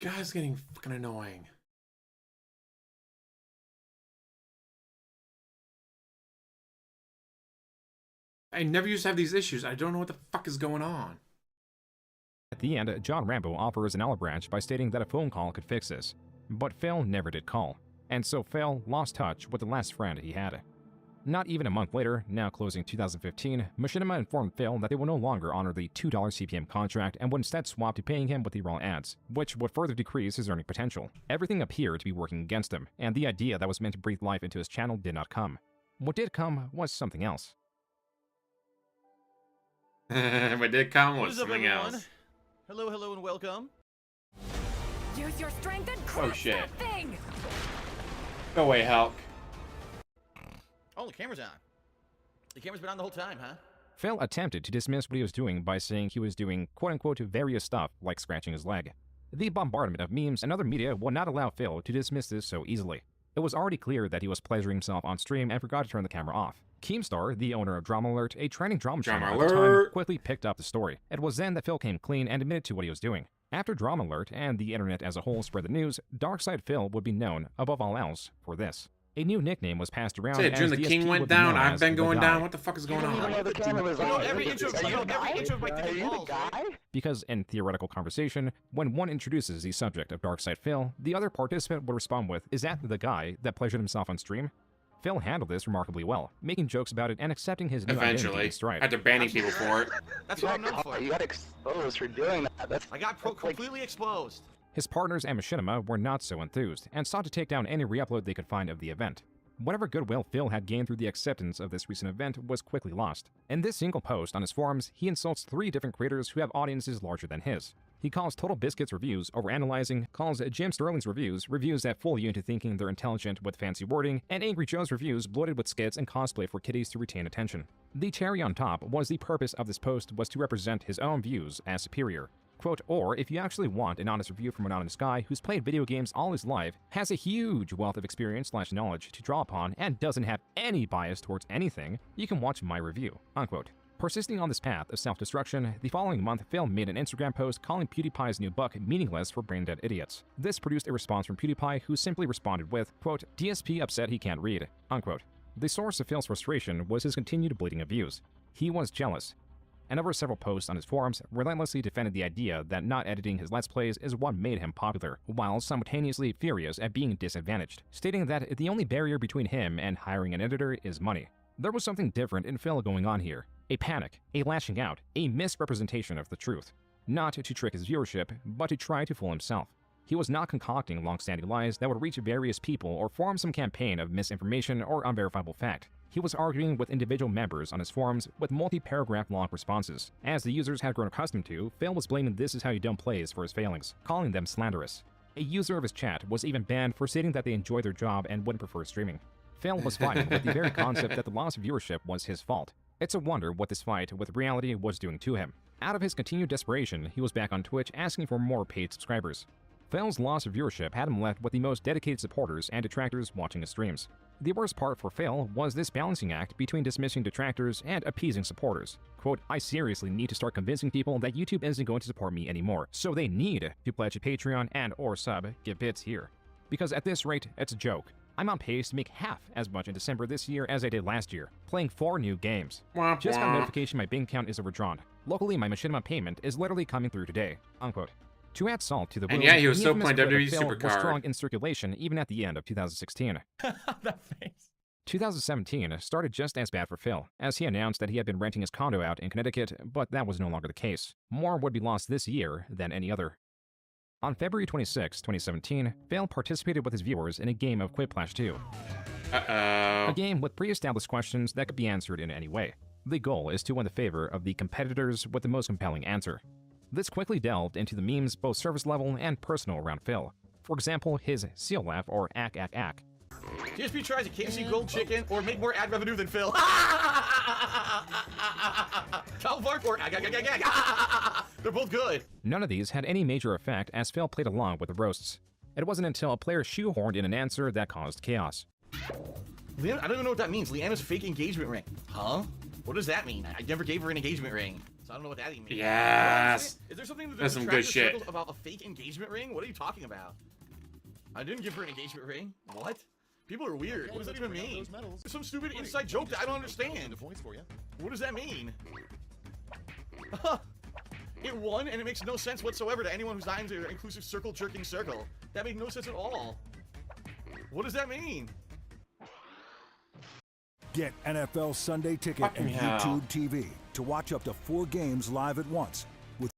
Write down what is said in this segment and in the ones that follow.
guy's getting fucking annoying. I never used to have these issues. I don't know what the fuck is going on. At the end, John Rambo offers an olive branch by stating that a phone call could fix this. But Phil never did call, and so Phil lost touch with the last friend he had. Not even a month later, now closing 2015, Machinima informed Phil that they will no longer honor the $2 CPM contract and would instead swap to paying him with the raw ads, which would further decrease his earning potential. Everything appeared to be working against him, and the idea that was meant to breathe life into his channel did not come. What did come was something else. What did come was What is up, something everyone? else. Hello, hello, and welcome. Use your strength and crush Oh shit. that thing! Go away, Hulk. Oh, the camera's on. The camera's been on the whole time, huh? Phil attempted to dismiss what he was doing by saying he was doing quote-unquote various stuff like scratching his leg. The bombardment of memes and other media will not allow Phil to dismiss this so easily. It was already clear that he was pleasuring himself on stream and forgot to turn the camera off. Keemstar, the owner of Drama Alert, a trending drama channel at the time, quickly picked up the story. It was then that Phil came clean and admitted to what he was doing. After Drama Alert and the internet as a whole spread the news, Darkside Phil would be known, above all else, for this. A new nickname was passed around Say, as June, the DSP king went would be down. known I've as been the going guy. down. What the fuck is going on? Every inch of my dick balls, right? Because in theoretical conversation, when one introduces the subject of Darkside Phil, the other participant would respond with, "Is that the guy that pleasured himself on stream?" Phil handled this remarkably well, making jokes about it and accepting his new identity Eventually, in stride. after banning people for it. That's what I'm known for. You got exposed for doing that. I got completely exposed. His partners and Machinima were not so enthused, and sought to take down any re-upload they could find of the event. Whatever goodwill Phil had gained through the acceptance of this recent event was quickly lost. In this single post on his forums, he insults 3 different creators who have audiences larger than his. He calls Total Biscuit's reviews overanalyzing, calls Jim Sterling's reviews that fool you into thinking they're intelligent with fancy wording, and Angry Joe's reviews bloated with skits and cosplay for kitties to retain attention. The cherry on top was the purpose of this post was to represent his own views as superior. Quote, or if you actually want an honest review from an honest guy who's played video games all his life, has a huge wealth of experience/knowledge to draw upon, and doesn't have any bias towards anything, you can watch my review, unquote. Persisting on this path of self-destruction, the following month, Phil made an Instagram post calling PewDiePie's new book meaningless for brain-dead idiots. This produced a response from PewDiePie, who simply responded with, quote, DSP upset he can't read, unquote. The source of Phil's frustration was his continued bleeding of views. He was jealous, and over several posts on his forums, relentlessly defended the idea that not editing his Let's Plays is what made him popular, while simultaneously furious at being disadvantaged, stating that the only barrier between him and hiring an editor is money. There was something different in Phil going on here. A panic, a lashing out, a misrepresentation of the truth. Not to trick his viewership, but to try to fool himself. He was not concocting long-standing lies that would reach various people or form some campaign of misinformation or unverifiable fact. He was arguing with individual members on his forums with multi-paragraph long responses. As the users had grown accustomed to, Phil was blaming "this is how you don't plays" for his failings, calling them slanderous. A user of his chat was even banned for stating that they enjoy their job and wouldn't prefer streaming. Phil was fighting with the very concept that the loss of viewership was his fault. It's a wonder what this fight with reality was doing to him. Out of his continued desperation, he was back on Twitch asking for more paid subscribers. Phil's loss of viewership had him left with the most dedicated supporters and detractors watching his streams. The worst part for Phil was this balancing act between dismissing detractors and appeasing supporters. Quote, I seriously need to start convincing people that YouTube isn't going to support me anymore, so they need to pledge a Patreon and or sub, give bits here. Because at this rate, it's a joke. I'm on pace to make half as much in December this year as I did last year, playing 4 new games. Just got a notification my bank account is overdrawn. Luckily, my Machinima payment is literally coming through today, unquote. To add salt to the wound, And yeah, he was the still infamous playing clip of WWE Phil was strong Supercard. in circulation even at the end of 2016. That face. 2017 started just as bad for Phil, as he announced that he had been renting his condo out in Connecticut, but that was no longer the case. More would be lost this year than any other. On February 26, 2017, Phil participated with his viewers in a game of Quiplash 2. A game with pre-established questions that could be answered in any way. The goal is to win the favor of the competitors with the most compelling answer. This quickly delved into the memes both surface level and personal around Phil. For example, his seal laugh or ack ack ack. DSP tries a KFC grilled chicken or make more ad revenue than Phil. Cow bark or ag ag ag ag ag. They're both good. None of these had any major effect as Phil played along with the roasts. It wasn't until a player shoehorned in an answer that caused chaos. I don't even know what that means. Leanna's fake engagement ring. Huh? What does that mean? I never gave her an engagement ring. So I don't know what that even means. Yes. Is there something that That's the some good detractor shit. circles about a fake engagement ring? What are you talking about? I didn't give her an engagement ring. What? People are weird. What does that even mean? There's some stupid inside joke that I don't understand. What does that mean? It won, and it makes no sense whatsoever to anyone who's not into an inclusive circle jerking circle. That made no sense at all. What does that mean? Get NFL Sunday Ticket Fucking and hell. YouTube TV to watch up to 4 games live at once. With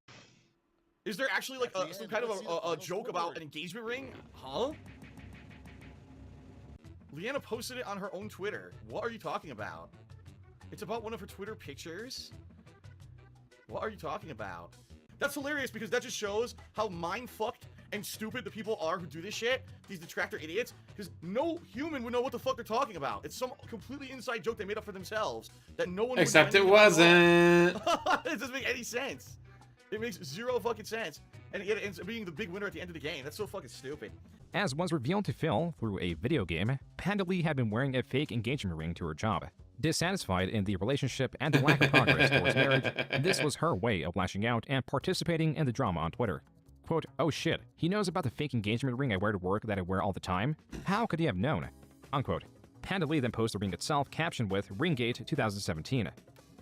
Is there actually like some kind of a joke about an engagement ring? Huh? Leanna posted it on her own Twitter. What are you talking about? It's about one of her Twitter pictures? What are you talking about? That's hilarious because that just shows how mind-fucked and stupid the people are who do this shit. These detractor idiots. Because no human would know what the fuck they're talking about. It's some completely inside joke they made up for themselves that no one would Except know it anything about. wasn't. It doesn't make any sense. It makes zero fucking sense. And yet it ends up being the big winner at the end of the game. That's so fucking stupid. As was revealed to Phil through a video game, Panda Lee had been wearing a fake engagement ring to her job. Dissatisfied in the relationship and the lack of progress towards marriage, this was her way of lashing out and participating in the drama on Twitter. Quote, "Oh shit, he knows about the fake engagement ring I wear to work that I wear all the time? How could he have known?" Unquote. Panda Lee then posted the ring itself, captioned with Ringgate 2017.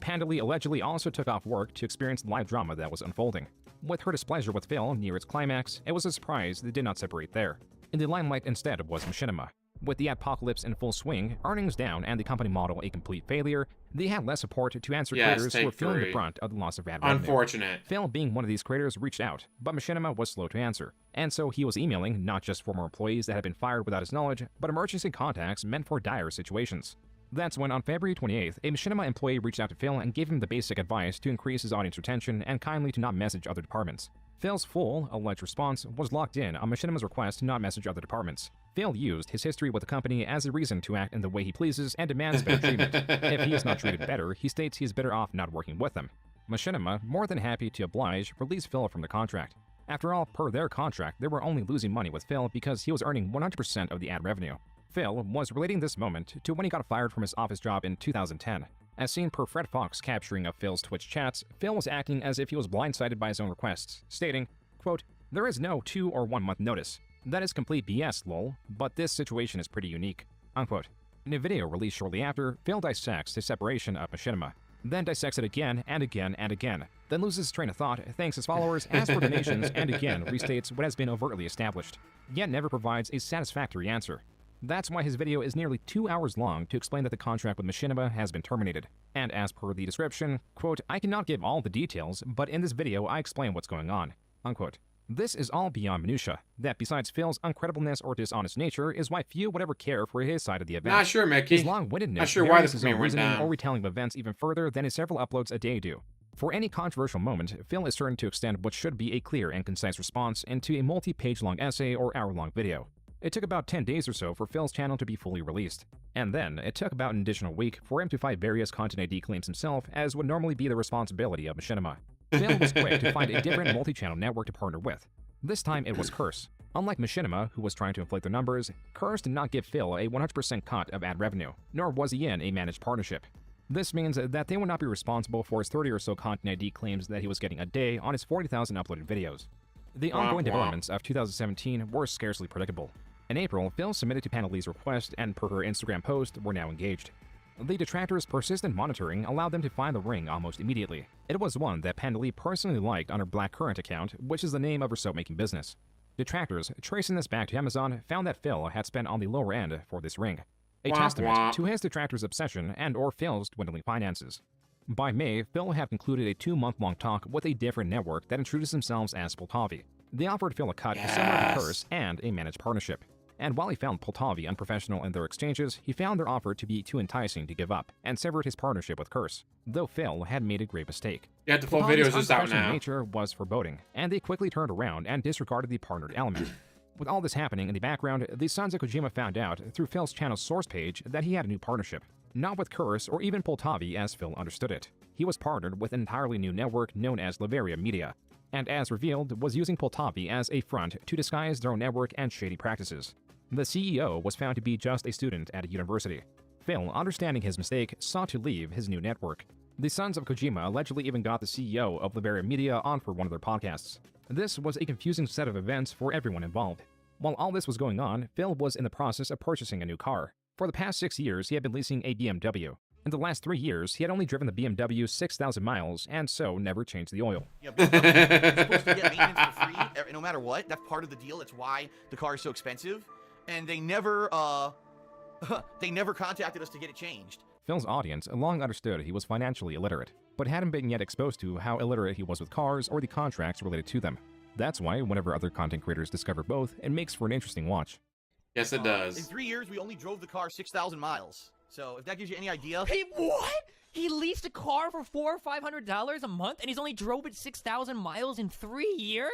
Panda Lee allegedly also took off work to experience the live drama that was unfolding. With her displeasure with Phil near its climax, it was a surprise they did not separate there. In the limelight instead was Machinima. With the apocalypse in full swing, earnings down, and the company model a complete failure, they had less support to answer Yes, creators who take were feeling the 3. brunt of the loss of ad revenue. Unfortunate. Phil, being one of these creators, reached out, but Machinima was slow to answer, and so he was emailing not just former employees that had been fired without his knowledge, but emergency contacts meant for dire situations. That's when, on February 28th, a Machinima employee reached out to Phil and gave him the basic advice to increase his audience retention and kindly to not message other departments. Phil's full, alleged response was locked in on Machinima's request to not message other departments. Phil used his history with the company as a reason to act in the way he pleases and demands better treatment. If he is not treated better, he states he is better off not working with them. Machinima, more than happy to oblige, released Phil from the contract. After all, per their contract, they were only losing money with Phil because he was earning 100% of the ad revenue. Phil was relating this moment to when he got fired from his office job in 2010. As seen per Fred Fox capturing of Phil's Twitch chats, Phil was acting as if he was blindsided by his own requests, stating, quote, "There is no 2 or 1 month notice. That is complete BS, lol, but this situation is pretty unique," unquote. In a video released shortly after, Phil dissects his separation of Machinima, then dissects it again and again and again, then loses his train of thought, thanks his followers, asks for donations, and again restates what has been overtly established, yet never provides a satisfactory answer. That's why his video is nearly 2 hours long to explain that the contract with Machinima has been terminated. And as per the description, quote, "I cannot give all the details, but in this video I explain what's going on," unquote. This is all beyond minutia. That besides Phil's uncreditableness or dishonest nature is why few would ever care for his side of the event. Not sure, Mickey. His long-windedness Not sure why varies this his own premiere went reasoning down. or retelling of events even further than his several uploads a day do. For any controversial moment, Phil is certain to extend what should be a clear and concise response into a multi-page long essay or hour-long video. It took about 10 days or so for Phil's channel to be fully released. And then, it took about an additional week for him to fight various content ID claims himself, as would normally be the responsibility of Machinima. Phil was quick to find a different multi-channel network to partner with. This time it was Curse. Unlike Machinima, who was trying to inflate their numbers, Curse did not give Phil a 100% cut of ad revenue, nor was he in a managed partnership. This means that they would not be responsible for his 30 or so content ID claims that he was getting a day on his 40,000 uploaded videos. The ongoing developments of 2017 were scarcely predictable. In April, Phil submitted to Panda Lee's request and per her Instagram post, were now engaged. The detractors' persistent monitoring allowed them to find the ring almost immediately. It was one that Panda Lee personally liked on her Blackcurrant account, which is the name of her soap-making business. Detractors, tracing this back to Amazon, found that Phil had spent on the lower end for this ring, a testament to his detractors' obsession and or Phil's dwindling finances. By May, Phil had concluded a 2-month-long talk with a different network that introduced themselves as Poltavi. They offered Phil a cut similar to Curse and a managed partnership. And while he found Poltavi unprofessional in their exchanges, he found their offer to be too enticing to give up, and severed his partnership with Curse, though Phil had made a grave mistake. Yeah, the full video is just out unprofessional now. nature was foreboding, and they quickly turned around and disregarded the partnered element. With all this happening in the background, the sons of Kojima found out through Phil's channel's source page that he had a new partnership. Not with Curse or even Poltavi as Phil understood it. He was partnered with an entirely new network known as Leveria Media, and as revealed, was using Poltavi as a front to disguise their own network and shady practices. The CEO was found to be just a student at a university. Phil, understanding his mistake, sought to leave his new network. The sons of Kojima allegedly even got the CEO of Liberia Media on for one of their podcasts. This was a confusing set of events for everyone involved. While all this was going on, Phil was in the process of purchasing a new car. For the past 6 years, he had been leasing a BMW. In the last 3 years, he had only driven the BMW 6,000 miles, and so never changed the oil. Yeah, BMW is supposed to get maintenance for free, no matter what. That's part of the deal. That's why the car is so expensive. And they never contacted us to get it changed. Phil's audience long understood he was financially illiterate, but hadn't been yet exposed to how illiterate he was with cars or the contracts related to them. That's why whenever other content creators discover both, it makes for an interesting watch. Yes, it does. In 3 years, we only drove the car 6,000 miles. So if that gives you any idea. He what? He leased a car for $400 or $500 a month, and he's only drove it 6,000 miles in 3 years?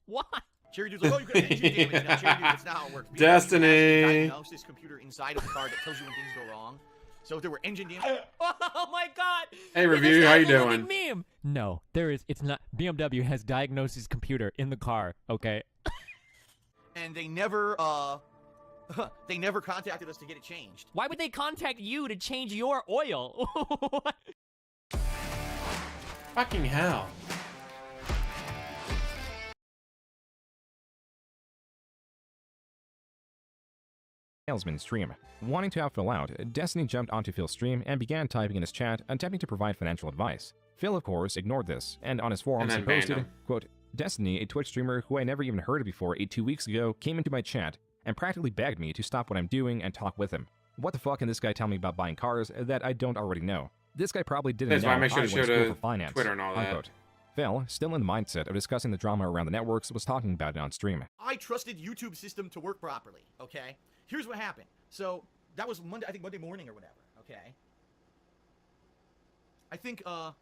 What? Cherry Dude's like, oh, you could have engine damage. No, Cherry Dude, that's not how it works. Destiny. Diagnose this computer inside of the car that tells you when things go wrong. So if there were engine damage. Oh my God! Hey, Review, how you doing? Meme. No, there is. It's not. BMW has diagnosed his computer in the car. Okay. And they never contacted us to get it changed. Why would they contact you to change your oil? Fucking hell. Salesman stream. Wanting to help Phil out, Destiny jumped onto Phil's stream and began typing in his chat, attempting to provide financial advice. Phil, of course, ignored this, and on his forums he And then banned posted, him. quote, Destiny, a Twitch streamer who I never even heard of before 2 weeks ago, came into my chat and practically begged me to stop what I'm doing and talk with him. What the fuck can this guy tell me about buying cars that I don't already know? This guy probably didn't That's know why I make sure I to went show school the for finance. Twitter and all that. Unquote. Phil, still in the mindset of discussing the drama around the networks, was talking about it on stream. I trusted YouTube system to work properly, okay? Here's what happened. So, that was Monday, I think Monday morning or whatever, okay? I think, uh-oh.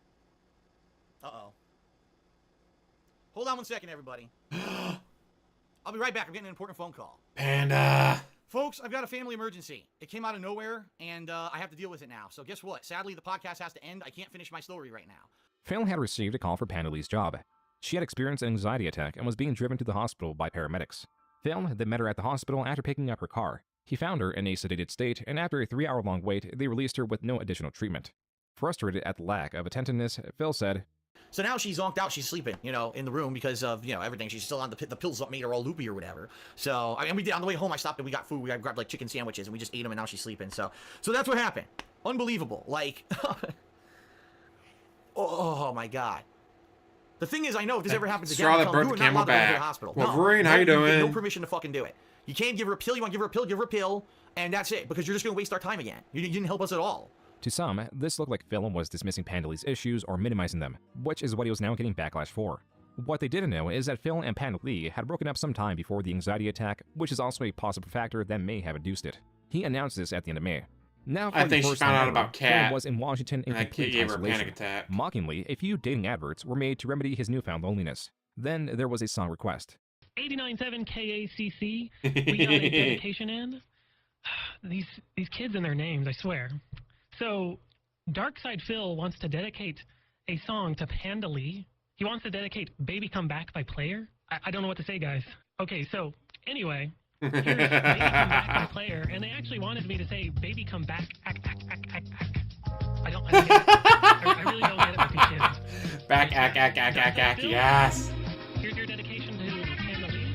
Hold on 1 second, everybody. I'll be right back. I'm getting an important phone call. Panda. Folks, I've got a family emergency. It came out of nowhere, and I have to deal with it now. So guess what? Sadly, the podcast has to end. I can't finish my story right now. Phil had received a call for Panda Lee's job. She had experienced an anxiety attack and was being driven to the hospital by paramedics. Phil then met her at the hospital after picking up her car. He found her in a sedated state, and after a 3-hour-long wait, they released her with no additional treatment. Frustrated at the lack of attentiveness, Phil said, So now she's zonked out. She's sleeping, in the room because of, everything. She's still on the pills that made her all loopy or whatever. So, we did on the way home. I stopped and we got food. We grabbed like chicken sandwiches and we just ate them and now she's sleeping. So that's what happened. Unbelievable. Like, oh my God. The thing is, I know if this ever happens again, Straw that I'm broke telling the you, we're not camel allowed to go to the back. hospital. Wolverine, No, how you you get doing? no permission to fucking do it. You can't give her a pill. You want to give her a pill, give her a pill, and that's it. Because you're just going to waste our time again. You didn't help us at all. To some, this looked like Phil was dismissing Panda Lee's issues or minimizing them, which is what he was now getting backlash for. What they didn't know is that Phil and Panda Lee had broken up some time before the anxiety attack, which is also a possible factor that may have induced it. He announced this at the end of May. Now, for I the think she first found time out ever, about Cat. Phil was in Washington in And that kid complete gave her a isolation. panic attack. Mockingly, a few dating adverts were made to remedy his newfound loneliness. Then there was a song request. 89.7 KACC. We got a dedication in. These kids and their names, I swear. So, Darkside Phil wants to dedicate a song to Panda Lee. He wants to dedicate Baby Come Back by Player. I don't know what to say, guys. Okay, so, anyway, here's Baby Come Back by Player, and they actually wanted me to say Baby Come Back, ack. I don't get it. I really don't get it with these kids. Back, ack, yes. Here's your dedication to Panda Lee.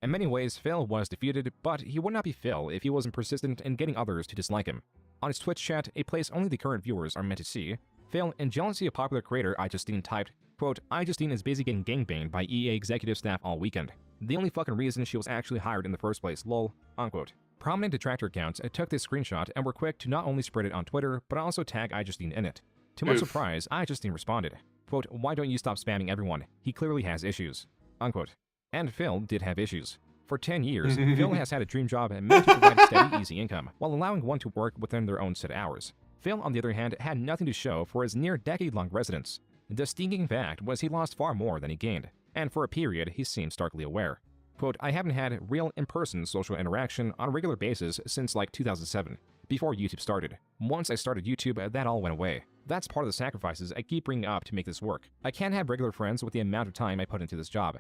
In many ways, Phil was defeated, but he would not be Phil if he wasn't persistent in getting others to dislike him. On his Twitch chat, a place only the current viewers are meant to see, Phil, in jealousy of popular creator iJustine, typed, quote, iJustine is busy getting gangbanged by EA executive staff all weekend. The only fucking reason she was actually hired in the first place, lol, unquote. Prominent detractor accounts took this screenshot and were quick to not only spread it on Twitter, but also tag iJustine in it. To my surprise, iJustine responded, quote, why don't you stop spamming everyone? He clearly has issues, unquote. And Phil did have issues. For 10 years, Phil has had a dream job meant to provide a steady, easy income, while allowing one to work within their own set hours. Phil, on the other hand, had nothing to show for his near-decade-long residence. The stinking fact was he lost far more than he gained, and for a period, he seemed starkly aware. Quote, I haven't had real in-person social interaction on a regular basis since like 2007, before YouTube started. Once I started YouTube, that all went away. That's part of the sacrifices I keep bringing up to make this work. I can't have regular friends with the amount of time I put into this job.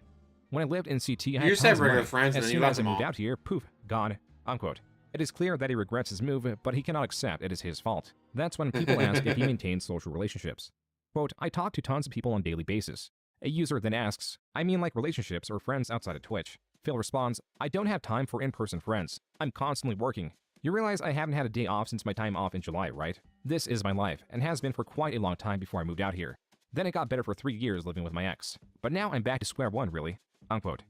When I lived in CT, I had You said tons of regular money. friends, and As then soon you left as I them moved all. out here, poof, gone, unquote. It is clear that he regrets his move, but he cannot accept it is his fault. That's when people ask if he maintains social relationships. Quote, I talk to tons of people on a daily basis. A user then asks, I mean like relationships or friends outside of Twitch. Phil responds, I don't have time for in-person friends. I'm constantly working. You realize I haven't had a day off since my time off in July, right? This is my life, and has been for quite a long time before I moved out here. Then it got better for 3 years living with my ex. But now I'm back to square one, really. Unquote.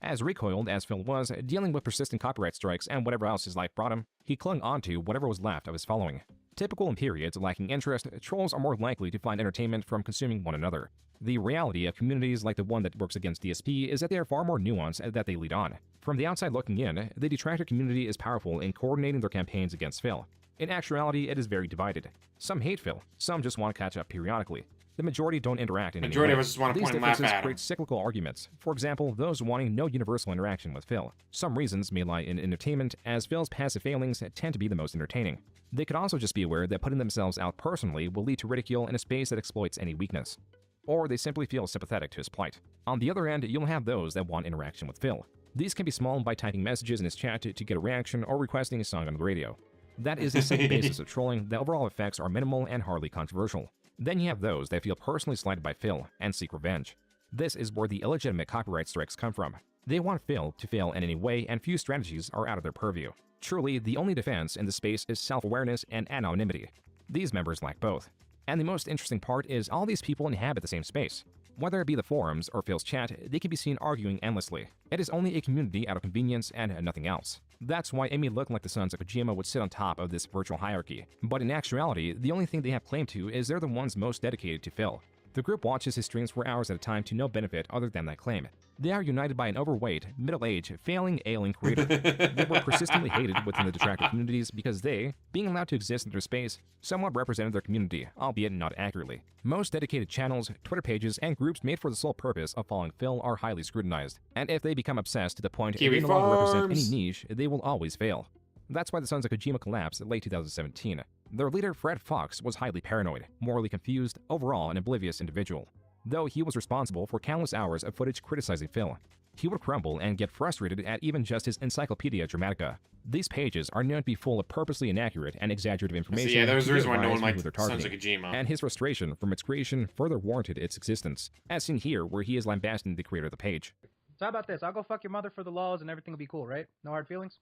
As recoiled as Phil was, dealing with persistent copyright strikes and whatever else his life brought him, he clung onto whatever was left of his following. Typical in periods lacking interest, trolls are more likely to find entertainment from consuming one another. The reality of communities like the one that works against DSP is that they are far more nuanced that they lead on. From the outside looking in, the detractor community is powerful in coordinating their campaigns against Phil. In actuality, it is very divided. Some hate Phil, some just want to catch up periodically. The majority don't interact in any way. Majority of us just want to These point and laugh differences at him. create cyclical arguments. For example, those wanting no universal interaction with Phil. Some reasons may lie in entertainment, as Phil's passive failings tend to be the most entertaining. They could also just be aware that putting themselves out personally will lead to ridicule in a space that exploits any weakness. Or they simply feel sympathetic to his plight. On the other end, you'll have those that want interaction with Phil. These can be small by typing messages in his chat to get a reaction or requesting a song on the radio. That is the simple basis of trolling. The overall effects are minimal and hardly controversial. Then you have those that feel personally slighted by Phil and seek revenge. This is where the illegitimate copyright strikes come from. They want Phil to fail in any way, and few strategies are out of their purview. Truly, the only defense in the space is self-awareness and anonymity. These members lack both. And the most interesting part is all these people inhabit the same space. Whether it be the forums or Phil's chat, they can be seen arguing endlessly. It is only a community out of convenience and nothing else. That's why it may look like the Sons of Kojima would sit on top of this virtual hierarchy. But in actuality, the only thing they have claim to is they're the ones most dedicated to Phil. The group watches his streams for hours at a time to no benefit other than that claim. They are united by an overweight, middle-aged, failing, ailing creator. They were persistently hated within the detractor communities because they, being allowed to exist in their space, somewhat represented their community, albeit not accurately. Most dedicated channels, Twitter pages, and groups made for the sole purpose of following Phil are highly scrutinized, and if they become obsessed to the point Kiwi they no longer represent Farms. any niche, they will always fail. That's why the Sons of Kojima collapsed in late 2017. Their leader, Fred Fox, was highly paranoid, morally confused, overall an oblivious individual. Though he was responsible for countless hours of footage criticizing Phil, he would crumble and get frustrated at even just his Encyclopedia Dramatica. These pages are known to be full of purposely inaccurate and exaggerated information. See, yeah, there's to the reason give why no rise one to who liked they're Sons of targeting. Kojima. And his frustration from its creation further warranted its existence, as seen here where he is lambasting the creator of the page. So how about this? I'll go fuck your mother for the laws and everything will be cool, right? No hard feelings?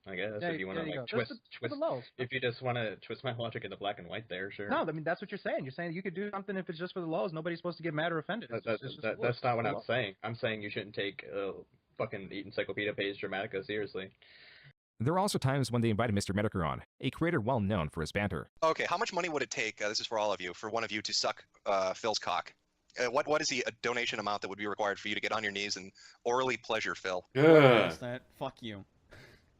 I guess Yeah, if you want there to you like go. twist, Just for the lols. if you just want to twist my logic into black and white, there, sure. No, I mean that's what you're saying. You're saying you could do something if it's just for the laws. Nobody's supposed to get mad or offended. That's not what I'm saying. I'm saying you shouldn't take fucking Encyclopedia page Dramatica seriously. There are also times when they invited Mr. Medicare on, a creator well known for his banter. Okay, how much money would it take, this is for all of you, for one of you to suck Phil's cock? What is the donation amount that would be required for you to get on your knees and orally pleasure Phil? Ugh. That? Fuck you.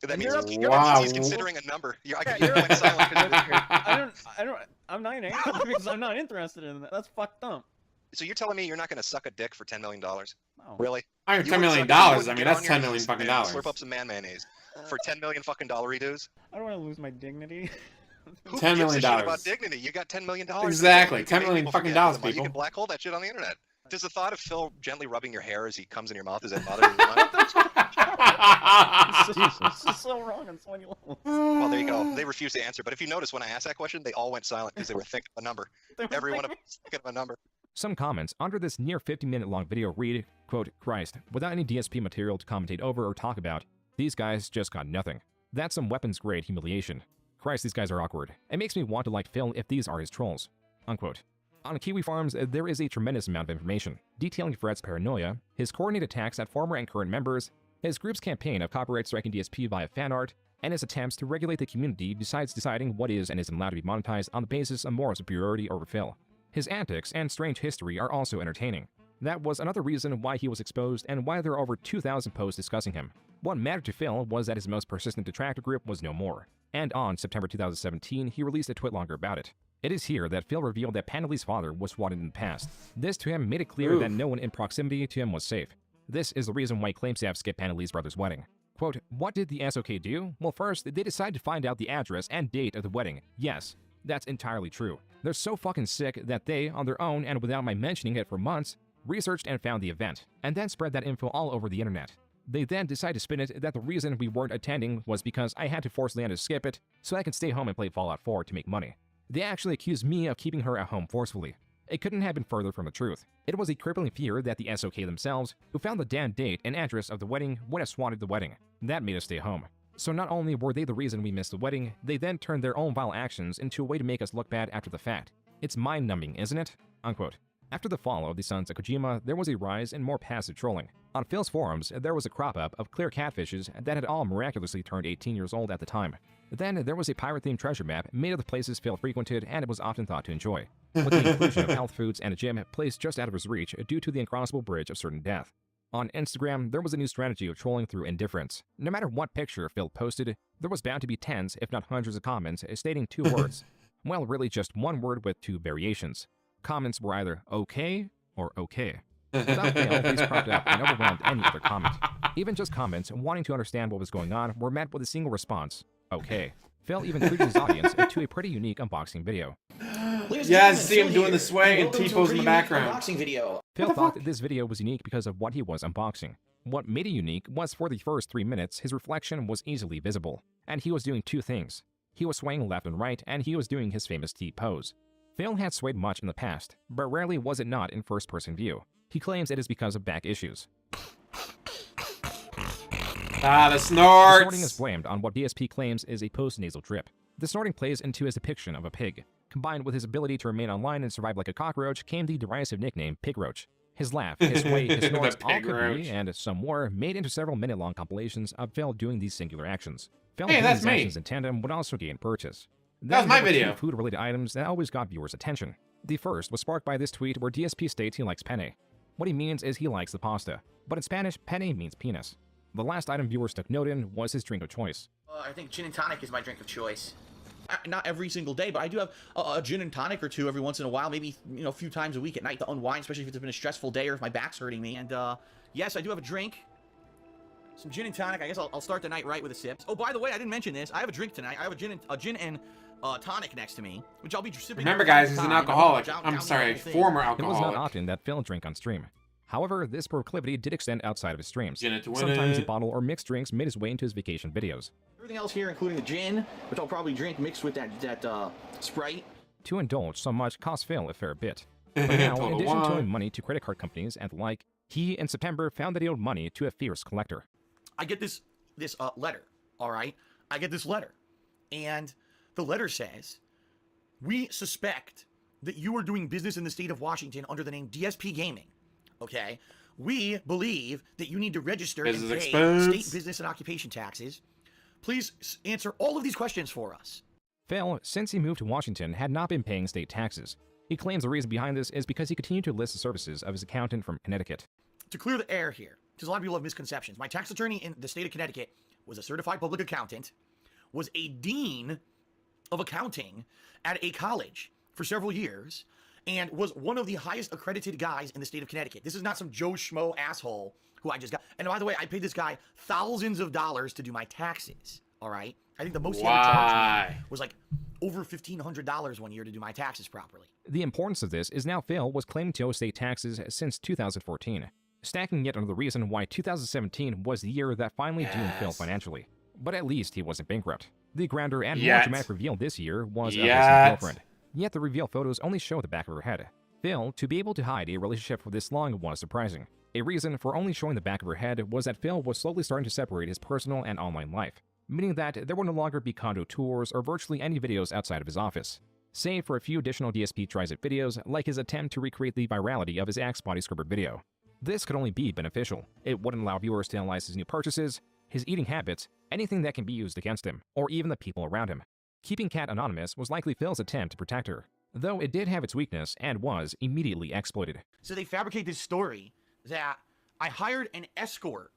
That means Wow. he's considering a number. You're went silent 'cause I'm not angry because I'm not interested in that. That's fucked up. So you're telling me you're not going to suck a dick for $10 million? No. Really? I heard You $10 wouldn't million. suck- you I wouldn't mean, get that's on your $10 million knees fucking and dollars. Slurp up some mayonnaise for $10 million fucking dollar dues. I don't want to lose my dignity. Who $10 gives a million. shit about dignity? You got $10 million. Exactly, You can $10 make million people fucking forget dollars, the money. You people. can black hole that shit on the internet. Does the thought of Phil gently rubbing your hair as he comes in your mouth, is that bothering you? It's just so wrong on so many levels. Well, there you go. They refuse to answer. But if you notice, when I asked that question, they all went silent because they were thinking of a number. Every one of them was thinking of a number. Some comments under this near 50-minute long video read, quote, Christ, without any DSP material to commentate over or talk about, these guys just got nothing. That's some weapons-grade humiliation. Christ, these guys are awkward. It makes me want to like Phil if these are his trolls. Unquote. On Kiwi Farms, there is a tremendous amount of information, detailing Fred's paranoia, his coordinated attacks at former and current members, his group's campaign of copyright striking DSP via fan art, and his attempts to regulate the community besides deciding what is and isn't allowed to be monetized on the basis of moral superiority over Phil. His antics and strange history are also entertaining. That was another reason why he was exposed and why there are over 2,000 posts discussing him. What mattered to Phil was that his most persistent detractor group was no more. And on September 2017, he released a twitlonger about it. It is here that Phil revealed that Panelli's father was swatted in the past. This to him made it clear that no one in proximity to him was safe. This is the reason why he claims to have skipped Panelli's brother's wedding. Quote, what did the SOK do? Well, first, they decided to find out the address and date of the wedding. Yes, that's entirely true. They're so fucking sick that they, on their own and without my mentioning it for months, researched and found the event, and then spread that info all over the internet. They then decide to spin it that the reason we weren't attending was because I had to force Leanna to skip it so I could stay home and play Fallout 4 to make money. They actually accused me of keeping her at home forcefully. It couldn't have been further from the truth. It was a crippling fear that the SOK themselves, who found the damn date and address of the wedding, would have swatted the wedding. That made us stay home. So not only were they the reason we missed the wedding, they then turned their own vile actions into a way to make us look bad after the fact. It's mind-numbing, isn't it? Unquote. After the fall of the Sons of Kojima, there was a rise in more passive trolling. On Phil's forums, there was a crop-up of clear catfishes that had all miraculously turned 18 years old at the time. Then there was a pirate-themed treasure map made of the places Phil frequented and it was often thought to enjoy, with the inclusion of health foods and a gym placed just out of his reach due to the uncrossable bridge of certain death. On Instagram, there was a new strategy of trolling through indifference. No matter what picture Phil posted, there was bound to be tens, if not hundreds of comments stating two words. Well, really just one word with two variations. Comments were either okay or okay. Without fail, these cropped up and overwhelmed any other comment. Even just comments wanting to understand what was going on were met with a single response, okay. Phil even treated his audience to a pretty unique unboxing video. Yeah, I see him doing the sway and T-pose in the background. Phil thought that this video was unique because of what he was unboxing. What made it unique was for the first 3 minutes, his reflection was easily visible, and he was doing two things. He was swaying left and right, and he was doing his famous T-pose. Phil had swayed much in the past, but rarely was it not in first-person view. He claims it is because of back issues. Ah, the snorts! The snorting is blamed on what DSP claims is a post-nasal drip. The snorting plays into his depiction of a pig. Combined with his ability to remain online and survive like a cockroach came the derisive nickname Pig Roach. His laugh, his sway, his snorts, all could be, and some more, made into several minute-long compilations of Phil doing these singular actions. Phil doing these actions in tandem would also gain purchase. That was my video. Food-related items that always got viewers' attention. The first was sparked by this tweet where DSP states he likes penne. What he means is he likes the pasta, but in Spanish, penne means penis. The last item viewers took note in was his drink of choice. I think gin and tonic is my drink of choice. Not every single day, but I do have a gin and tonic or two every once in a while, maybe a few times a week at night to unwind, especially if it's been a stressful day or if my back's hurting me. And yes, I do have a drink. Some gin and tonic. I guess I'll start the night right with a sip. Oh, by the way, I didn't mention this. I have a drink tonight. I have a gin and tonic next to me, which I'll be sipping. Remember, guys, he's an alcoholic. I'm sorry, former alcoholic. It was not often that Phil drank on stream. However, this proclivity did extend outside of his streams. Sometimes a bottle or mixed drinks made his way into his vacation videos. Everything else here, including the gin, which I'll probably drink mixed with that Sprite. To indulge so much cost Phil a fair bit. But now, in addition to owing money to credit card companies and the like, he, in September, found that he owed money to a fierce collector. I get this letter, all right? I get this letter, and the letter says, we suspect that you are doing business in the state of Washington under the name DSP Gaming, okay? We believe that you need to register and pay state business and occupation taxes. Please answer all of these questions for us. Phil, since he moved to Washington, had not been paying state taxes. He claims the reason behind this is because he continued to list the services of his accountant from Connecticut. To clear the air here, because a lot of people have misconceptions, my tax attorney in the state of Connecticut was a certified public accountant, was a dean of accounting at a college for several years, and was one of the highest accredited guys in the state of Connecticut. This is not some Joe Schmo asshole who I just got. And by the way, I paid this guy thousands of dollars to do my taxes, all right? I think the most he ever charged me was like over $1,500 one year to do my taxes properly. The importance of this is now Phil was claiming to owe state taxes since 2014, stacking yet another reason why 2017 was the year that finally doomed Phil financially. But at least he wasn't bankrupt. The grander and more dramatic reveal this year was of his girlfriend. Yet the reveal photos only show the back of her head. Phil, to be able to hide a relationship for this long was surprising. A reason for only showing the back of her head was that Phil was slowly starting to separate his personal and online life, meaning that there would no longer be condo tours or virtually any videos outside of his office, save for a few additional DSP tries-it videos like his attempt to recreate the virality of his Axe body scrubber video. This could only be beneficial. It wouldn't allow viewers to analyze his new purchases, his eating habits, anything that can be used against him, or even the people around him. Keeping Kat anonymous was likely Phil's attempt to protect her, though it did have its weakness and was immediately exploited. So they fabricate this story that I hired an escort.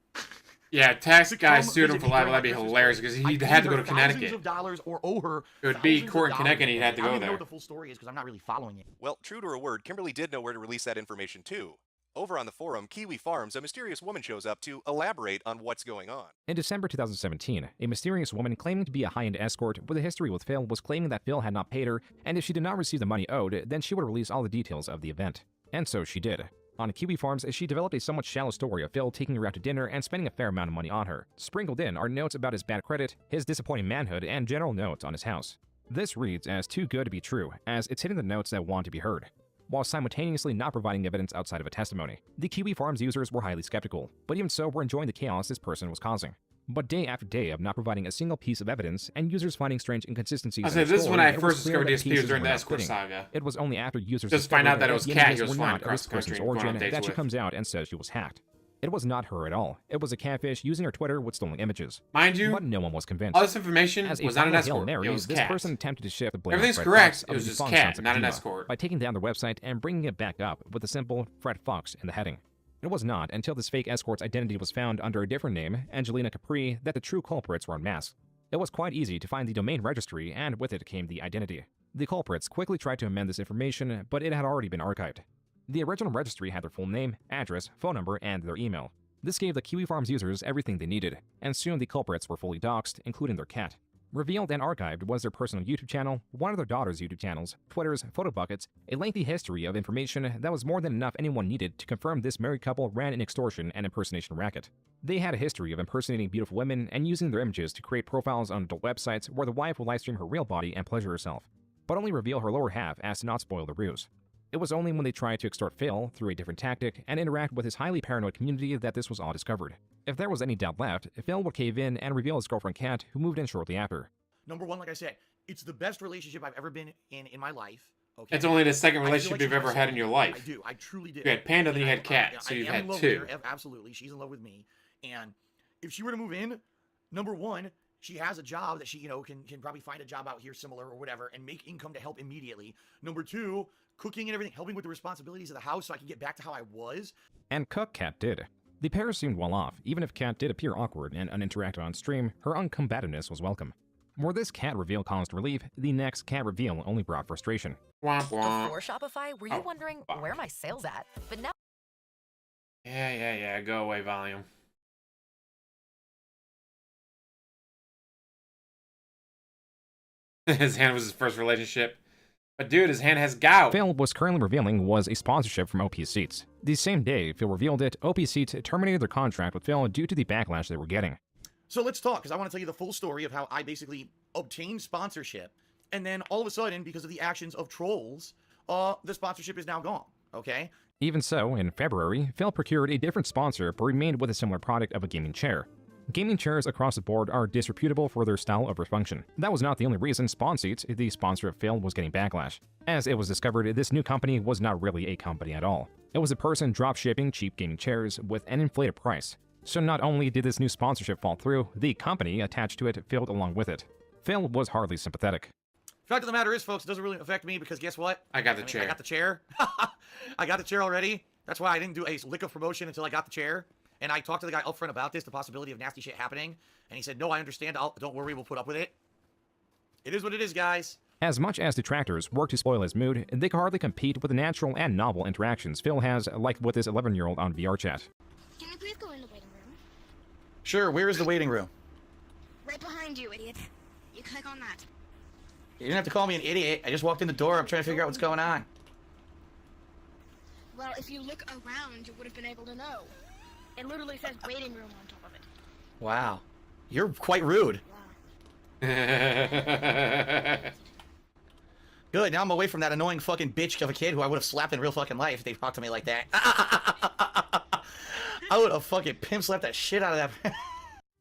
Yeah, tax guy sued him for libel. That'd be hilarious because he had to go to Connecticut. Of dollars or owe her it would be court in Connecticut and he'd have to go there. I don't know what the full story is because I'm not really following it. Well, true to her word, Kimberly did know where to release that information too. Over on the forum, Kiwi Farms, a mysterious woman shows up to elaborate on what's going on. In December 2017, a mysterious woman claiming to be a high-end escort with a history with Phil was claiming that Phil had not paid her, and if she did not receive the money owed, then she would release all the details of the event. And so she did. On Kiwi Farms, she developed a somewhat shallow story of Phil taking her out to dinner and spending a fair amount of money on her. Sprinkled in are notes about his bad credit, his disappointing manhood, and general notes on his house. This reads as too good to be true, as it's hitting the notes that want to be heard, while simultaneously not providing evidence outside of a testimony. The Kiwi Farms users were highly skeptical, but even so were enjoying the chaos this person was causing. But day after day of not providing a single piece of evidence, and users finding strange inconsistencies in the this is when story, I it first was clear discovered that DSP was pieces during were the not escort fitting. saga. It was only after users Just find out that it was the Kat images he was were flying not of across this the country person's going on origin dates that she with. comes out and says she was hacked. It was not her at all. It was a catfish using her Twitter with stolen images. Mind you, but no one was convinced. all this information As was not an final Hail escort. Mary, It was this Kat. person attempted to shift the blame Everything's on Fred correct. Fox It of was the just defunct Kat, Sons of not an Diva escort. by taking down the website and bringing it back up with the simple Fred Fox in the heading. It was not until this fake escort's identity was found under a different name, Angelina Capri, that the true culprits were unmasked. It was quite easy to find the domain registry, and with it came the identity. The culprits quickly tried to amend this information, but it had already been archived. The original registry had their full name, address, phone number, and their email. This gave the Kiwi Farms users everything they needed, and soon the culprits were fully doxxed, including their cat. Revealed and archived was their personal YouTube channel, one of their daughter's YouTube channels, Twitters, photo buckets, a lengthy history of information that was more than enough anyone needed to confirm this married couple ran an extortion and impersonation racket. They had a history of impersonating beautiful women and using their images to create profiles on adult websites where the wife would livestream her real body and pleasure herself, but only reveal her lower half as to not spoil the ruse. It was only when they tried to extort Phil through a different tactic and interact with his highly paranoid community that this was all discovered. If there was any doubt left, Phil would cave in and reveal his girlfriend Kat, who moved in shortly after. Number one, like I said, it's the best relationship I've ever been in my life. Okay. It's only the second I feel relationship like you've she's ever my had in soulmate. your life. I do. I truly do. You had Panda, then you had I Kat, so you've am had in love two. with her, absolutely. She's in love with me. And if she were to move in, number one, she has a job that she, can probably find a job out here similar or whatever and make income to help immediately. Number two, cooking and everything, helping with the responsibilities of the house so I can get back to how I was. And cook Kat did. The pair seemed well off, even if Kat did appear awkward and uninteractive on stream, her uncombativeness was welcome. Where this Kat reveal caused relief, the next Kat reveal only brought frustration. Womp womp. Before Shopify, were you wondering where are my sales at? But now. Yeah. Go away, volume. His hand was his first relationship. But dude, his hand has gout. Phil was currently revealing was a sponsorship from OP Seats. The same day Phil revealed it, OP Seats terminated their contract with Phil due to the backlash they were getting. So let's talk, because I want to tell you the full story of how I basically obtained sponsorship. And then all of a sudden, because of the actions of trolls, the sponsorship is now gone, okay? Even so, in February, Phil procured a different sponsor but remained with a similar product of a gaming chair. Gaming chairs across the board are disreputable for their style over function. That was not the only reason SpawnSeats, the sponsor of Phil, was getting backlash. As it was discovered, this new company was not really a company at all. It was a person drop-shipping cheap gaming chairs with an inflated price. So not only did this new sponsorship fall through, the company attached to it failed along with it. Phil was hardly sympathetic. Fact of the matter is, folks, it doesn't really affect me because guess what? I got the chair. I got the chair. I got the chair already. That's why I didn't do a lick of promotion until I got the chair. And I talked to the guy up front about this, the possibility of nasty shit happening. And he said, no, I understand. Don't worry, we'll put up with it. It is what it is, guys. As much as detractors work to spoil his mood, they can hardly compete with the natural and novel interactions Phil has, like with this 11-year-old on VR chat. Can you please go in the waiting room? Sure, where is the waiting room? Right behind you, idiot. You click on that. You didn't have to call me an idiot. I just walked in the door. I'm trying to figure out what's going on. Well, if you look around, you would have been able to know. It literally says waiting room on top of it. Wow. You're quite rude. Good, now I'm away from that annoying fucking bitch of a kid who I would have slapped in real fucking life if they talked to me like that. I would have fucking pimp slapped that shit out of that.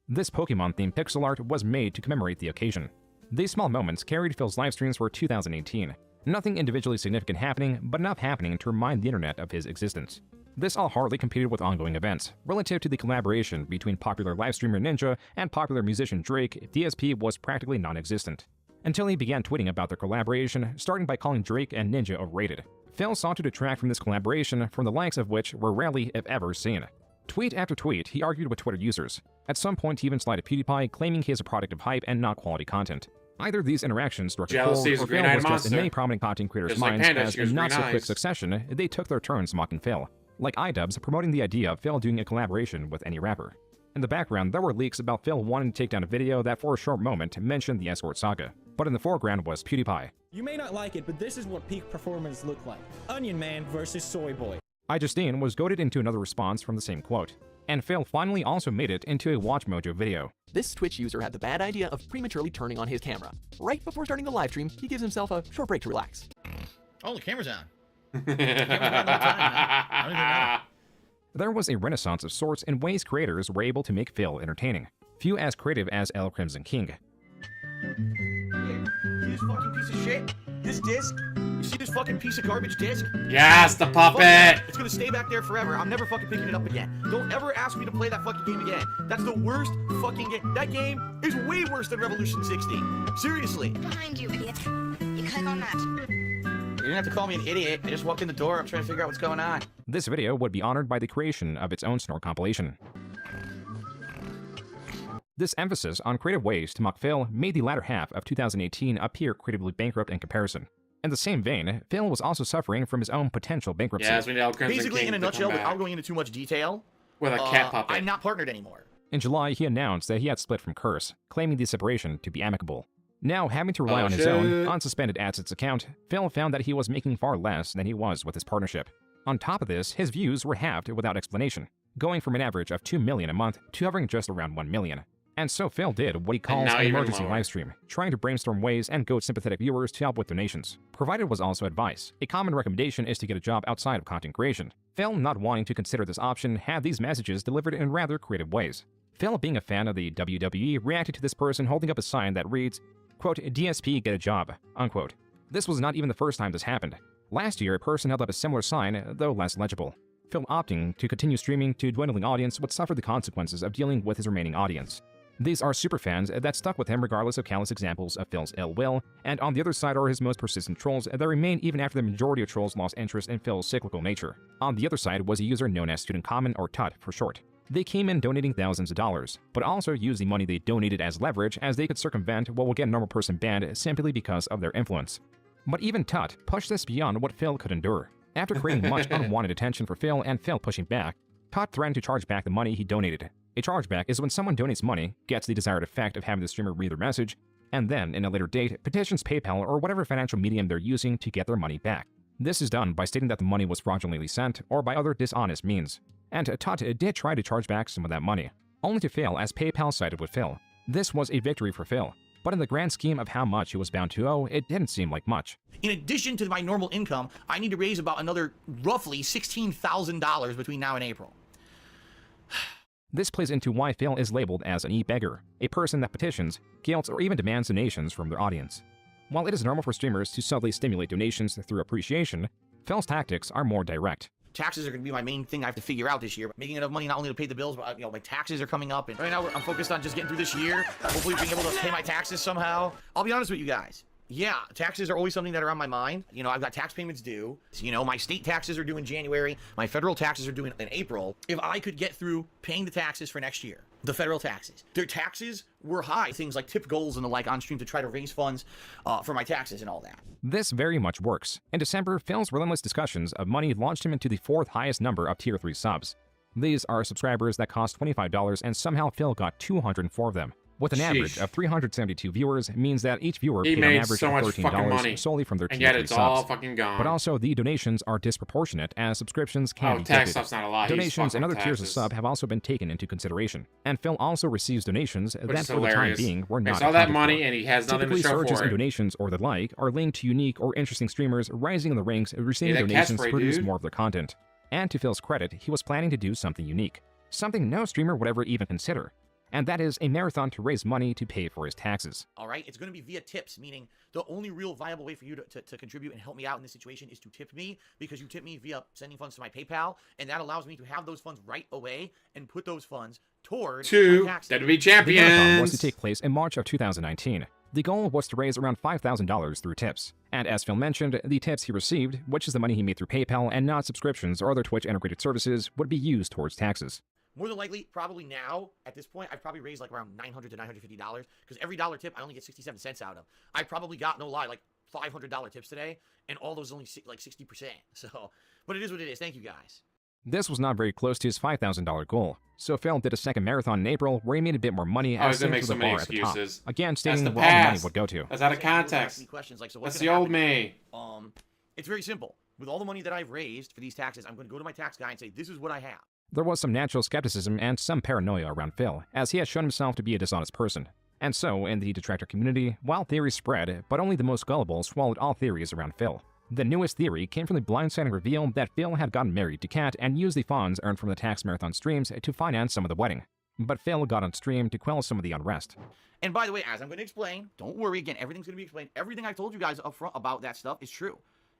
This Pokemon-themed pixel art was made to commemorate the occasion. These small moments carried Phil's livestreams for 2018. Nothing individually significant happening, but enough happening to remind the internet of his existence. This all hardly competed with ongoing events. Relative to the collaboration between popular livestreamer Ninja and popular musician Drake, DSP was practically non-existent. Until he began tweeting about their collaboration, starting by calling Drake and Ninja overrated. Phil sought to detract from this collaboration, from the likes of which were rarely, if ever, seen. Tweet after tweet, he argued with Twitter users. At some point, he even slided PewDiePie, claiming he is a product of hype and not quality content. Either these interactions struck a chord, or Phil was just in many prominent content creators' minds as, in not-so-quick succession, they took their turns mocking Phil. Like iDubbbz promoting the idea of Phil doing a collaboration with any rapper. In the background, there were leaks about Phil wanting to take down a video that for a short moment mentioned the escort saga. But in the foreground was PewDiePie. You may not like it, but this is what peak performance looked like. Onion Man versus Soy Boy. iJustine was goaded into another response from the same quote, and Phil finally also made it into a Watch Mojo video. This Twitch user had the bad idea of prematurely turning on his camera. Right before starting the live stream, he gives himself a short break to relax. Oh, the camera's on. The camera's on all the time, man. I don't even know. There was a renaissance of sorts in ways creators were able to make Phil entertaining. Few as creative as L Crimson King. See this fucking piece of shit? This disc? You see this fucking piece of garbage disc? Yes, the puppet! It's gonna stay back there forever. I'm never fucking picking it up again. Don't ever ask me to play that fucking game again. That's the worst fucking game. That game is way worse than Revolution 60. Seriously. Behind you, idiot. You click on that. You didn't have to call me an idiot. I just walked in the door. I'm trying to figure out what's going on. This video would be honored by the creation of its own snore compilation. This emphasis on creative ways to mock Phil made the latter half of 2018 appear creatively bankrupt in comparison. In the same vein, Phil was also suffering from his own potential bankruptcy. Yes, we know Crimson Basically, King in a to nutshell, come back. without going into too much detail, With a cat puppet. I'm not partnered anymore. In July, he announced that he had split from Curse, claiming the separation to be amicable. Now, having to rely on his own unsuspended assets account, Phil found that he was making far less than he was with his partnership. On top of this, his views were halved without explanation, going from an average of 2 million a month to hovering just around 1 million. And so Phil did what he calls an emergency livestream, trying to brainstorm ways and goad sympathetic viewers to help with donations. Provided was also advice. A common recommendation is to get a job outside of content creation. Phil, not wanting to consider this option, had these messages delivered in rather creative ways. Phil, being a fan of the WWE, reacted to this person holding up a sign that reads, quote, DSP get a job, unquote. This was not even the first time this happened. Last year, a person held up a similar sign, though less legible. Phil opting to continue streaming to a dwindling audience would suffer the consequences of dealing with his remaining audience. These are superfans that stuck with him regardless of countless examples of Phil's ill will, and on the other side are his most persistent trolls that remain even after the majority of trolls lost interest in Phil's cyclical nature. On the other side was a user known as Student Common, or Tut for short. They came in donating thousands of dollars, but also used the money they donated as leverage as they could circumvent what will get a normal person banned simply because of their influence. But even Tut pushed this beyond what Phil could endure. After creating much unwanted attention for Phil and Phil pushing back, Tut threatened to charge back the money he donated. A chargeback is when someone donates money, gets the desired effect of having the streamer read their message, and then, in a later date, petitions PayPal or whatever financial medium they're using to get their money back. This is done by stating that the money was fraudulently sent or by other dishonest means. And Tut did try to charge back some of that money, only to fail as PayPal sided with Phil. This was a victory for Phil, but in the grand scheme of how much he was bound to owe, it didn't seem like much. In addition to my normal income, I need to raise about another roughly $16,000 between now and April. This plays into why Phil is labeled as an e-beggar, a person that petitions, guilts, or even demands donations from their audience. While it is normal for streamers to subtly stimulate donations through appreciation, Phil's tactics are more direct. Taxes are going to be my main thing I have to figure out this year. Making enough money not only to pay the bills, but my taxes are coming up. And right now I'm focused on just getting through this year. Hopefully being able to pay my taxes somehow. I'll be honest with you guys. Yeah, taxes are always something that are on my mind. You know, I've got tax payments due. You know, my state taxes are due in January. My federal taxes are due in April. If I could get through paying the taxes for next year, the federal taxes, their taxes were high. Things like tip goals and the like on stream to try to raise funds for my taxes and all that. This very much works. In December, Phil's relentless discussions of money launched him into the 4th highest number of Tier 3 subs. These are subscribers that cost $25, and somehow Phil got 204 of them. With an average of 372 viewers, means that each viewer paid an average of $13 solely from their Tier 3 subs. All fucking gone. But also, the donations are disproportionate, as subscriptions can be tax gifted. stuff's not a lot. Donations and other tiers of sub have also been taken into consideration. And Phil also receives donations that for the time being were not Makes all that money and he has nothing to show for it. Surges in donations or the like are linked to unique or interesting streamers rising in the ranks, receiving donations to produce more of their content. And to Phil's credit, he was planning to do something unique. Something no streamer would ever even consider. And that is a marathon to raise money to pay for his taxes. All right, it's going to be via tips, meaning the only real viable way for you to contribute and help me out in this situation is to tip me, because you tip me via sending funds to my PayPal, and that allows me to have those funds right away and put those funds towards my taxes. WWE champions. The marathon was to take place in March of 2019. The goal was to raise around $5,000 through tips. And as Phil mentioned, the tips he received, which is the money he made through PayPal and not subscriptions or other Twitch integrated services, would be used towards taxes. More than likely, probably now, at this point, I've probably raised like around $900 to $950, because every dollar tip I only get 67 cents out of. I probably got, no lie, like $500 tips today, and all those only like 60%. So, but it is what it is. Thank you, guys. This was not very close to his $5,000 goal, so Phil did a second marathon in April where he made a bit more money as seen to the bar at the top. Again, stating where all the money would go to. That's out of context. That's the old me. It's very simple. with all the money that I've raised for these taxes, I'm going to go to my tax guy and say, this is what I have. There was some natural skepticism and some paranoia around Phil, as he has shown himself to be a dishonest person. And so, in the detractor community, wild theories spread, but only the most gullible swallowed all theories around Phil. The newest theory came from the blindsiding reveal that Phil had gotten married to Kat and used the funds earned from the tax marathon streams to finance some of the wedding. But Phil got on stream to quell some of the unrest. And by the way, as I'm going to explain, don't worry, again, everything's going to be explained. Everything I told you guys up front about that stuff is true.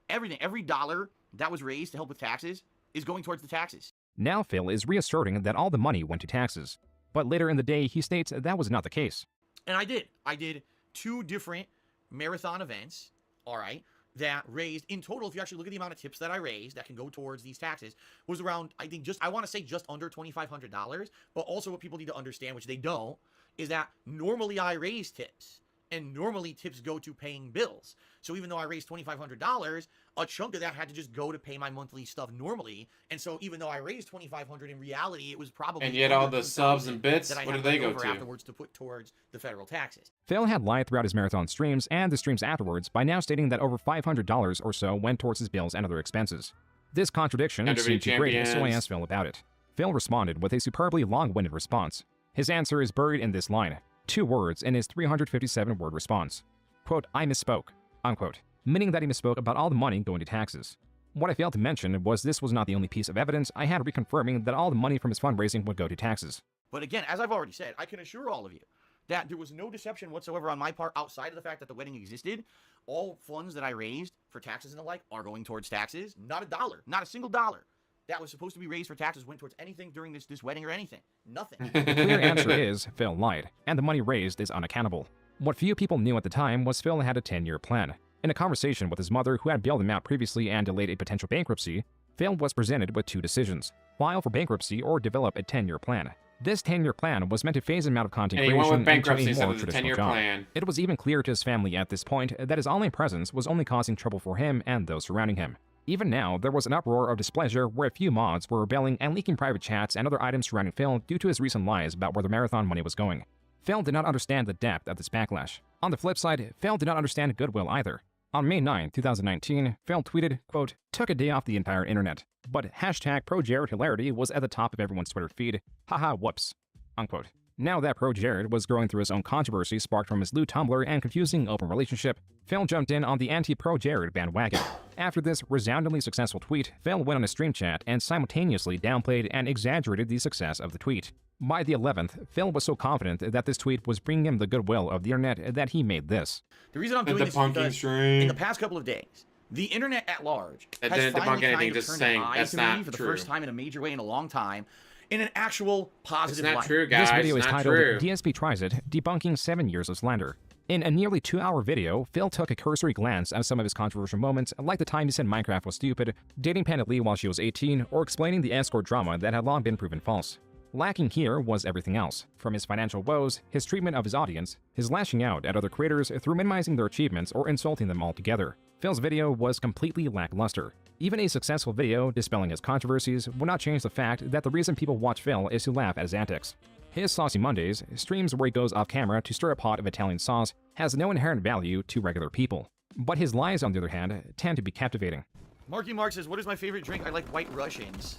Everything, every dollar that was raised to help with taxes is going towards the taxes. Now Phil is reasserting that all the money went to taxes. But later in the day, he states that was not the case. And I did 2 different marathon events, all right, that raised, in total, if you actually look at the amount of tips that I raised that can go towards these taxes, was around, I think, I want to say just under $2,500. But also what people need to understand, which they don't, is that normally I raise tips. And normally tips go to paying bills. So even though I raised $2,500, a chunk of that had to just go to pay my monthly stuff normally. And so even though I raised $2,500, in reality, it was probably... And yet all the subs and bits, what do they go to? Afterwards to put towards the federal taxes. Phil had lied throughout his marathon streams and the streams afterwards by now stating that over $500 or so went towards his bills and other expenses. This contradiction seemed too great, so I asked Phil about it. Phil responded with a superbly long-winded response. His answer is buried in this line. 2 words in his 357-word response. Quote, I misspoke, unquote, meaning that he misspoke about all the money going to taxes. What I failed to mention was this was not the only piece of evidence I had reconfirming that all the money from his fundraising would go to taxes. But again, as I've already said, I can assure all of you that there was no deception whatsoever on my part outside of the fact that the wedding existed. All funds that I raised for taxes and the like are going towards taxes. Not a dollar, not a single dollar that was supposed to be raised for taxes went towards anything during this wedding or anything. Nothing. The clear answer is Phil lied, and the money raised is unaccountable. What few people knew at the time was Phil had a 10-year plan. In a conversation with his mother, who had bailed him out previously and delayed a potential bankruptcy, Phil was presented with 2 decisions: file for bankruptcy or develop a 10-year plan. This 10-year plan was meant to phase him out of content creation into a more traditional job. It was even clear to his family at this point that his online presence was only causing trouble for him and those surrounding him. Even now, there was an uproar of displeasure where a few mods were rebelling and leaking private chats and other items surrounding Phil due to his recent lies about where the marathon money was going. Phil did not understand the depth of this backlash. On the flip side, Phil did not understand goodwill either. On May 9, 2019, Phil tweeted, quote, took a day off the entire internet, but hashtag ProJared hilarity was at the top of everyone's Twitter feed. Haha, whoops, unquote. Now that ProJared was going through his own controversy sparked from his lewd Tumblr and confusing open relationship, Phil jumped in on the anti-ProJared bandwagon. After this resoundingly successful tweet, Phil went on a stream chat and simultaneously downplayed and exaggerated the success of the tweet. By the 11th, Phil was so confident that this tweet was bringing him the goodwill of the internet that he made this. The reason I'm doing this is because in the past couple of days, the internet at large has finally kind of turned an eye to me for the first time in a major way in a long time, in an actual positive light. It's not true, guys. This video is not titled true. DSP Tries It, Debunking 7 Years of Slander. In a nearly 2-hour video, Phil took a cursory glance at some of his controversial moments, like the time he said Minecraft was stupid, dating Panda Lee while she was 18, or explaining the escort drama that had long been proven false. Lacking here was everything else, from his financial woes, his treatment of his audience, his lashing out at other creators through minimizing their achievements or insulting them altogether. Phil's video was completely lackluster. Even a successful video dispelling his controversies would not change the fact that the reason people watch Phil is to laugh at his antics. His Saucy Mondays, streams where he goes off camera to stir a pot of Italian sauce, has no inherent value to regular people. But his lies, on the other hand, tend to be captivating. Marky Mark says, what is my favorite drink? I like White Russians.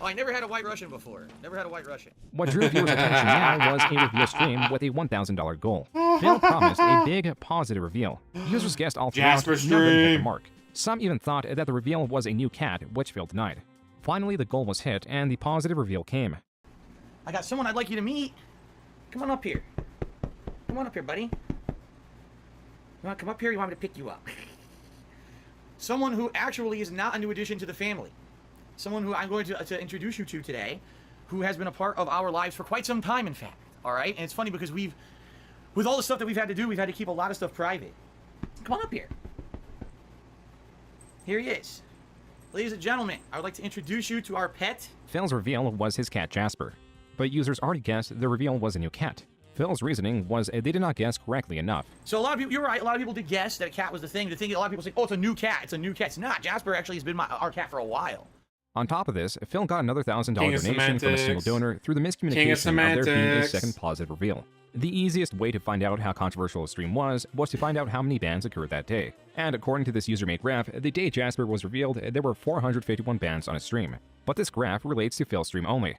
Oh, I never had a White Russian before. Never had a White Russian. What drew viewers' attention now was a reveal stream with a $1,000 goal. Phil promised a big, positive reveal. Users guessed all throughout, Jasper none hit the stream. mark. Some even thought that the reveal was a new cat, which Phil denied. Finally, the goal was hit, and the positive reveal came. I got someone I'd like you to meet. Come on up here. Come on up here, buddy. You want to come up here? You want me to pick you up? Someone who actually is not a new addition to the family. Someone who I'm going to introduce you to today, who has been a part of our lives for quite some time, in fact. All right? And it's funny because with all the stuff that we've had to do, we've had to keep a lot of stuff private. Come on up here. Here he is. Ladies and gentlemen, I would like to introduce you to our pet. Phil's reveal was his cat Jasper, but users already guessed the reveal was a new cat. Phil's reasoning was they did not guess correctly enough. So a lot of people, you're right, a lot of people did guess that a cat was the thing. The thing, a lot of people say, oh, it's a new cat. It's a new cat. It's not. Jasper actually has been our cat for a while. On top of this, Phil got another $1,000 donation from a single donor through the miscommunication of there being a second positive reveal. The easiest way to find out how controversial a stream was to find out how many bans occurred that day. And according to this user-made graph, the day Jasper was revealed, there were 451 bans on a stream. But this graph relates to Phil's stream only.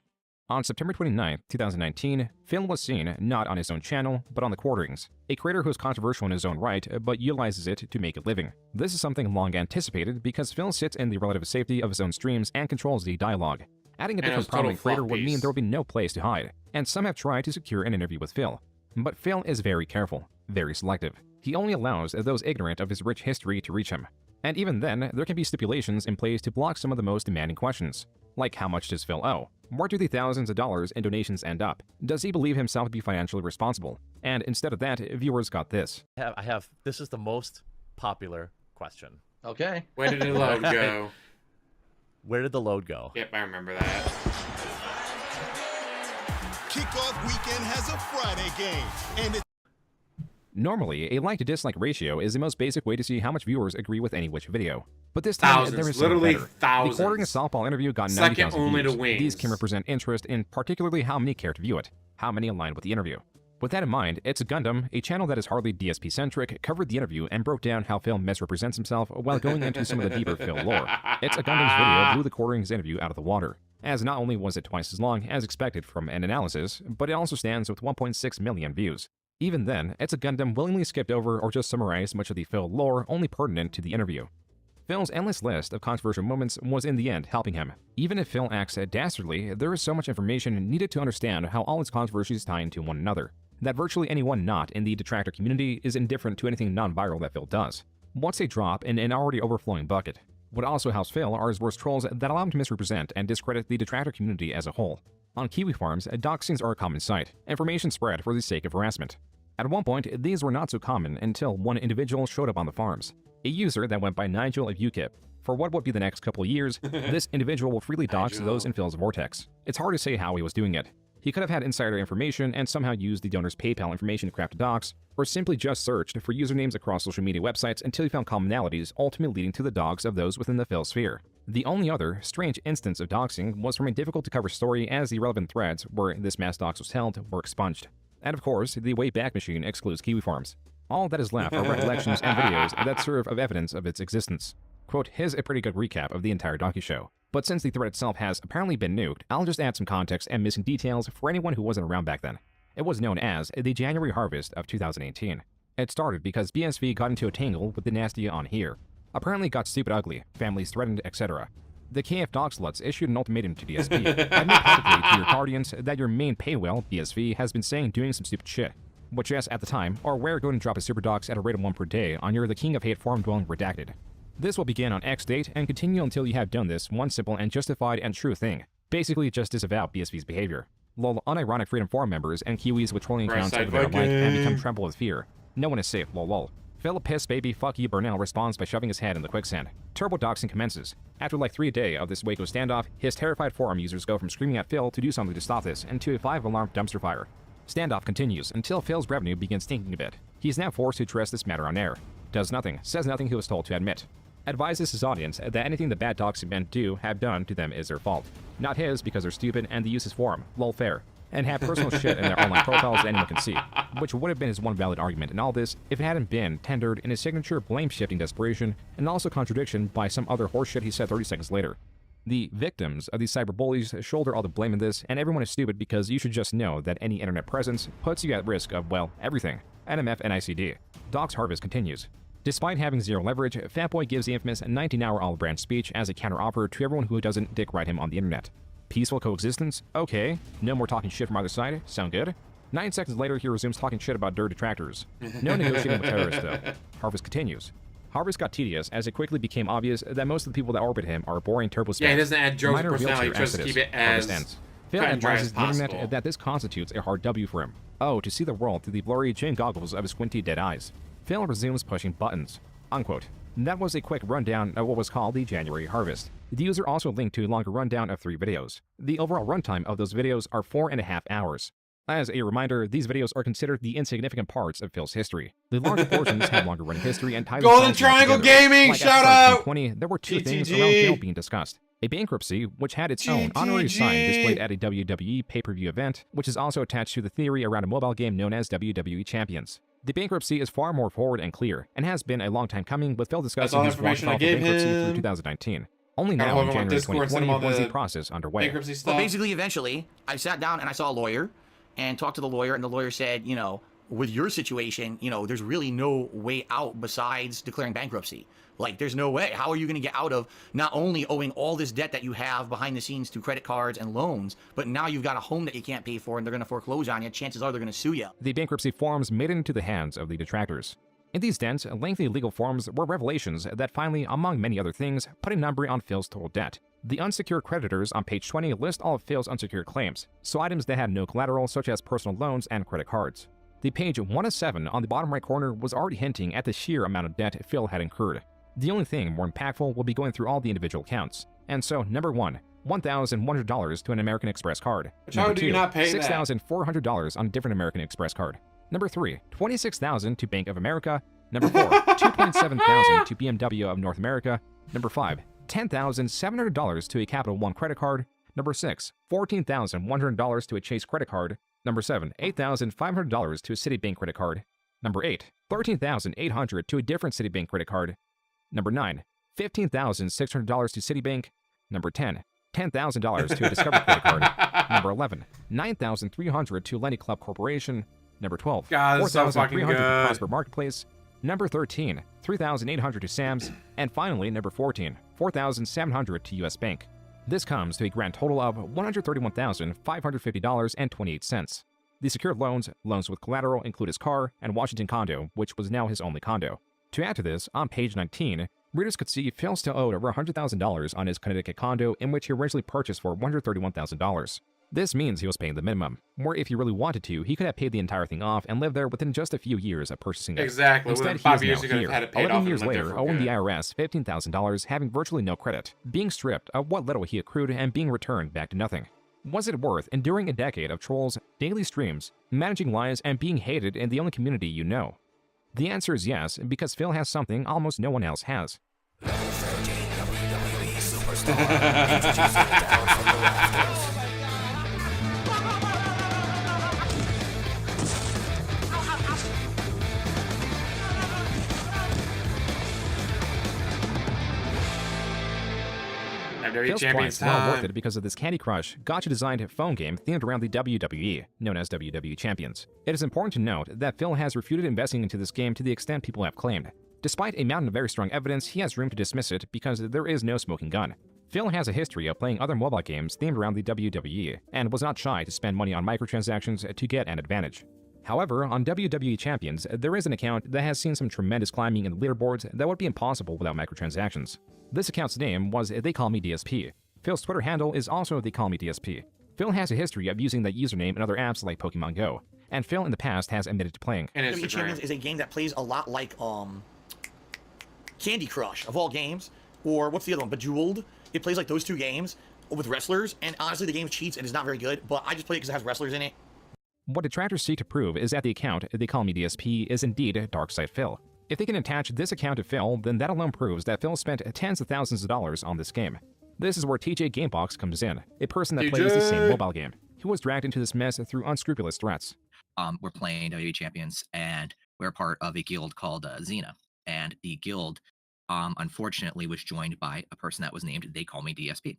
On September 29, 2019, Phil was seen not on his own channel, but on The Quarterings, a creator who is controversial in his own right, but utilizes it to make a living. This is something long anticipated because Phil sits in the relative safety of his own streams and controls the dialogue. Adding a different prominent creator would mean there would be no place to hide, and some have tried to secure an interview with Phil. But Phil is very careful, very selective. He only allows those ignorant of his rich history to reach him. And even then, there can be stipulations in place to block some of the most demanding questions. Like, how much does Phil owe? Where do the thousands of dollars in donations end up? Does he believe himself to be financially responsible? And instead of that, viewers got this. This is the most popular question. Okay. Where did the load go? Where did the load go? Yep, I remember that. Kickoff weekend has a Friday game, and it's Normally, a like-to-dislike ratio is the most basic way to see how much viewers agree with any which video. But this time, there is something literally better. thousands. The Quartering a Softball interview got Second 90,000 only views. to Wings. These can represent interest in particularly how many care to view it, how many align with the interview. With that in mind, It's a Gundam, a channel that is hardly DSP-centric, covered the interview and broke down how Phil misrepresents himself while going into some of the deeper Phil lore. It's a Gundam's video blew the Quartering's interview out of the water, as not only was it twice as long as expected from an analysis, but it also stands with 1.6 million views. Even then, It's a Gundam willingly skipped over or just summarized much of the Phil lore only pertinent to the interview. Phil's endless list of controversial moments was in the end helping him. Even if Phil acts dastardly, there is so much information needed to understand how all its controversies tie into one another, that virtually anyone not in the detractor community is indifferent to anything non-viral that Phil does. What's a drop in an already overflowing bucket? What also helps Phil are his worst trolls that allow him to misrepresent and discredit the detractor community as a whole. On Kiwi farms, doxings are a common sight, information spread for the sake of harassment. At one point, these were not so common until one individual showed up on the farms, a user that went by Nigel of UKIP. For what would be the next couple of years, this individual will freely dox those in Phil's vortex. It's hard to say how he was doing it. He could have had insider information and somehow used the donor's PayPal information to craft a dox, or simply just searched for usernames across social media websites until he found commonalities, ultimately leading to the dogs of those within the Phil sphere. The only other strange instance of doxing was from a difficult-to-cover story, as the relevant threads where this mass dox was held were expunged. And of course, the Wayback Machine excludes Kiwi Farms. All that is left are recollections and videos that serve of evidence of its existence. Quote, here's a pretty good recap of the entire docu show. But since the thread itself has apparently been nuked, I'll just add some context and missing details for anyone who wasn't around back then. It was known as the January Harvest of 2018. It started because BSV got into a tangle with the nasty on here. Apparently got stupid ugly, families threatened, etc. The KF Dog Sluts issued an ultimatum to DSP. Admit publicly to your guardians that your main paywall, BSV, has been saying doing some stupid shit. Which, yes, at the time, are where going to drop a super dox at a rate of 1 per day on your The King of Hate forum dwelling redacted. This will begin on X date and continue until you have done this one simple and justified and true thing. Basically, just disavow BSV's behavior. Lol, unironic Freedom Forum members and Kiwis with trolling accounts over their like and become tremble with fear. No one is safe, lol. Philip Piss Baby Fuck You Burnell responds by shoving his head in the quicksand. Turbo doxing commences. After like 3 days of this Waco standoff, his terrified forum users go from screaming at Phil to do something to stop this into a 5-alarm dumpster fire. Standoff continues until Phil's revenue begins stinking a bit. He is now forced to address this matter on air. Does nothing, says nothing he was told to admit. Advises his audience that anything the bad doxing men have done to them is their fault. Not his because they're stupid and they use his forum, lol fair, and have personal shit in their online profiles that anyone can see, which would have been his one valid argument in all this if it hadn't been tendered in his signature blame-shifting desperation and also contradiction by some other horseshit he said 30 seconds later. The victims of these cyberbullies shoulder all the blame in this, and everyone is stupid because you should just know that any internet presence puts you at risk of, well, everything. NMF NICD. Dox Harvest continues. Despite having zero leverage, Fatboy gives the infamous 19-hour olive branch speech as a counteroffer to everyone who doesn't dick ride him on the internet. Peaceful coexistence? Okay. No more talking shit from either side? Sound good? 9 seconds later, he resumes talking shit about dirt detractors. No negotiating with terrorists, though. Harvest continues. Harvest got tedious as it quickly became obvious that most of the people that orbit him are boring turbo spams. Yeah, he doesn't add jokes or personality, just keep it as Phil cut and dry as advises the possible. internet that this constitutes a hard W for him. Oh, to see the world through the blurry chain goggles of his squinty dead eyes. Phil resumes pushing buttons. Unquote. That was a quick rundown of what was called the January Harvest. The user also linked to a longer rundown of 3 videos. The overall runtime of those videos are 4.5 hours. As a reminder, these videos are considered the insignificant parts of Phil's history. The larger portions have longer running history and tie Golden themselves Triangle together. Gaming, Like shout at out! 20, there were 2 things TTG. around Phil being discussed. A bankruptcy which had its own honorary sign displayed at a WWE pay-per-view event, which is also attached to the theory around a mobile game known as WWE Champions. The bankruptcy is far more forward and clear, and has been a long time coming, with Phil discussing his want to file for bankruptcy through 2019. Only now, in January 2020, was the process underway. Well, basically, eventually, I sat down and I saw a lawyer and talked to the lawyer, and the lawyer said, you know, with your situation, you know, there's really no way out besides declaring bankruptcy. Like, there's no way. How are you going to get out of not only owing all this debt that you have behind the scenes through credit cards and loans, but now you've got a home that you can't pay for and they're going to foreclose on you. Chances are they're going to sue you. The bankruptcy forms made it into the hands of the detractors. In these dense, lengthy legal forms were revelations that finally, among many other things, put a number on Phil's total debt. The unsecured creditors on page 20 list all of Phil's unsecured claims, so items that had no collateral such as personal loans and credit cards. The page 1 of 7 on the bottom right corner was already hinting at the sheer amount of debt Phil had incurred. The only thing more impactful will be going through all the individual accounts. And so, number 1, $1,100 to an American Express card. How do you not pay that? $6,400 on a different American Express card. Number 3, $26,000 to Bank of America. Number 4, $2,700 to BMW of North America. Number 5, $10,700 to a Capital One credit card. Number 6, $14,100 to a Chase credit card. Number 7, $8,500 to a Citibank credit card. Number 8, $13,800 to a different Citibank credit card. Number 9, $15,600 to Citibank. Number 10, $10,000 to a Discovery credit card. Number 11, $9,300 to Lenny Club Corporation. Number 12, $4,300 to Prosper Marketplace. Number 13, $3,800 to Sam's. And finally, number 14, $4,700 to US Bank. This comes to a grand total of $131,550.28. The secured loans with collateral, include his car and Washington condo, which was now his only condo. To add to this, on page 19, readers could see Phil still owed over $100,000 on his Connecticut condo, in which he originally purchased for $131,000. This means he was paying the minimum, where if he really wanted to, he could have paid the entire thing off and lived there within just a few years of purchasing it. Exactly. Instead, within 5 years, he he is could now have had here, it paid 11 off years later, owing the yeah. IRS $15,000, having virtually no credit, being stripped of what little he accrued and being returned back to nothing. Was it worth enduring a decade of trolls, daily streams, managing lies, and being hated in the only community you know? The answer is yes, because Phil has something almost no one else has. Phil's price well worth it because of this Candy Crush, gotcha-designed phone game themed around the WWE, known as WWE Champions. It is important to note that Phil has refuted investing into this game to the extent people have claimed. Despite a mountain of very strong evidence, he has room to dismiss it because there is no smoking gun. Phil has a history of playing other mobile games themed around the WWE, and was not shy to spend money on microtransactions to get an advantage. However, on WWE Champions, there is an account that has seen some tremendous climbing in the leaderboards that would be impossible without microtransactions. This account's name was They Call Me DSP. Phil's Twitter handle is also They Call Me DSP. Phil has a history of using that username in other apps like Pokemon Go, and Phil in the past has admitted to playing. WWE Champions is a game that plays a lot like Candy Crush, of all games, or what's the other one, Bejeweled? It plays like those two games with wrestlers, and honestly the game cheats and is not very good, but I just play it because it has wrestlers in it. What detractors seek to prove is that the account They Call Me DSP is indeed Darkside Phil. If they can attach this account to Phil, then that alone proves that Phil spent tens of thousands of dollars on this game. This is where TJ Gamebox comes in, a person that plays the same mobile game. He was dragged into this mess through unscrupulous threats. We're playing WWE Champions, and we're part of a guild called Xena. And the guild, unfortunately, was joined by a person that was named They Call Me DSP.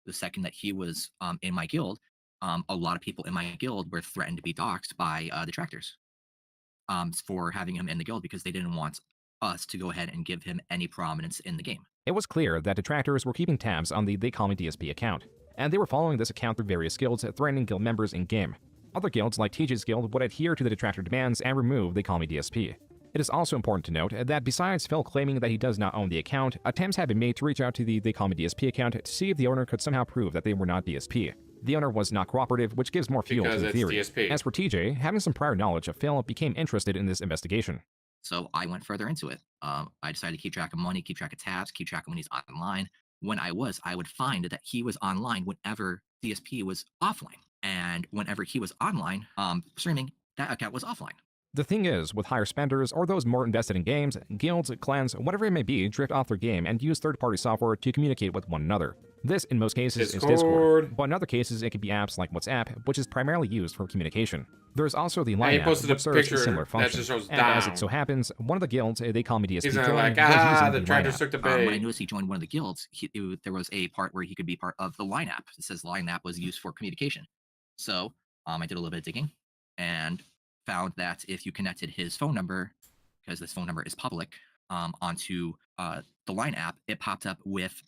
The second that he was in my guild, a lot of people in my guild were threatened to be doxxed by detractors for having him in the guild because they didn't want us to go ahead and give him any prominence in the game. It was clear that detractors were keeping tabs on the They Call Me DSP account, and they were following this account through various guilds, threatening guild members in-game. Other guilds, like TJ's guild, would adhere to the detractor demands and remove They Call Me DSP. It is also important to note that besides Phil claiming that he does not own the account, attempts have been made to reach out to the They Call Me DSP account to see if the owner could somehow prove that they were not DSP. The owner was not cooperative, which gives more fuel to the theory. DSP. As for TJ, having some prior knowledge of Phil, became interested in this investigation. So I went further into it. I decided to keep track of money, keep track of tabs, keep track of when he's online. When I would find that he was online whenever DSP was offline. And whenever he was online, streaming, that account was offline. The thing is, with higher spenders or those more invested in games, guilds, clans, whatever it may be, drift off their game and use third-party software to communicate with one another. This, in most cases, is Discord. Discord, but in other cases, it could be apps like WhatsApp, which is primarily used for communication. There's also the Line he app, posted which a serves a picture similar that function. just shows And as down. it so happens, one of the guilds, they call me DSP, He's joined, like, was using the the tractor Line app. took the When I bait. noticed he joined one of the guilds, there was a part where he could be part of the Line app. It says Line app was used for communication. So I did a little bit of digging and found that if you connected his phone number, because this phone number is public, onto the Line app, it popped up with,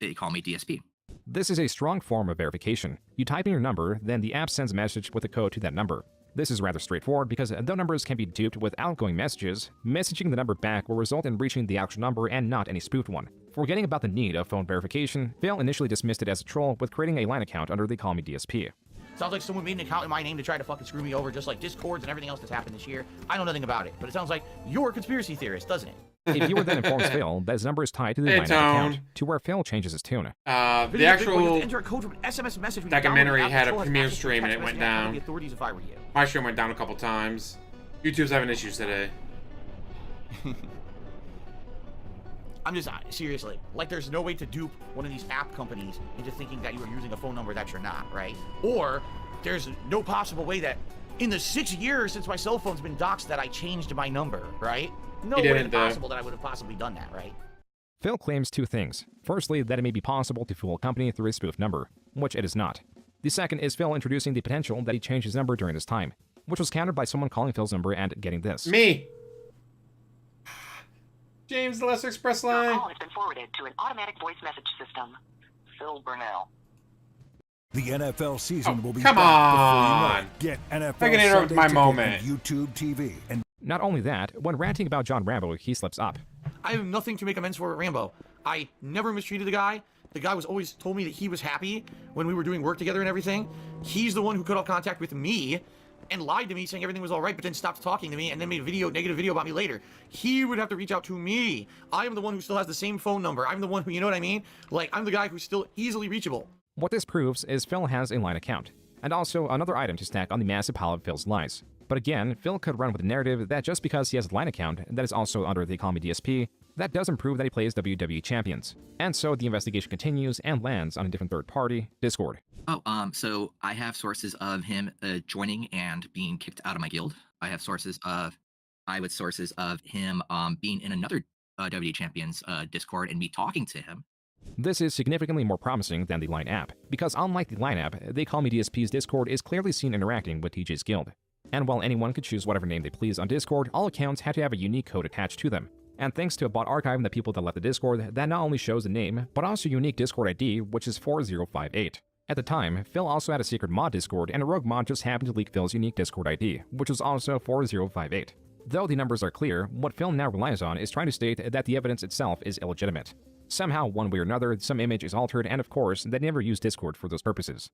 they call me DSP. This is a strong form of verification. You type in your number, then the app sends a message with a code to that number. This is rather straightforward because though numbers can be duped with outgoing messages, messaging the number back will result in reaching the actual number and not any spoofed one. Forgetting about the need of phone verification, Phil initially dismissed it as a troll with creating a Line account under the Call Me DSP. Sounds like someone made an account in my name to try to fucking screw me over, just like Discords and everything else that's happened this year. I know nothing about it, but it sounds like you're a conspiracy theorist, doesn't it? A viewer then informs Phil that his number is tied to the Hey, Line account, Tone. to where Phil changes his tune. The actual enter a code from an SMS message when you documentary download the app. had a Control has premiere access to stream and text it went messaging. I'd call down. the authorities if I were you. My stream went down a couple times. YouTube's having issues today. I'm just seriously, like, there's no way to dupe one of these app companies into thinking that you are using a phone number that you're not, right? Or there's no possible way that in the 6 years since my cell phone's been doxxed that I changed my number, right? No He way didn't, though. possible that I would have possibly done that, right? Phil claims two things. Firstly, that it may be possible to fool a company through a spoof number, which it is not. The second is Phil introducing the potential that he changed his number during this time, which was countered by someone calling Phil's number and getting this. Me! James, the Lesser Express line. Your call has been forwarded to an automatic voice message system. Phil Burnell. The NFL season will be come back before you know on. it. Get I NFL can interrupt Sunday my Ticket moment. on YouTube TV and Not only that, when ranting about John Rambo, he slips up. I have nothing to make amends for with Rambo. I never mistreated the guy. The guy was always told me that he was happy when we were doing work together and everything. He's the one who cut off contact with me and lied to me saying everything was all right, but then stopped talking to me and then made a negative video about me later. He would have to reach out to me. I am the one who still has the same phone number. I'm the one who, you know what I mean? Like, I'm the guy who's still easily reachable. What this proves is Phil has a Line account, and also another item to stack on the massive pile of Phil's lies. But again, Phil could run with the narrative that just because he has a Line account that is also under the Call Me DSP, that doesn't prove that he plays WWE Champions. And so the investigation continues and lands on a different third party, Discord. So I have sources of him joining and being kicked out of my guild. I have sources of him being in another WWE Champions Discord and me talking to him. This is significantly more promising than the Line app, because unlike the Line app, They Call Me DSP's Discord is clearly seen interacting with TJ's guild. And while anyone could choose whatever name they please on Discord, all accounts had to have a unique code attached to them. And thanks to a bot archiving the people that left the Discord, that not only shows the name, but also a unique Discord ID, which is 4058. At the time, Phil also had a secret mod Discord, and a rogue mod just happened to leak Phil's unique Discord ID, which was also 4058. Though the numbers are clear, what Phil now relies on is trying to state that the evidence itself is illegitimate. Somehow, one way or another, some image is altered, and of course, they never used Discord for those purposes.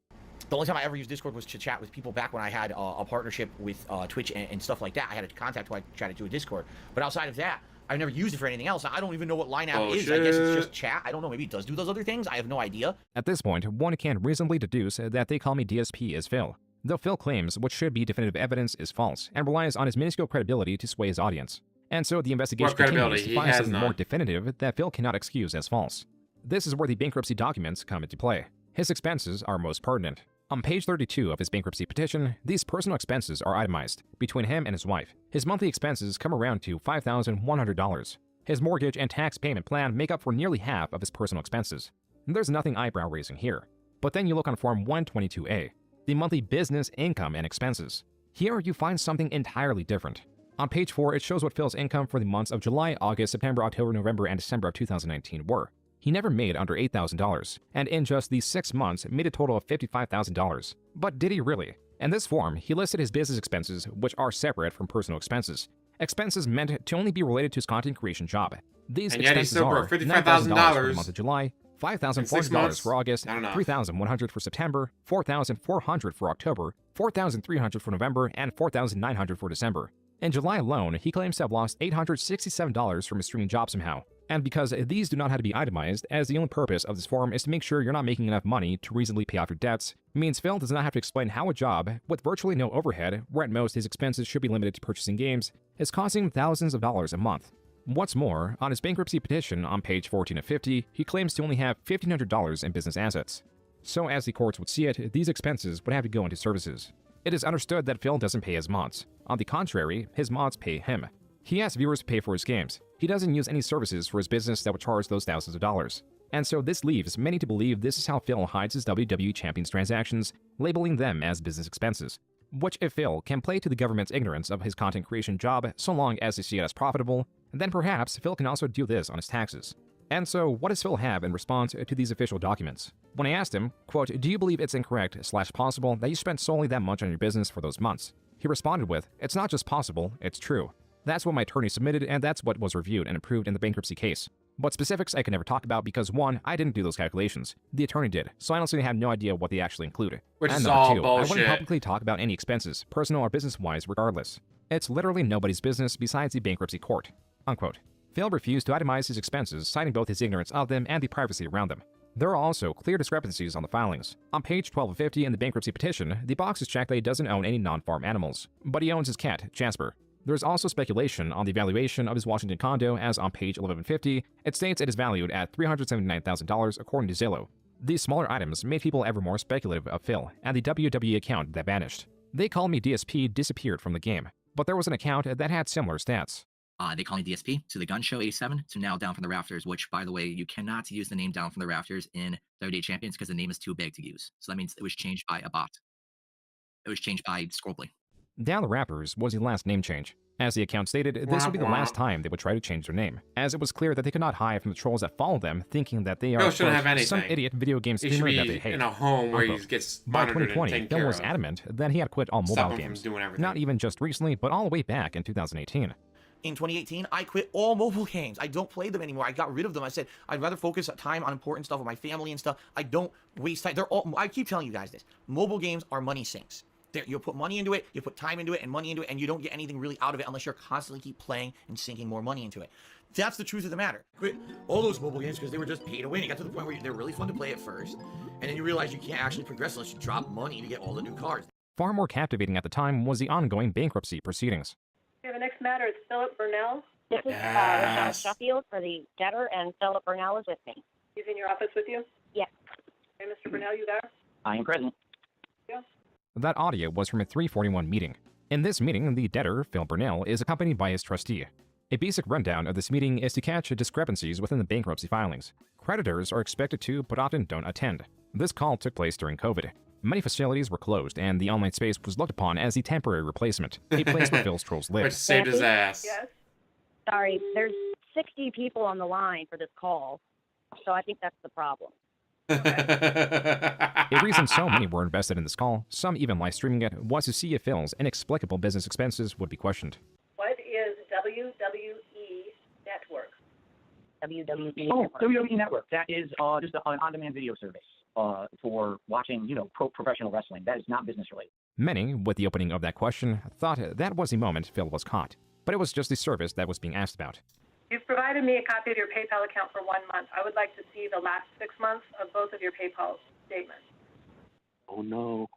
The only time I ever used Discord was to chat with people back when I had a partnership with Twitch and stuff like that. I had a contact who I chatted to a Discord. But outside of that, I've never used it for anything else. I don't even know what Line app is. I guess it's just chat. I don't know. Maybe it does do those other things. I have no idea. At this point, one can reasonably deduce that They Call Me DSP is Phil, though Phil claims what should be definitive evidence is false, and relies on his minuscule credibility to sway his audience. And so the investigation continues to find something more definitive that Phil cannot excuse as false. This is where the bankruptcy documents come into play. His expenses are most pertinent. On page 32 of his bankruptcy petition, these personal expenses are itemized between him and his wife. His monthly expenses come around to $5,100. His mortgage and tax payment plan make up for nearly half of his personal expenses. There's nothing eyebrow-raising here. But then you look on Form 122A, the monthly business income and expenses. Here you find something entirely different. On page 4, it shows what Phil's income for the months of July, August, September, October, November, and December of 2019 were. He never made under $8,000, and in just these 6 months made a total of $55,000. But did he really? In this form, he listed his business expenses, which are separate from personal expenses. Expenses meant to only be related to his content creation job. These expenses are $9,000 for the month of July, $5,400 for August, $3,100 for September, $4,400 for October, $4,300 for November, and $4,900 for December. In July alone, he claims to have lost $867 from his streaming job somehow. And because these do not have to be itemized, as the only purpose of this form is to make sure you're not making enough money to reasonably pay off your debts, means Phil does not have to explain how a job, with virtually no overhead, where at most his expenses should be limited to purchasing games, is costing him thousands of dollars a month. What's more, on his bankruptcy petition on page 14 of 50, he claims to only have $1,500 in business assets. So as the courts would see it, these expenses would have to go into services. It is understood that Phil doesn't pay his mods. On the contrary, his mods pay him. He asks viewers to pay for his games. He doesn't use any services for his business that would charge those thousands of dollars. And so this leaves many to believe this is how Phil hides his WWE Champions transactions, labeling them as business expenses. Which, if Phil can play to the government's ignorance of his content creation job so long as they see it as profitable, then perhaps Phil can also do this on his taxes. And so, what does Phil have in response to these official documents? When I asked him, quote, "Do you believe it's incorrect/possible that you spent solely that much on your business for those months?" He responded with, "It's not just possible, it's true. That's what my attorney submitted, and that's what was reviewed and approved in the bankruptcy case. But specifics I can never talk about because, one, I didn't do those calculations. The attorney did, so I honestly have no idea what they actually include. Which and is number all two, bullshit. I wouldn't publicly talk about any expenses, personal or business-wise, regardless. It's literally nobody's business besides the bankruptcy court." Unquote. Phil refused to itemize his expenses, citing both his ignorance of them and the privacy around them. There are also clear discrepancies on the filings. On page 12 of 50 in the bankruptcy petition, the boxes check that he doesn't own any non-farm animals, but he owns his cat, Jasper. There is also speculation on the valuation of his Washington condo, as on page 1150, it states it is valued at $379,000 according to Zillow. These smaller items made people ever more speculative of Phil and the WWE account that vanished. They Call Me DSP disappeared from the game, but there was an account that had similar stats. They Call Me DSP, to the Gun Show 87, to now Down from the Rafters, which, by the way, you cannot use the name Down from the Rafters in WWE Champions because the name is too big to use. So that means it was changed by a bot. It was changed by Scrollbly. Down the Rappers was the last name change. As the account stated, this would be the last time they would try to change their name, as it was clear that they could not hide from the trolls that follow them, thinking that they are shouldn't have some anything. idiot video game He should streamer be that they hate. in a home where he Unquote. gets By monitored and 2020, taken Phil care was of. adamant that he had quit all Stop mobile him from games. doing everything. Not even just recently, but all the way back in 2018. In 2018, I quit all mobile games. I don't play them anymore. I got rid of them. I said I'd rather focus time on important stuff with my family and stuff. I don't waste time. They're all. I keep telling you guys this. Mobile games are money sinks. You'll put money into it, you put time into it, and money into it, and you don't get anything really out of it unless you're constantly keep playing and sinking more money into it. That's the truth of the matter. Quit all those mobile games because they were just pay to win. It got to the point where they're really fun to play at first, and then you realize you can't actually progress unless you drop money to get all the new cards. Far more captivating at the time was the ongoing bankruptcy proceedings. We have a next matter. It's Philip Burnell. This is Rochelle Sheffield for the debtor, and Philip Burnell is with me. He's in your office with you? Yes. Hey, Mr. Burnell, you there? I am present. Yeah. That audio was from a 341 meeting. In this meeting, the debtor, Phil Burnell, is accompanied by his trustee. A basic rundown of this meeting is to catch discrepancies within the bankruptcy filings. Creditors are expected to, but often don't attend. This call took place during COVID. Many facilities were closed, and the online space was looked upon as the temporary replacement, a place where Phil's trolls live. Which saved his ass. Yes. Sorry, there's 60 people on the line for this call, so I think that's the problem. A reason so many were invested in this call, some even live streaming it, was to see if Phil's inexplicable business expenses would be questioned. What is WWE Network? WWE Oh, Network. WWE Network. That is just an on-demand video service for watching, professional wrestling. That is not business related. Many, with the opening of that question, thought that was the moment Phil was caught. But it was just the service that was being asked about. You've provided me a copy of your PayPal account for 1 month. I would like to see the last 6 months of both of your PayPal statements. Oh no,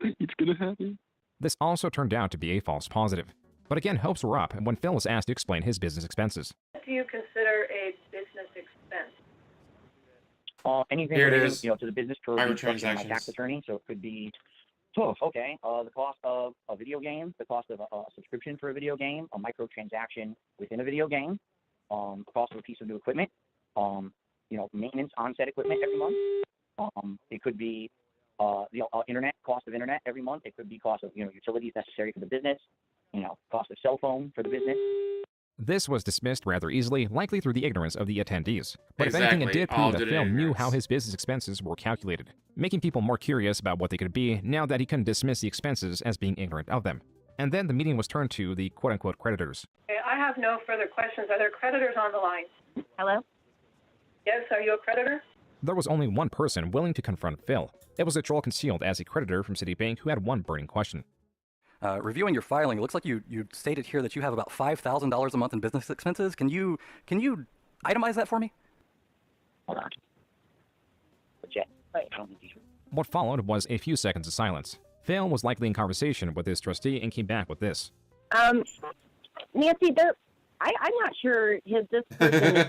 it's gonna happen. This also turned out to be a false positive. But again, hopes were up when Phil was asked to explain his business expenses. What do you consider a business expense? Anything Here it related, is. to the business for my Microtransactions. tax attorney. So it could be, the cost of a video game, the cost of a subscription for a video game, a microtransaction within a video game, the cost of a piece of new equipment, maintenance on-set equipment every month. It could be the internet, cost of internet every month. It could be cost of utilities necessary for the business, cost of cell phone for the business. This was dismissed rather easily, likely through the ignorance of the attendees. But if anything, it Exactly. did All prove that due to Phil knew ignorance. how his business expenses were calculated, making people more curious about what they could be now that he couldn't dismiss the expenses as being ignorant of them. And then the meeting was turned to the quote-unquote creditors. Okay, I have no further questions. Are there creditors on the line? Hello? Yes, are you a creditor? There was only one person willing to confront Phil. It was a troll concealed as a creditor from Citibank who had one burning question. Reviewing your filing, it looks like you stated here that you have about $5,000 a month in business expenses. Can you itemize that for me? Hold on. Legit. Wait, I don't think these were- What followed was a few seconds of silence. Phil was likely in conversation with his trustee and came back with this. Nancy, I'm not sure this person is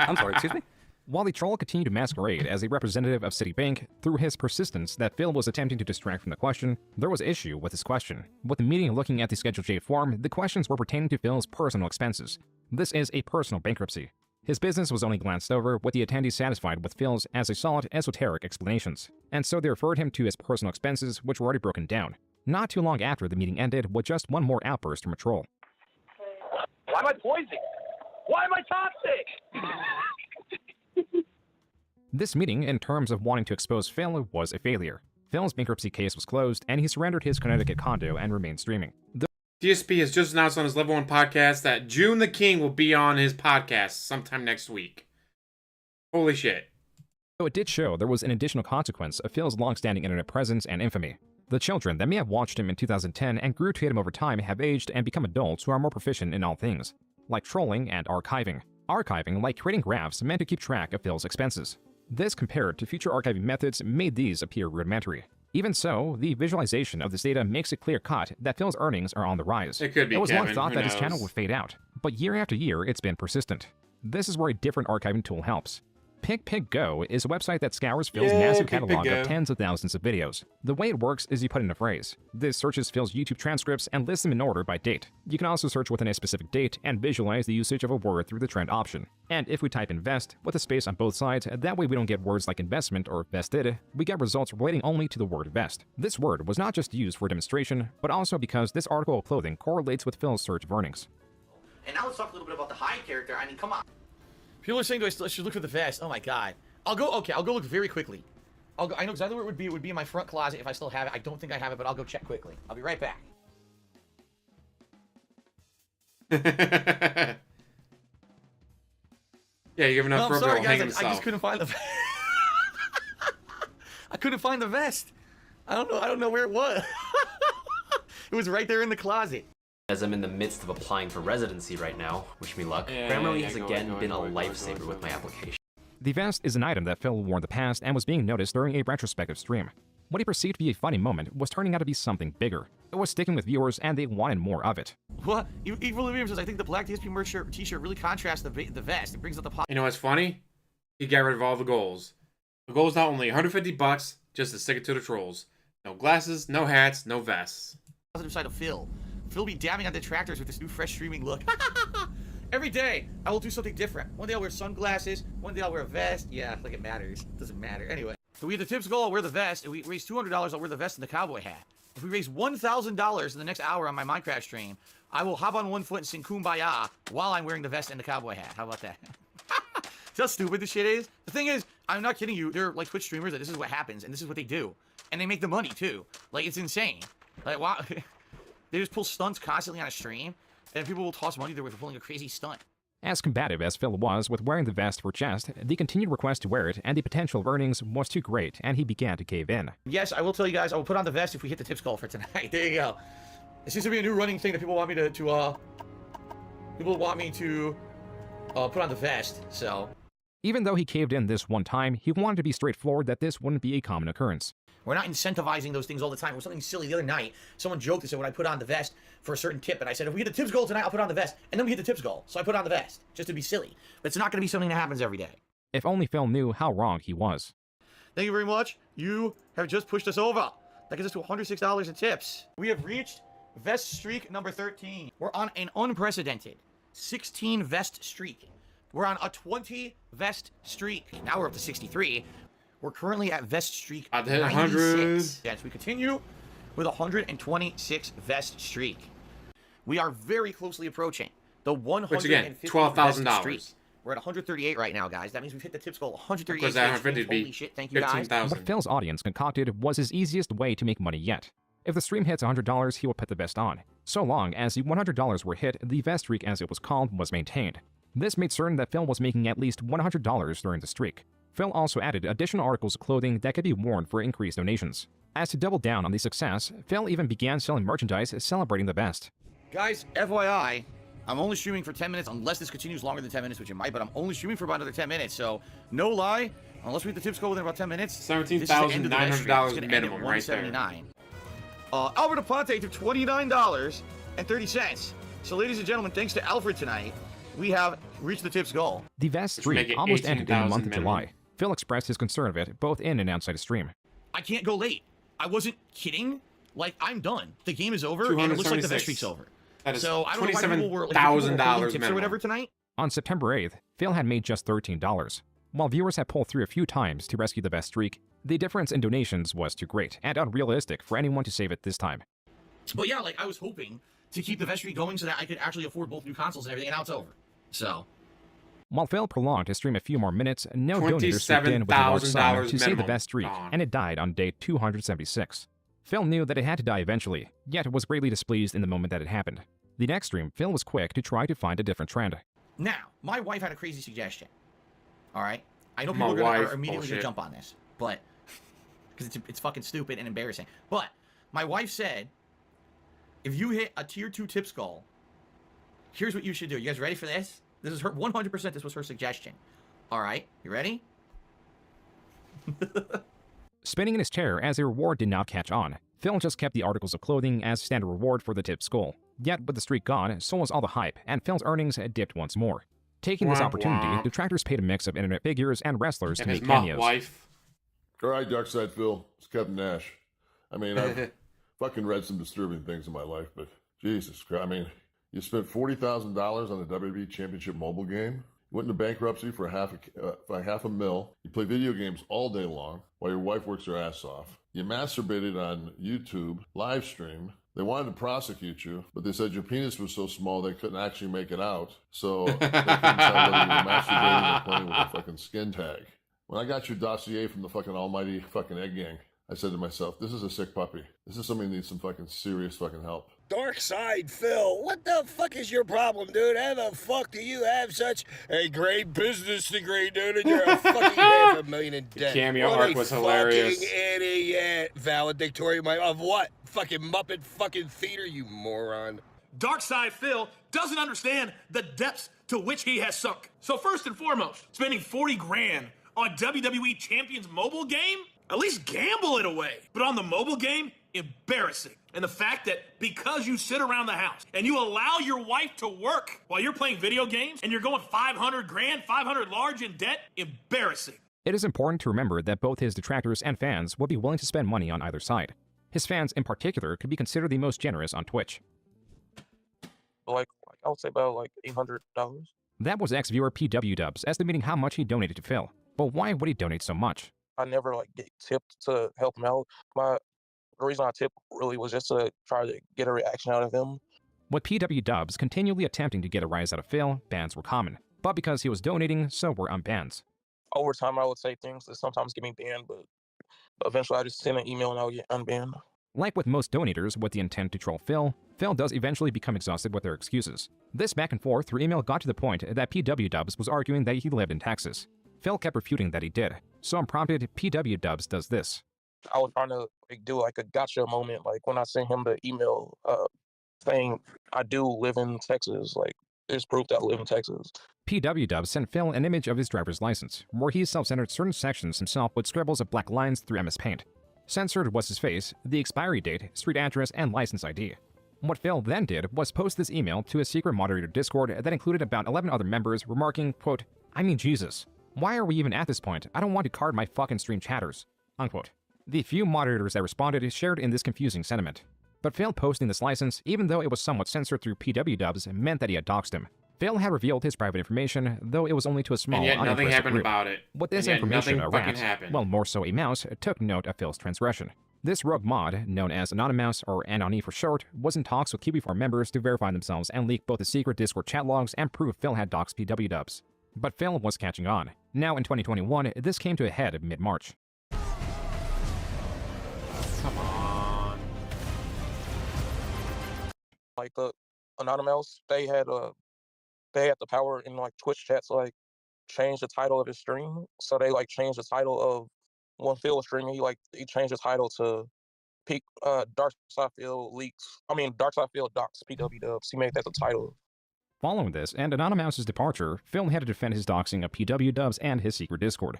I'm sorry, excuse me? While the troll continued to masquerade as a representative of Citibank, through his persistence that Phil was attempting to distract from the question, there was issue with his question. With the meeting looking at the Schedule J form, the questions were pertaining to Phil's personal expenses. This is a personal bankruptcy. His business was only glanced over, with the attendees satisfied with Phil's as a solid, esoteric explanations, and so they referred him to his personal expenses, which were already broken down. Not too long after the meeting ended, with just one more outburst from a troll. Why am I poisoning? Why am I toxic? This meeting, in terms of wanting to expose Phil, was a failure. Phil's bankruptcy case was closed, and he surrendered his Connecticut condo and remained streaming. DSP has just announced on his Level 1 podcast that Joon the King will be on his podcast sometime next week. Holy shit. Though it did show there was an additional consequence of Phil's long-standing internet presence and infamy. The children that may have watched him in 2010 and grew to hate him over time have aged and become adults who are more proficient in all things, like trolling and archiving. Archiving, like creating graphs, meant to keep track of Phil's expenses. This, compared to future archiving methods, made these appear rudimentary. Even so, the visualization of this data makes it clear-cut that Phil's earnings are on the rise. It could be, It was Kevin. long thought Who that his knows? channel would fade out, but year after year, it's been persistent. This is where a different archiving tool helps. PickPickGo is a website that scours Phil's massive catalog PickPickGo. of tens of thousands of videos. The way it works is you put in a phrase. This searches Phil's YouTube transcripts and lists them in order by date. You can also search within a specific date and visualize the usage of a word through the trend option. And if we type invest with a space on both sides, that way we don't get words like investment or vested, we get results relating only to the word vest. This word was not just used for demonstration, but also because this article of clothing correlates with Phil's search of earnings. And now let's talk a little bit about the Hyde character. I mean, come on. People are saying, I should look for the vest. Oh my god. I'll go look very quickly. I know exactly where it would be. It would be in my front closet if I still have it. I don't think I have it, but I'll go check quickly. I'll be right back. Yeah, you have enough room to hang guys. himself. I just couldn't find the I couldn't find the vest. I don't know where it was. It was right there in the closet. As I'm in the midst of applying for residency right now, wish me luck. Yeah, Grammarly yeah, has go, again go, been go, a go, lifesaver go, with go. my application. The vest is an item that Phil wore in the past and was being noticed during a retrospective stream. What he perceived to be a funny moment was turning out to be something bigger. It was sticking with viewers and they wanted more of it. What? Evil Williams says, I think the black DSP merch t-shirt really contrasts the vest. It brings out the You know what's funny? He got rid of all the goals. The goal's not only $150 just to stick it to the trolls. No glasses, no hats, no vests. positive side of Phil. Phil be dabbing on detractors with this new fresh streaming look. Every day, I will do something different. One day I'll wear sunglasses. One day I'll wear a vest. Yeah, like it matters. It doesn't matter. Anyway, if we hit the tips goal, I'll wear the vest. If we raise $200, I'll wear the vest and the cowboy hat. If we raise $1,000 in the next hour on my Minecraft stream, I will hop on one foot and sing Kumbaya while I'm wearing the vest and the cowboy hat. How about that? See how stupid this shit is? The thing is, I'm not kidding you. They're like Twitch streamers that this is what happens and this is what they do. And they make the money too. Like, it's insane. Like, wow. They just pull stunts constantly on a stream, and people will toss money their way for pulling a crazy stunt. As combative as Phil was with wearing the vest for chest, the continued request to wear it and the potential of earnings was too great, and he began to cave in. Yes, I will tell you guys, I will put on the vest if we hit the tips goal for tonight. There you go. It seems to be a new running thing that people want me to put on the vest, so. Even though he caved in this one time, he wanted to be straightforward that this wouldn't be a common occurrence. We're not incentivizing those things all the time. It was something silly the other night. Someone joked and said when I put on the vest for a certain tip, and I said, if we hit the tips goal tonight, I'll put on the vest. And then we hit the tips goal. So I put on the vest, just to be silly. But it's not going to be something that happens every day. If only Phil knew how wrong he was. Thank you very much. You have just pushed us over. That gets us to $106 in tips. We have reached vest streak number 13. We're on an unprecedented 16 vest streak. We're on a 20 vest streak. Now we're up to 63. We're currently at vest streak 96. Yes, we continue with 126 vest streak. We are very closely approaching the 150 Which again, vest $12,000. streak. We're at 138 right now, guys. That means we've hit the tips goal. 138 Because that vest 150 streak. would be Holy shit, thank you guys. 15,000. What Phil's audience concocted was his easiest way to make money yet. If the stream hits $100, he will put the vest on. So long as the $100 were hit, the vest streak, as it was called, was maintained. This made certain that Phil was making at least $100 during the streak. Phil also added additional articles of clothing that could be worn for increased donations. As to double down on the success, Phil even began selling merchandise celebrating the best. Guys, FYI, I'm only streaming for 10 minutes, unless this continues longer than 10 minutes, which it might, but I'm only streaming for about another 10 minutes, so no lie, unless we hit the tips goal within about 10 minutes, $17,900 minimum right there. Albert Aponte to $29.30. So, ladies and gentlemen, thanks to Alfred tonight, we have reached the tip's goal. The vast Which would make streak it almost ended in the month of 18,000 July. minimum. Phil expressed his concern of it both in and outside of stream. I can't go late. I wasn't kidding. Like, I'm done. The game is over, and it looks like the vet streak's over. That is So I don't know why people were like, people were holding $27,000 tips or minimum. whatever tonight. On September 8th, Phil had made just $13. While viewers had pulled through a few times to rescue the best streak, the difference in donations was too great and unrealistic for anyone to save it this time. But yeah, like, I was hoping to keep the vet streak going so that I could actually afford both new consoles and everything, and now it's over. So... While Phil prolonged his stream a few more minutes, no donators swooped in with a large sum to save the best streak, and it died on day 276. Phil knew that it had to die eventually, yet was greatly displeased in the moment that it happened. The next stream, Phil was quick to try to find a different trend. Now, my wife had a crazy suggestion. All right? I know My people are wife, immediately going to bullshit. jump on this, but... Because it's fucking stupid and embarrassing. But, my wife said, if you hit a tier 2 tips goal, here's what you should do. You guys ready for this? This is her 100%. This was her suggestion. All right, you ready? Spinning in his chair as a reward did not catch on. Phil just kept the articles of clothing as standard reward for the tips goal. Yet, with the streak gone, so was all the hype, and Phil's earnings dipped once more. Taking this Womp opportunity, womp. detractors paid a mix of internet figures and wrestlers to And his make mom, cameos. wife. All right, Darkside Phil. It's Kevin Nash. I mean, I've fucking read some disturbing things in my life, but Jesus Christ. I mean, you spent $40,000 on a WWE Championship mobile game. You went into bankruptcy for half a mil. You play video games all day long while your wife works her ass off. You masturbated on YouTube, live stream. They wanted to prosecute you, but they said your penis was so small they couldn't actually make it out. So they couldn't tell whether you were masturbating or playing with a fucking skin tag. When I got your dossier from the fucking almighty fucking Egg Gang, I said to myself, this is a sick puppy. This is somebody who needs some fucking serious fucking help. Dark Side Phil, what the fuck is your problem, dude? How the fuck do you have such a great business degree, dude, and you're a fucking $500,000 in debt? cameo what arc a was hilarious. Fucking idiot. Valedictorian of what? Fucking Muppet fucking theater, you moron. Darkside Phil doesn't understand the depths to which he has sunk. So first and foremost, spending 40 grand on WWE Champions mobile game? At least gamble it away. But on the mobile game, embarrassing. And the fact that because you sit around the house and you allow your wife to work while you're playing video games and you're going 500 grand, 500 large in debt, embarrassing. It is important to remember that both his detractors and fans would be willing to spend money on either side. His fans, in particular, could be considered the most generous on Twitch. Like I would say about like $800. That was ex-viewer PW Dubs estimating how much he donated to Phil. But why would he donate so much? I never like get tipped to help him out. The reason I tipped really was just to try to get a reaction out of him. With PW Dubs continually attempting to get a rise out of Phil, bans were common. But because he was donating, so were unbans. Over time, I would say things that sometimes get me banned, but eventually I just send an email and I'll get unbanned. Like with most donators with the intent to troll Phil, Phil does eventually become exhausted with their excuses. This back and forth through email got to the point that PW Dubs was arguing that he lived in Texas. Phil kept refuting that he did. So unprompted, PW Dubs does this. I was trying to do like a gotcha moment, like when I sent him the email saying I do live in Texas, like there's proof that I live in Texas. PW Dubs sent Phil an image of his driver's license, where he self-centered certain sections himself with scribbles of black lines through MS Paint. Censored was his face, the expiry date, street address, and license ID. What Phil then did was post this email to a secret moderator Discord that included about 11 other members, remarking, quote, "I mean Jesus. Why are we even at this point? I don't want to card my fucking stream chatters." Unquote. The few moderators that responded shared in this confusing sentiment. But Phil posting this license, even though it was somewhat censored through PW Dubs, meant that he had doxed him. Phil had revealed his private information, though it was only to a small, And yet nothing unimpressive happened group. about it. With this And yet information, nothing a fucking rat, happened. well, more so a mouse, took note of Phil's transgression. This rogue mod, known as Anonymous or Anony for short, was in talks with QB4 members to verify themselves and leak both the secret Discord chat logs and prove Phil had doxed PW Dubs. But Phil was catching on. Now in 2021, this came to a head mid-March. Come on. Like the Anonymous, they had the power in like Twitch chats to like change the title of his stream. So they like changed the title of when Phil was streaming, he changed the title to Darkside Phil leaks. I mean Darkside Phil docs PW Dubs. He made that the title. Following this, and Anonymous's departure, Phil had to defend his doxing of PW Dubs and his secret Discord.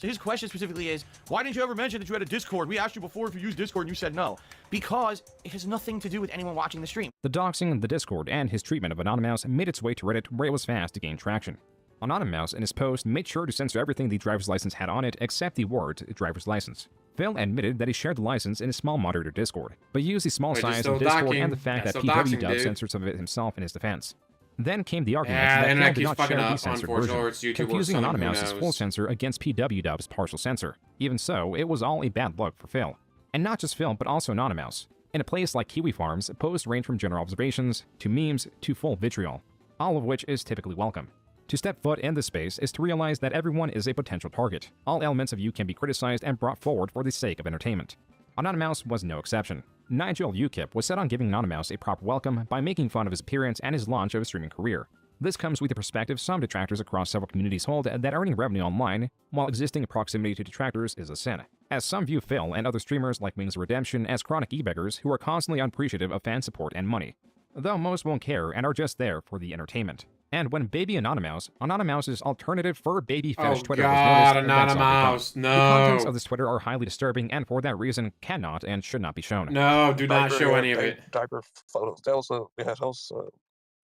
So his question specifically is, why didn't you ever mention that you had a Discord? We asked you before if you used Discord and you said no. Because it has nothing to do with anyone watching the stream. The doxing, the Discord, and his treatment of Anonymous made its way to Reddit, where it was fast to gain traction. Anonymous, in his post, made sure to censor everything the driver's license had on it except the word driver's license. Phil admitted that he shared the license in a small moderator Discord, but used the small size of Discord and the fact that PW censored some of it himself in his defense. Then came the argument that Phil did not share the censored version, confusing Anonymous as full censor against PW's partial censor. Even so, it was all a bad look for Phil. And not just Phil, but also Anonymous. In a place like Kiwi Farms, posts range from general observations, to memes, to full vitriol, all of which is typically welcome. To step foot in this space is to realize that everyone is a potential target. All elements of you can be criticized and brought forward for the sake of entertainment. Anonymous was no exception. Nigel UKIP was set on giving Anonymous a proper welcome by making fun of his appearance and his launch of a streaming career. This comes with the perspective some detractors across several communities hold that earning revenue online while existing proximity to detractors is a sin, as some view Phil and other streamers like Wings of Redemption as chronic e-beggars who are constantly unappreciative of fan support and money, though most won't care and are just there for the entertainment. And when Baby Anonymous's alternative fur baby fetish Twitter was noticed, Anonymous, no. The contents of this Twitter are highly disturbing and for that reason cannot and should not be shown. No, do not show any of it. Diaper photos. That was a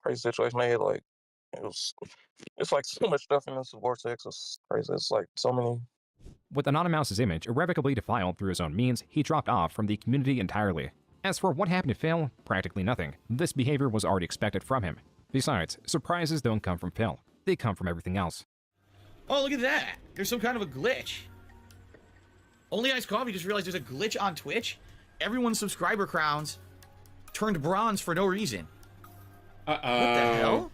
crazy situation. They had like, it's like so much stuff in this vortex. It's crazy. It's like so many. With Anonymous's image irrevocably defiled through his own means, he dropped off from the community entirely. As for what happened to Phil, practically nothing. This behavior was already expected from him. Besides, surprises don't come from Phil. They come from everything else. Oh, look at that. There's some kind of a glitch. Only Iced Coffee just realized there's a glitch on Twitch. Everyone's subscriber crowns turned bronze for no reason. What the hell?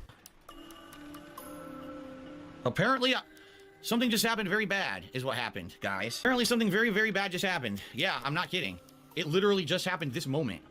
Apparently, something just happened very bad is what happened, guys. Apparently something very, very bad just happened. Yeah, I'm not kidding. It literally just happened this moment.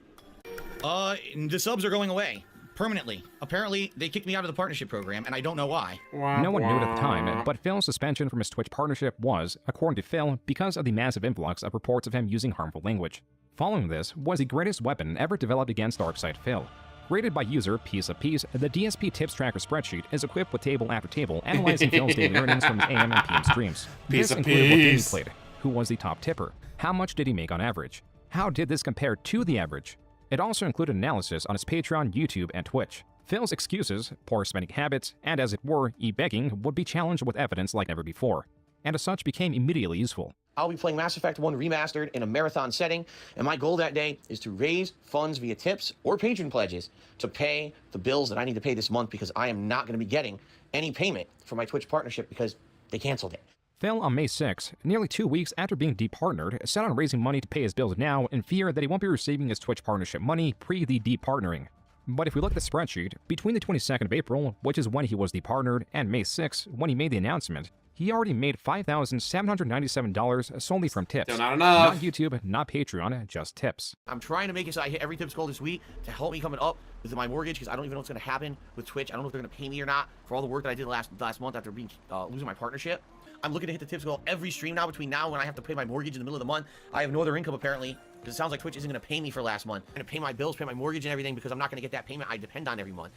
The subs are going away. Permanently. Apparently, they kicked me out of the partnership program, and I don't know why. No one knew it at the time, but Phil's suspension from his Twitch partnership was, according to Phil, because of the massive influx of reports of him using harmful language. Following this was the greatest weapon ever developed against Darkside Phil. Rated by user Piece of Peace, the DSP Tips Tracker spreadsheet is equipped with table after table analyzing Phil's daily earnings from the AM and PM streams. This included what game he played, who was the top tipper, how much did he make on average, how did this compare to the average. It also included analysis on his Patreon, YouTube, and Twitch. Phil's excuses, poor spending habits, and as it were, e-begging would be challenged with evidence like never before, and as such became immediately useful. I'll be playing Mass Effect 1 Remastered in a marathon setting, and my goal that day is to raise funds via tips or patron pledges to pay the bills that I need to pay this month because I am not going to be getting any payment for my Twitch partnership because they canceled it. Phil, on May 6, nearly 2 weeks after being departnered, set on raising money to pay his bills now in fear that he won't be receiving his Twitch partnership money pre the departnering. But if we look at the spreadsheet, between the 22nd of April, which is when he was departnered, and May 6, when he made the announcement, he already made $5,797 solely from tips. Still not enough. Not YouTube, not Patreon, just tips. I'm trying to make it so I hit every tips goal this week to help me coming up with my mortgage because I don't even know what's going to happen with Twitch. I don't know if they're going to pay me or not for all the work that I did last month after losing my partnership. I'm looking to hit the tips goal every stream now between now and when I have to pay my mortgage in the middle of the month. I have no other income apparently because it sounds like Twitch isn't going to pay me for last month. I'm going to pay my bills, pay my mortgage and everything because I'm not going to get that payment I depend on every month.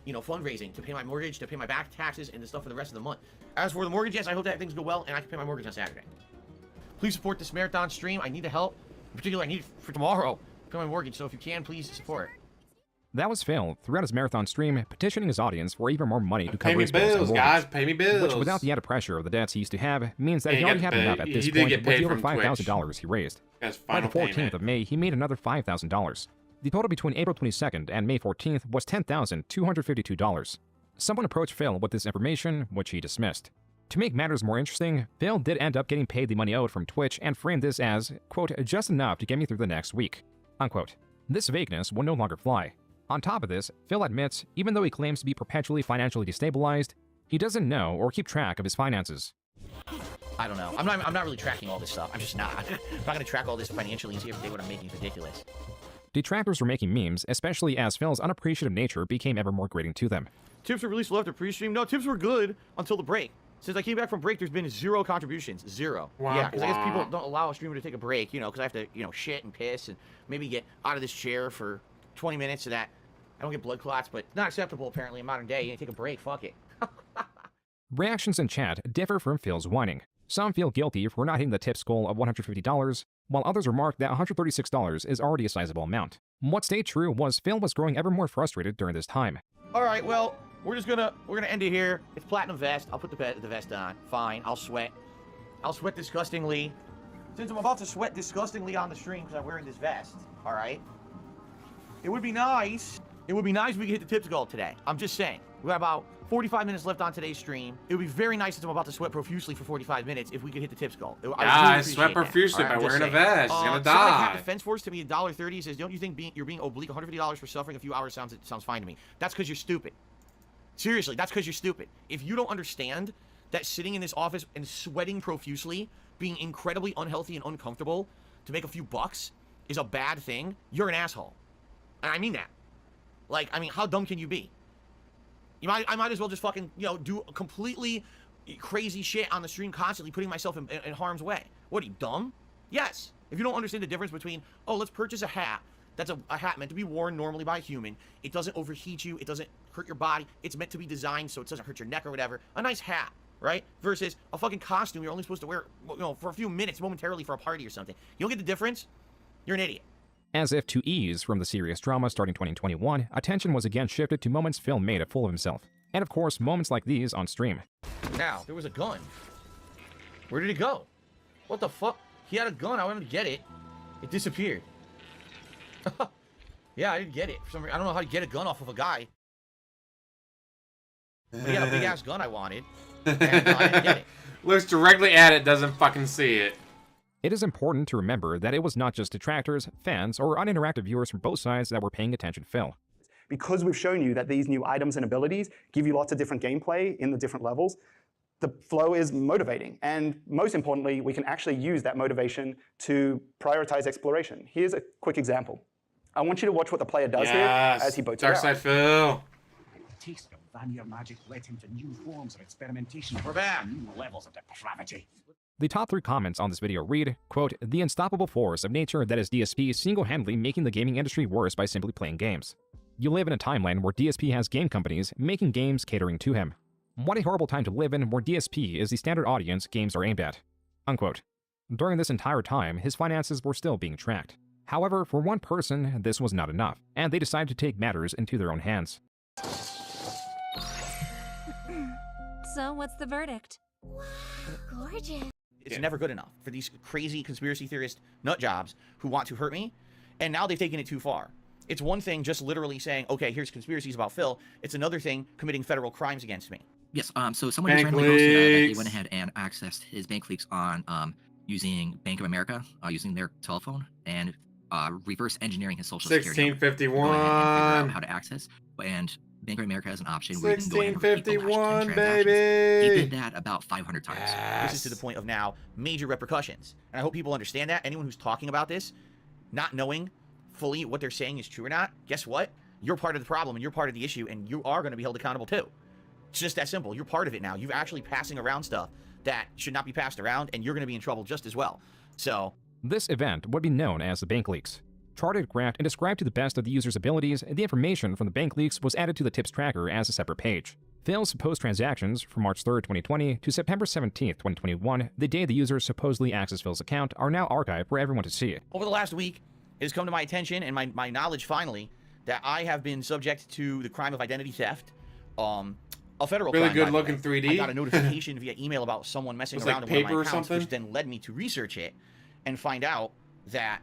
You know, fundraising to pay my mortgage, to pay my back taxes, and the stuff for the rest of the month. As for the mortgage, yes, I hope that things go well and I can pay my mortgage on Saturday. Please support this marathon stream. I need the help. In particular, I need it for tomorrow to pay my mortgage. So if you can, please support. That was Phil, throughout his marathon stream, petitioning his audience for even more money to Pay cover me his bills and bills, mortgage, guys. Pay me bills. which, without the added pressure of the debts he used to have, means that Yeah, he he already got had enough paid. at this He did point get with the paid over from $5,000 he raised. That's By the final 14th payment. of May, he made another $5,000. The total between April 22nd and May 14th was $10,252. Someone approached Phil with this information, which he dismissed. To make matters more interesting, Phil did end up getting paid the money owed from Twitch and framed this as, quote, just enough to get me through the next week, unquote. This vagueness will no longer fly. On top of this, Phil admits, even though he claims to be perpetually financially destabilized, he doesn't know or keep track of his finances. I don't know. I'm not really tracking all this stuff. I'm just not. I'm not going to track all this financially and see every day what I'm making is ridiculous. Detractors were making memes, especially as Phil's unappreciative nature became ever more grating to them. Tips were really slow after pre-stream. No, tips were good until the break. Since I came back from break, there's been 0 contributions. 0. Wow, Yeah, because I guess wow. people don't allow a streamer to take a break, you know, because I have to, you know, shit and piss and maybe get out of this chair for 20 minutes so that I don't get blood clots, but not acceptable apparently in modern day. You take a break, fuck it. Reactions in chat differ from Phil's whining. Some feel guilty for not hitting the tips goal of $150, while others remark that $136 is already a sizable amount. What stayed true was Phil was growing ever more frustrated during this time. All right, well, we're gonna end it here. It's platinum vest. I'll put the vest on. Fine. I'll sweat. I'll sweat disgustingly. Since I'm about to sweat disgustingly on the stream because I'm wearing this vest. All right. It would be nice. It would be nice if we could hit the tips goal today. I'm just saying. We got about 45 minutes left on today's stream. It would be very nice since I'm about to sweat profusely for 45 minutes if we could hit the tips goal. I sweat profusely by wearing a vest. He's gonna die. Defense Force to me $1.30 says, don't you think you're being oblique? $150 for suffering a few hours sounds fine to me. That's because you're stupid. Seriously, that's because you're stupid. If you don't understand that sitting in this office and sweating profusely, being incredibly unhealthy and uncomfortable to make a few bucks is a bad thing, you're an asshole. And I mean that. Like, I mean, how dumb can you be? I might as well just fucking, do completely crazy shit on the stream constantly, putting myself in harm's way. What, are you dumb? Yes. If you don't understand the difference between, oh, let's purchase a hat. That's a hat meant to be worn normally by a human. It doesn't overheat you. It doesn't hurt your body. It's meant to be designed so it doesn't hurt your neck or whatever. A nice hat, right? Versus a fucking costume you're only supposed to wear, for a few minutes momentarily for a party or something. You don't get the difference? You're an idiot. As if to ease from the serious drama starting 2021, attention was again shifted to moments Phil made a fool of himself. And of course, moments like these on stream. Now, there was a gun. Where did it go? What the fuck? He had a gun. I wanted to get it. It disappeared. Yeah, I didn't get it. For some reason, I don't know how to get a gun off of a guy. But he had a big-ass gun I wanted. And I didn't get it. Looks directly at it, doesn't fucking see it. It is important to remember that it was not just detractors, fans, or uninteractive viewers from both sides that were paying attention to Phil. Because we've shown you that these new items and abilities give you lots of different gameplay in the different levels, the flow is motivating. And most importantly, we can actually use that motivation to prioritize exploration. Here's a quick example. I want you to watch what the player does here as he boats Dark around. Side Phil. Taste of vanilla magic led him to new forms of experimentation. We're back. New levels of depravity. The top 3 comments on this video read, quote, "The unstoppable force of nature that is DSP single-handedly making the gaming industry worse by simply playing games. You live in a timeline where DSP has game companies making games catering to him. What a horrible time to live in where DSP is the standard audience games are aimed at." Unquote. During this entire time, his finances were still being tracked. However, for one person, this was not enough, and they decided to take matters into their own hands. So, what's the verdict? Wow, gorgeous. It's never good enough for these crazy conspiracy theorist nut jobs who want to hurt me, and now they've taken it too far. It's one thing just literally saying, okay, here's conspiracies about Phil. It's another thing committing federal crimes against me. Yes, so someone just randomly posted that they went ahead and accessed his bank leaks on using Bank of America, using their telephone, and reverse engineering his social security number. 1651. Go ahead and figure out how to access. And Bank of America has an option where you can go ahead and repeat the last 10 transactions. baby. He did that about 500 times. This is to the point of now major repercussions. And I hope people understand that. Anyone who's talking about this, not knowing fully what they're saying is true or not, guess what? You're part of the problem and you're part of the issue, and you are going to be held accountable too. It's just that simple. You're part of it now. You're actually passing around stuff that should not be passed around, and you're going to be in trouble just as well. So This event would be known as the bank leaks. Charted, graphed, and described to the best of the user's abilities, the information from the bank leaks was added to the tips tracker as a separate page. Phil's supposed transactions from March 3rd, 2020 to September 17th, 2021, the day the user supposedly accessed Phil's account, are now archived for everyone to see. over the last week, it has come to my attention and my knowledge finally that I have been subject to the crime of identity theft. A federal Really crime, good by the looking way. 3D. I got a notification via email about someone messing It's around like in one of paper my or accounts, something? which then led me to research it and find out that,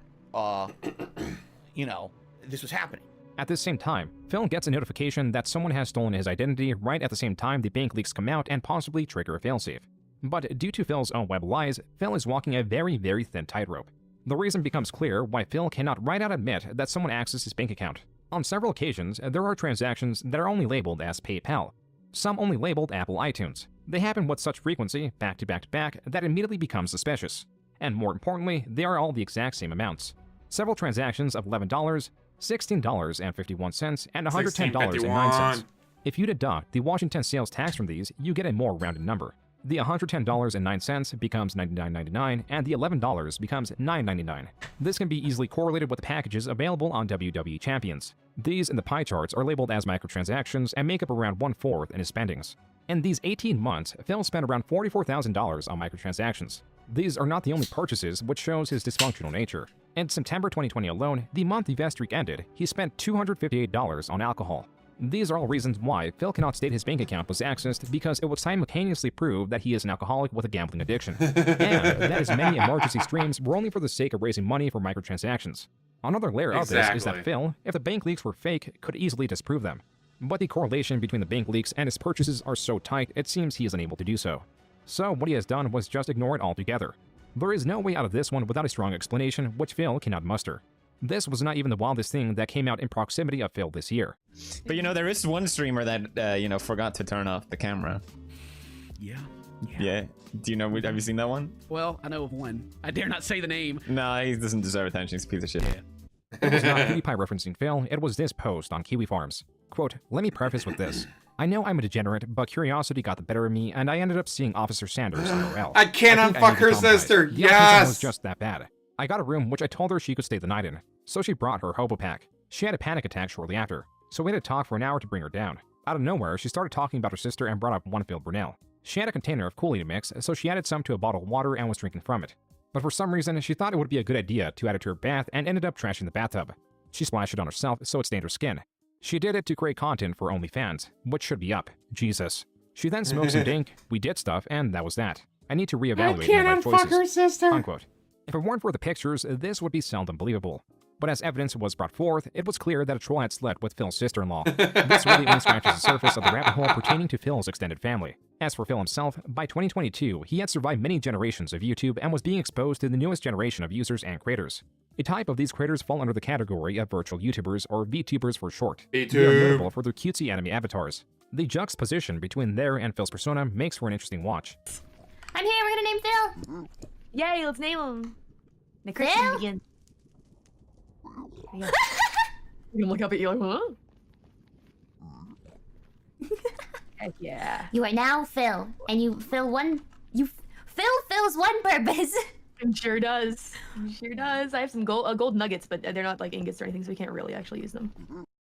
this was happening. At this same time, Phil gets a notification that someone has stolen his identity right at the same time the bank leaks come out and possibly trigger a failsafe. But due to Phil's own web lies, Phil is walking a very, very thin tightrope. The reason becomes clear why Phil cannot right out admit that someone accessed his bank account. On several occasions, there are transactions that are only labeled as PayPal. Some only labeled Apple iTunes. They happen with such frequency, back to back to back, that it immediately becomes suspicious. And more importantly, they are all the exact same amounts. Several transactions of $11, $16.51, and $110.09. If you deduct the Washington sales tax from these, you get a more rounded number. The $110.09 becomes $99.99, and the $11 becomes $9.99. This can be easily correlated with the packages available on WWE Champions. These in the pie charts are labeled as microtransactions and make up around 1/4 in his spendings. In these 18 months, Phil spent around $44,000 on microtransactions. These are not the only purchases, which shows his dysfunctional nature. In September 2020 alone, the month the vet streak ended, he spent $258 on alcohol. These are all reasons why Phil cannot state his bank account was accessed, because it would simultaneously prove that he is an alcoholic with a gambling addiction, and that his many emergency streams were only for the sake of raising money for microtransactions. Another layer of this is that Phil, if the bank leaks were fake, could easily disprove them. But the correlation between the bank leaks and his purchases are so tight, it seems he is unable to do so. So what he has done was just ignore it altogether. There is no way out of this one without a strong explanation, which Phil cannot muster. This was not even the wildest thing that came out in proximity of Phil this year. But you know, there is one streamer that, forgot to turn off the camera. Yeah. Do you know, have you seen that one? Well, I know of one. I dare not say the name. No, he doesn't deserve attention. He's a piece of shit. It was not PewDiePie referencing Phil, it was this post on Kiwi Farms. Quote, "Let me preface with this. I know I'm a degenerate, but curiosity got the better of me, and I ended up seeing Officer Sanders IRL. I can't unfuck her sister. The autism was Yes. just that bad. I got a room which I told her she could stay the night in, so she brought her hobo pack. She had a panic attack shortly after, so we had to talk for an hour to bring her down. Out of nowhere, she started talking about her sister and brought up one Phil Brunel. She had a container of Kool-Aid mix, so she added some to a bottle of water and was drinking from it. But for some reason, she thought it would be a good idea to add it to her bath and ended up trashing the bathtub. She splashed it on herself, so it stained her skin. She did it to create content for OnlyFans, which should be up. Jesus. She then smoked some dink, we did stuff, and that was that. I need to reevaluate my life choices. Her sister. Unquote. If it weren't for the pictures, this would be seldom believable. But as evidence was brought forth, it was clear that a troll had slept with Phil's sister-in-law. This really only scratches the surface of the rabbit hole pertaining to Phil's extended family. As for Phil himself, by 2022, he had survived many generations of YouTube and was being exposed to the newest generation of users and creators. A type of these creators fall under the category of virtual YouTubers, or VTubers for short. They are notable for their cutesy anime avatars. The juxtaposition between their and Phil's persona makes for an interesting watch. I'm here. We're gonna name Phil. Yay, let's name him. The Phil? Christian begins. You're gonna look up at you like, huh? Heck yeah. You are now Phil, and you fill one. Phil fills one purpose. It sure does. It sure does. I have some gold nuggets, but they're not like ingots or anything, so we can't really actually use them.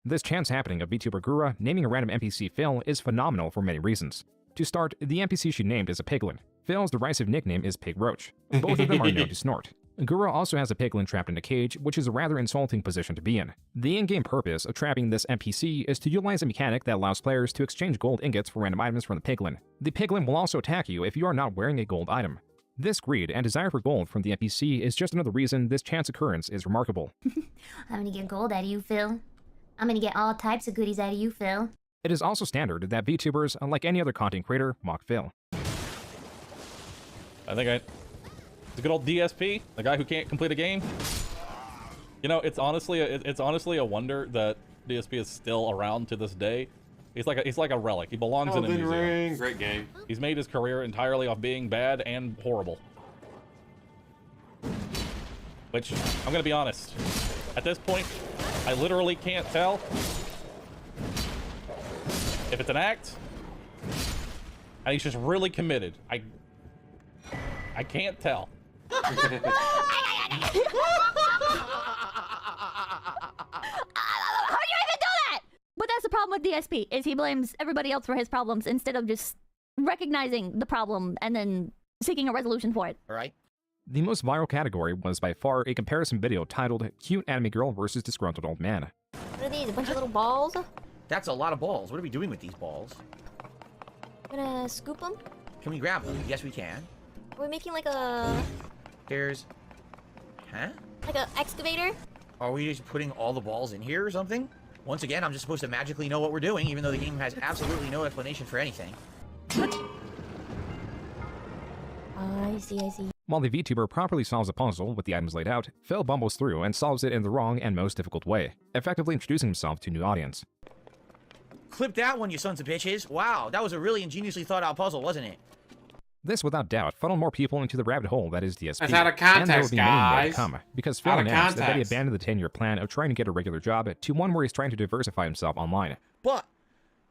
This chance happening of VTuber Gura naming a random NPC Phil is phenomenal for many reasons. To start, the NPC she named is a piglin. Phil's derisive nickname is Pig Roach. Both of them are known to snort. Gura also has a piglin trapped in a cage, which is a rather insulting position to be in. The in-game purpose of trapping this NPC is to utilize a mechanic that allows players to exchange gold ingots for random items from the piglin. The piglin will also attack you if you are not wearing a gold item. This greed and desire for gold from the NPC is just another reason this chance occurrence is remarkable. I'm gonna get gold out of you, Phil. I'm gonna get all types of goodies out of you, Phil. It is also standard that VTubers, like any other content creator, mock Phil. I think the good old DSP, the guy who can't complete a game. You know, it's honestly a wonder that DSP is still around to this day. He's like a relic. He belongs in a museum. Ring. Great game. He's made his career entirely off being bad and horrible. Which, I'm gonna be honest, at this point, I literally can't tell if it's an act and he's just really committed. I can't tell. How do you even do that? But that's the problem with DSP, is he blames everybody else for his problems instead of just recognizing the problem and then seeking a resolution for it. All right. The most viral category was by far a comparison video titled Cute Anime Girl versus Disgruntled Old Man. What are these, a bunch of little balls? That's a lot of balls. What are we doing with these balls? Gonna scoop them? Can we grab them? Yes, we can. Are we making like a... There's... Huh? like a excavator? Are we just putting all the balls in here or something? Once again, I'm just supposed to magically know what we're doing, even though the game has absolutely no explanation for anything. I see. While the VTuber properly solves a puzzle with the items laid out, Phil bumbles through and solves it in the wrong and most difficult way, effectively introducing himself to a new audience. Clip that one, you sons of bitches. Wow, that was a really ingeniously thought out puzzle, wasn't it? This, without doubt, funneled more people into the rabbit hole that is DSP. That's out of and there will context, be many more to guys. come, because Phil Out of announced that he context. abandoned the 10-year plan of trying to get a regular job to one where he's trying to diversify himself online. But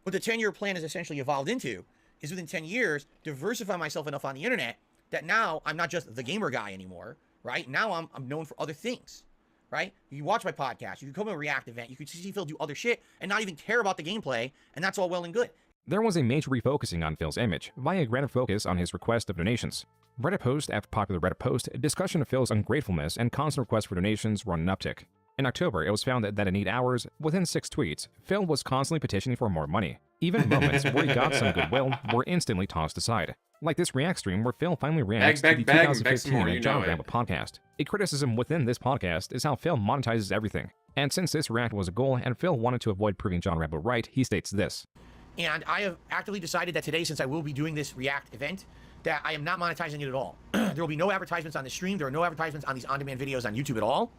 what the 10-year plan has essentially evolved into is within 10 years, diversify myself enough on the internet that now I'm not just the gamer guy anymore, right? Now I'm known for other things, right? You watch my podcast, you can come to a React event, you can see Phil do other shit and not even care about the gameplay, and that's all well and good. There was a major refocusing on Phil's image via a greater focus on his request of donations. Reddit post after popular Reddit post, discussion of Phil's ungratefulness and constant requests for donations were on an uptick. In October, it was found that in 8 hours, within 6 tweets, Phil was constantly petitioning for more money. Even moments where he got some goodwill were instantly tossed aside. Like this React stream where Phil finally reacts to the 2015 John Rambo podcast. A criticism within this podcast is how Phil monetizes everything. And since this React was a goal and Phil wanted to avoid proving John Rambo right, he states this. And I have actively decided that today, since I will be doing this React event, that I am not monetizing it at all. There will be no advertisements on the stream. There are no advertisements on these on-demand videos on YouTube at all.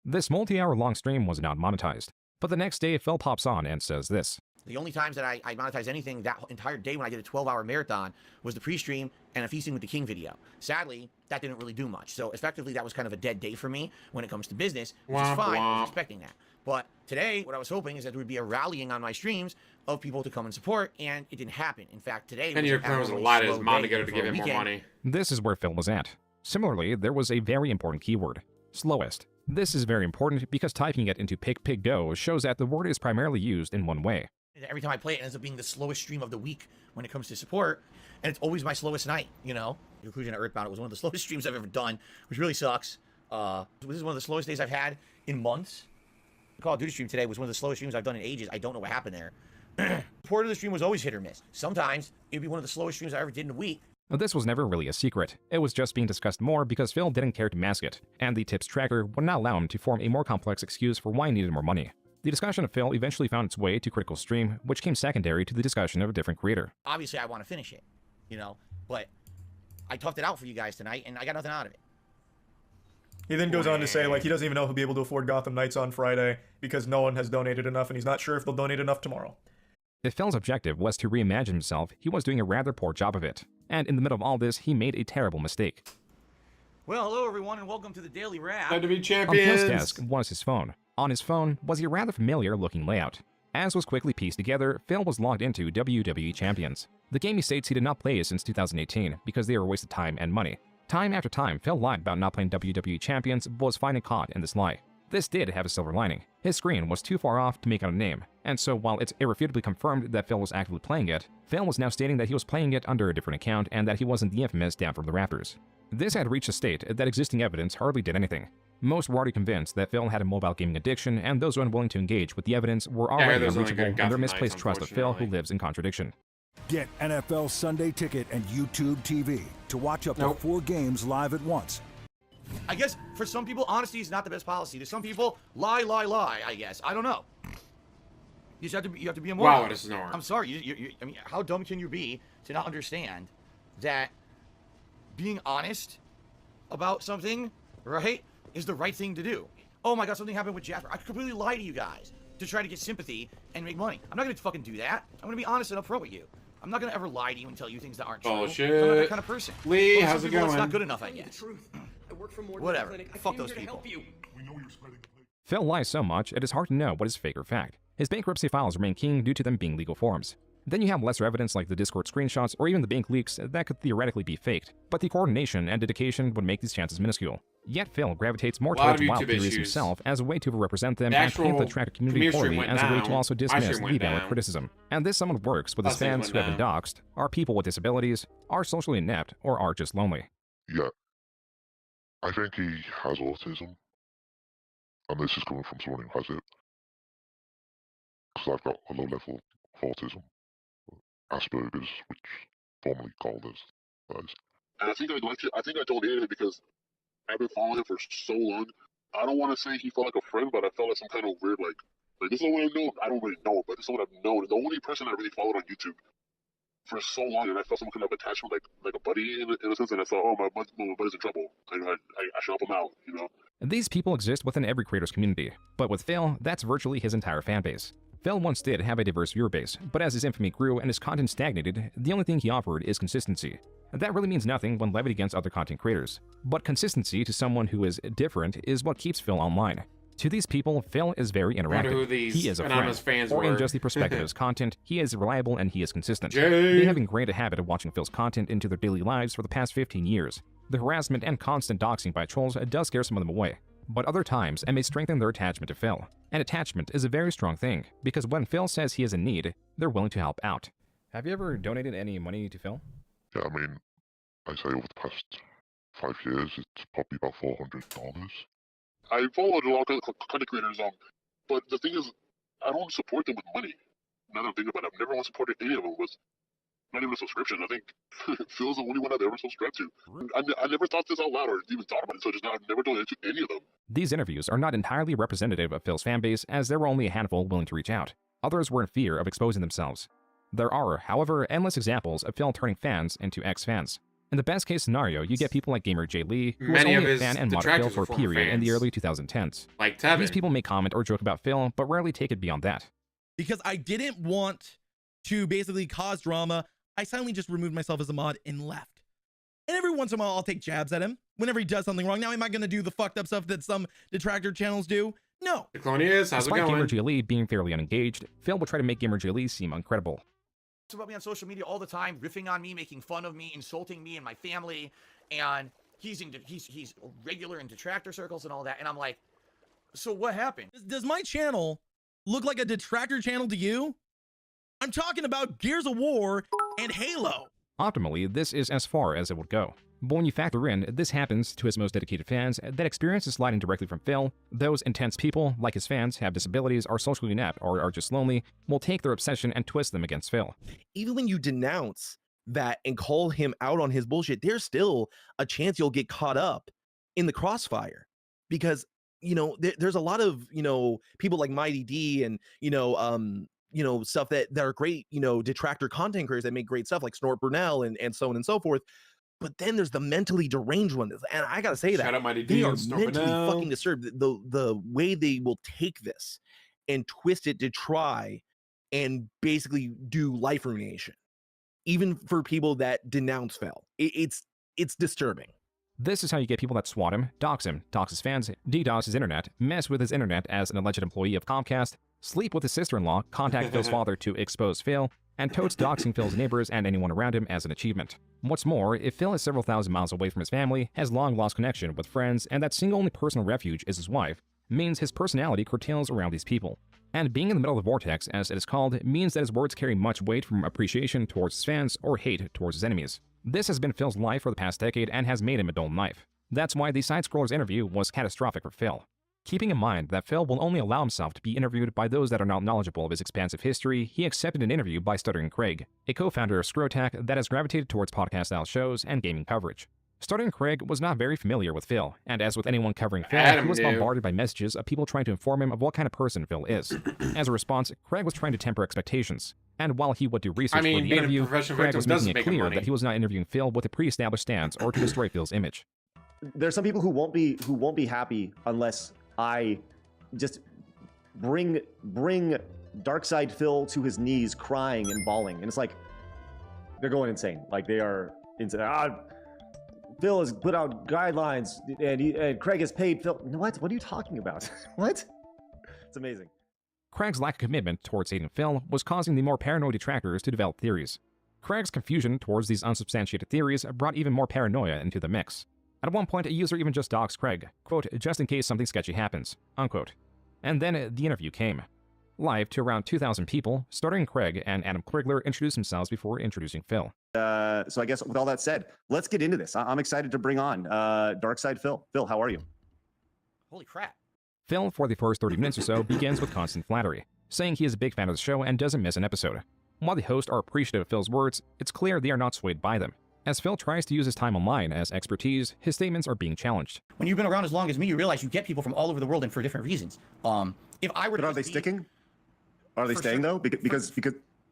This multi-hour long stream was not monetized. But the next day, Phil pops on and says this. The only times that I monetized anything that entire day when I did a 12-hour marathon was the pre-stream and a Feasting with the King video. Sadly, that didn't really do much. So effectively, that was kind of a dead day for me when it comes to business, which is fine. I was expecting that. But today, what I was hoping is that there would be a rallying on my streams of people to come and support, and it didn't happen. In fact, today and your plan was a lot of his mom to get her to give him more money. This is where Phil was at. Similarly, there was a very important keyword, slowest. This is very important because typing it into Pig Go shows that the word is primarily used in one way. Every time I play it, it ends up being the slowest stream of the week when it comes to support, and it's always my slowest night, you know? The conclusion at Earthbound, it was one of the slowest streams I've ever done, which really sucks. This is one of the slowest days I've had in months. The Call of Duty stream today was one of the slowest streams I've done in ages. I don't know what happened there. Support of the stream was always hit or miss. Sometimes it'd be one of the slowest streams I ever did in a week. This was never really a secret. It was just being discussed more because Phil didn't care to mask it, and the tips tracker would not allow him to form a more complex excuse for why he needed more money. The discussion of Phil eventually found its way to Critical Stream, which came secondary to the discussion of a different creator. Obviously, I want to finish it, you know, but I toughed it out for you guys tonight, and I got nothing out of it. He then goes on to say, like, he doesn't even know if he'll be able to afford Gotham Knights on Friday because no one has donated enough, and he's not sure if they'll donate enough tomorrow. If Phil's objective was to reimagine himself, he was doing a rather poor job of it. And in the middle of all this, he made a terrible mistake. Well, hello everyone, and welcome to the Daily Wrap. WWE Champions! On Phil's desk was his phone. On his phone was a rather familiar-looking layout. As was quickly pieced together, Phil was logged into WWE Champions. The game he states he did not play since 2018 because they were a waste of time and money. Time after time, Phil lied about not playing WWE Champions, but was finally caught in this lie. This did have a silver lining. His screen was too far off to make out a name, and so while it's irrefutably confirmed that Phil was actively playing it, Phil was now stating that he was playing it under a different account and that he wasn't the infamous Down from the Rafters. This had reached a state that existing evidence hardly did anything. Most were already convinced that Phil had a mobile gaming addiction, and those unwilling to engage with the evidence were already unreachable in their misplaced trust of Phil, who lives in contradiction. Get NFL Sunday Ticket and YouTube TV to watch up to 4 games live at once. I guess for some people, honesty is not the best policy. To some people, lie, I guess. I don't know. You just have to be a moron. Wow, it is normal. I'm sorry. I mean, how dumb can you be to not understand that being honest about something, right, is the right thing to do? Oh my God, something happened with Jasper. I could completely lie to you guys to try to get sympathy and make money. I'm not gonna fucking do that. I'm gonna be honest and upfront with you. I'm not gonna ever lie to you and tell you things that aren't true. Bullshit. I'm not that kind of person. Lee, how's it going? It's not good enough, I guess. Whatever. Fuck those people. Phil lies so much, it is hard to know what is fake or fact. His bankruptcy files remain king due to them being legal forms. Then you have lesser evidence like the Discord screenshots or even the bank leaks that could theoretically be faked, but the coordination and dedication would make these chances minuscule. Yet Phil gravitates more towards wild theories himself as a way to represent them and paint the tracker community poorly as a way to also dismiss the valid criticism. And this somewhat works with his fans who have been doxxed, are people with disabilities, are socially inept, or are just lonely. Yeah. I think he has autism. And this is coming from someone who has it. Because I've got a low level of autism. Asperger's, which formerly called as. And I think I told Yeti because I've been following him for so long. I don't want to say he felt like a friend, but I felt like some kind of weird, like this is what I know. I don't really know, but this is what I've known. The only person I really followed on YouTube for so long, and I felt some kind of attachment, like a buddy in a sense, and I thought, oh, my buddy's in trouble. I should help him out, you know? These people exist within every creator's community, but with Phil, that's virtually his entire fanbase. Phil once did have a diverse viewer base, but as his infamy grew and his content stagnated, the only thing he offered is consistency. That really means nothing when levied against other content creators, but consistency to someone who is different is what keeps Phil online. To these people, Phil is very interactive. He is a friend, or in just the perspective of his content, he is reliable and he is consistent. They have ingrained a habit of watching Phil's content into their daily lives for the past 15 years. The harassment and constant doxing by trolls does scare some of them away, but other times it may strengthen their attachment to Phil. And attachment is a very strong thing, because when Phil says he is in need, they're willing to help out. Have you ever donated any money to Phil? Yeah, I mean, I say over the past 5 years, it's probably about $400. I followed a lot of content creators, but the thing is, I don't support them with money. Now that I'm thinking about it, I've never once supported any of them with not even a subscription. I think Phil's the only one I've ever subscribed to. I never thought this out loud or even thought about it, so just now I've never donated to any of them. These interviews are not entirely representative of Phil's fanbase, as there were only a handful willing to reach out. Others were in fear of exposing themselves. There are, however, endless examples of Phil turning fans into ex-fans. In the best case scenario, you get people like gamer Jay Lee, who was Many of only a his fan and mod of Phil detractors for were a former period in the fans. early 2010s. Like Tevin. These people may comment or joke about Phil, but rarely take it beyond that. Because I didn't want to basically cause drama, I silently just removed myself as a mod and left. And every once in a while, I'll take jabs at him whenever he does something wrong. Now, am I going to do the fucked up stuff that some detractor channels do? No. Clonius, how's it Despite going? gamer Jay Lee being fairly unengaged, Phil will try to make gamer Jay Lee seem incredible. About me on social media all the time, riffing on me, making fun of me, insulting me and my family, and he's regular in detractor circles and all that. And I'm like, so what happened? Does my channel look like a detractor channel to you? I'm talking about Gears of War and Halo. Optimally, this is as far as it would go. But when you factor in this happens to his most dedicated fans, that experience is sliding directly from Phil, those intense people, like his fans, have disabilities, are socially inept, or are just lonely, will take their obsession and twist them against Phil. Even when you denounce that and call him out on his bullshit, there's still a chance you'll get caught up in the crossfire. Because, you know, there's a lot of, you know, people like Mighty D and, stuff that are great, detractor content creators that make great stuff like Snort Brunel and so on and so forth. But then there's the mentally deranged ones. And I gotta say Shout out Mighty they D are and Snort mentally Brunel. fucking disturbed. The way they will take this and twist it to try and basically do life ruination, even for people that denounce Phil. It's disturbing. This is how you get people that swat him, dox his fans, DDoS his internet, mess with his internet as an alleged employee of Comcast, sleep with his sister-in-law, contact Phil's father to expose Phil, and totes doxing Phil's neighbors and anyone around him as an achievement. What's more, if Phil is several thousand miles away from his family, has long lost connection with friends, and that single only personal refuge is his wife, means his personality curtails around these people. And being in the middle of the vortex, as it is called, means that his words carry much weight from appreciation towards his fans or hate towards his enemies. This has been Phil's life for the past decade and has made him a dull knife. That's why the Side-Scroller's interview was catastrophic for Phil. Keeping in mind that Phil will only allow himself to be interviewed by those that are not knowledgeable of his expansive history, he accepted an interview by Stuttering Craig, a co-founder of Scrotac that has gravitated towards podcast-style shows and gaming coverage. Stuttering Craig was not very familiar with Phil, and as with anyone covering Phil, he was bombarded by messages of people trying to inform him of what kind of person Phil is. As a response, Craig was trying to temper expectations. And while he would do research for the being a interview, professional Craig victim was does making it make him clear money. that he was not interviewing Phil with a pre-established stance or to destroy Phil's image. There's some people who won't be happy unless I just bring Darkside Phil to his knees crying and bawling. And it's like they're going insane. Like they are insane. Phil has put out guidelines and Craig has paid Phil. What are you talking about? What? It's amazing. Craig's lack of commitment towards hating Phil was causing the more paranoid detractors to develop theories. Craig's confusion towards these unsubstantiated theories brought even more paranoia into the mix. At one point, a user even just doxed Craig, quote, just in case something sketchy happens, unquote. And then the interview came. Live to around 2,000 people, Stuttering Craig and Adam Krigler introduced themselves before introducing Phil. So I guess with all that said, let's get into this. I'm excited to bring on Darkside Phil. Phil, how are you? Holy crap. Phil, for the first 30 minutes or so, begins with constant flattery, saying he is a big fan of the show and doesn't miss an episode. While the hosts are appreciative of Phil's words, it's clear they are not swayed by them. As Phil tries to use his time online as expertise, his statements are being challenged. When you've been around as long as me, you realize you get people from all over the world and for different reasons. If I were to But are they sticking? Are they staying though? Because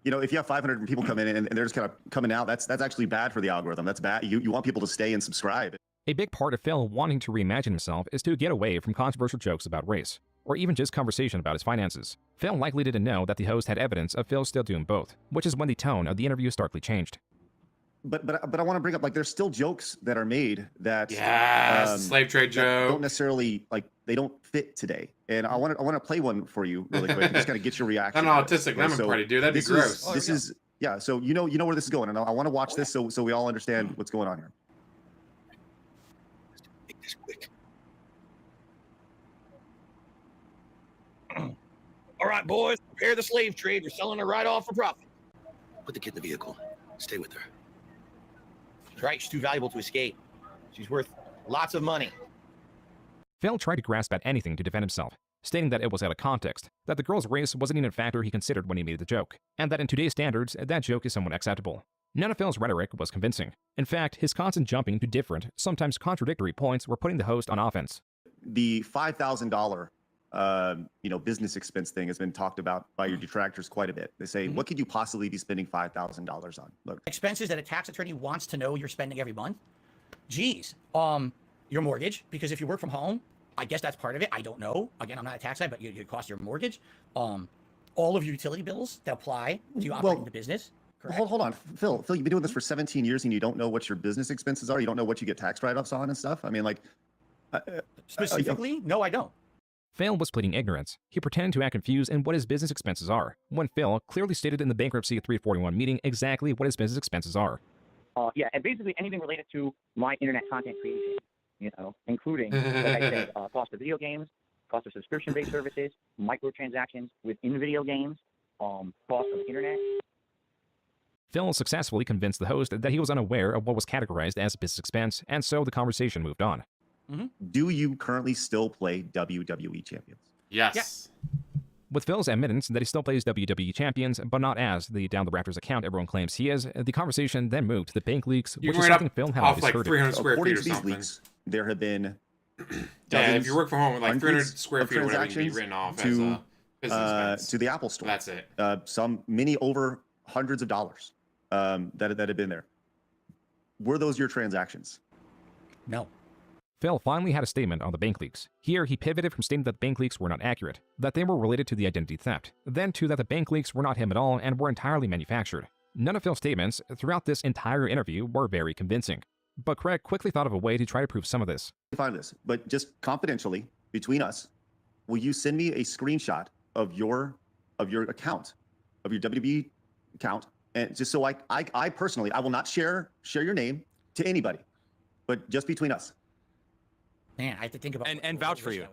you know, if you have 500 people come in and they're just kind of coming out, that's actually bad for the algorithm. That's bad. You want people to stay and subscribe. A big part of Phil wanting to reimagine himself is to get away from controversial jokes about race, or even just conversation about his finances. Phil likely didn't know that the host had evidence of Phil still doing both, which is when the tone of the interview starkly changed. But I want to bring up, like, there's still jokes that are made that slave trade joke don't necessarily, like, they don't fit today. And I want to play one for you really quick. Just kind of get your reaction. An autistic lemon party, dude. That'd be gross. This is yeah. So you know where this is going, and I want to watch this so we all understand what's going on here. Make this quick. All right, boys, prepare the slave trade. We're selling it right off for profit. Put the kid in the vehicle. Stay with her. That's right. She's too valuable to escape. She's worth lots of money. Phil tried to grasp at anything to defend himself, stating that it was out of context, that the girl's race wasn't even a factor he considered when he made the joke, and that in today's standards, that joke is somewhat acceptable. None of Phil's rhetoric was convincing. In fact, his constant jumping to different, sometimes contradictory points were putting the host on offense. The $5,000 business expense thing has been talked about by your detractors quite a bit. They say, what could you possibly be spending $5,000 on? Look, Expenses that a tax attorney wants to know you're spending every month? Geez. Your mortgage, because if you work from home, I guess that's part of it. I don't know. Again, I'm not a tax guy, but it costs your mortgage. All of your utility bills that apply to you operating the business. Hold on, Phil, you've been doing this for 17 years and you don't know what your business expenses are? You don't know what you get tax write-offs on and stuff? I mean, like... Specifically? No, I don't. Phil was pleading ignorance. He pretended to act confused in what his business expenses are, when Phil clearly stated in the bankruptcy 341 meeting exactly what his business expenses are. Yeah, and basically anything related to my internet content creation, including, like I said, cost of video games, cost of subscription-based services, microtransactions within video games, cost of internet. Phil successfully convinced the host that he was unaware of what was categorized as business expense, and so the conversation moved on. Do you currently still play WWE Champions? Yes. With Phil's admittance that he still plays WWE Champions, but not as the Down the Raptors account everyone claims he is, the conversation then moved to the bank leaks, which is something Phil had always heard of. According to these leaks, there have been yeah, if you work from home with like 300 square feet or whatever, you can be written off as a business expense. to the Apple Store. That's it. Many over hundreds of dollars that had been there. Were those your transactions? No. Phil finally had a statement on the bank leaks. Here, he pivoted from stating that bank leaks were not accurate, that they were related to the identity theft, then to that the bank leaks were not him at all and were entirely manufactured. None of Phil's statements throughout this entire interview were very convincing. But Craig quickly thought of a way to try to prove some of this. Find this, but just confidentially, between us, will you send me a screenshot of your account, of your WWE account, and just so I personally, I will not share your name to anybody, but just between us. Man, I have to think about and vouch for you.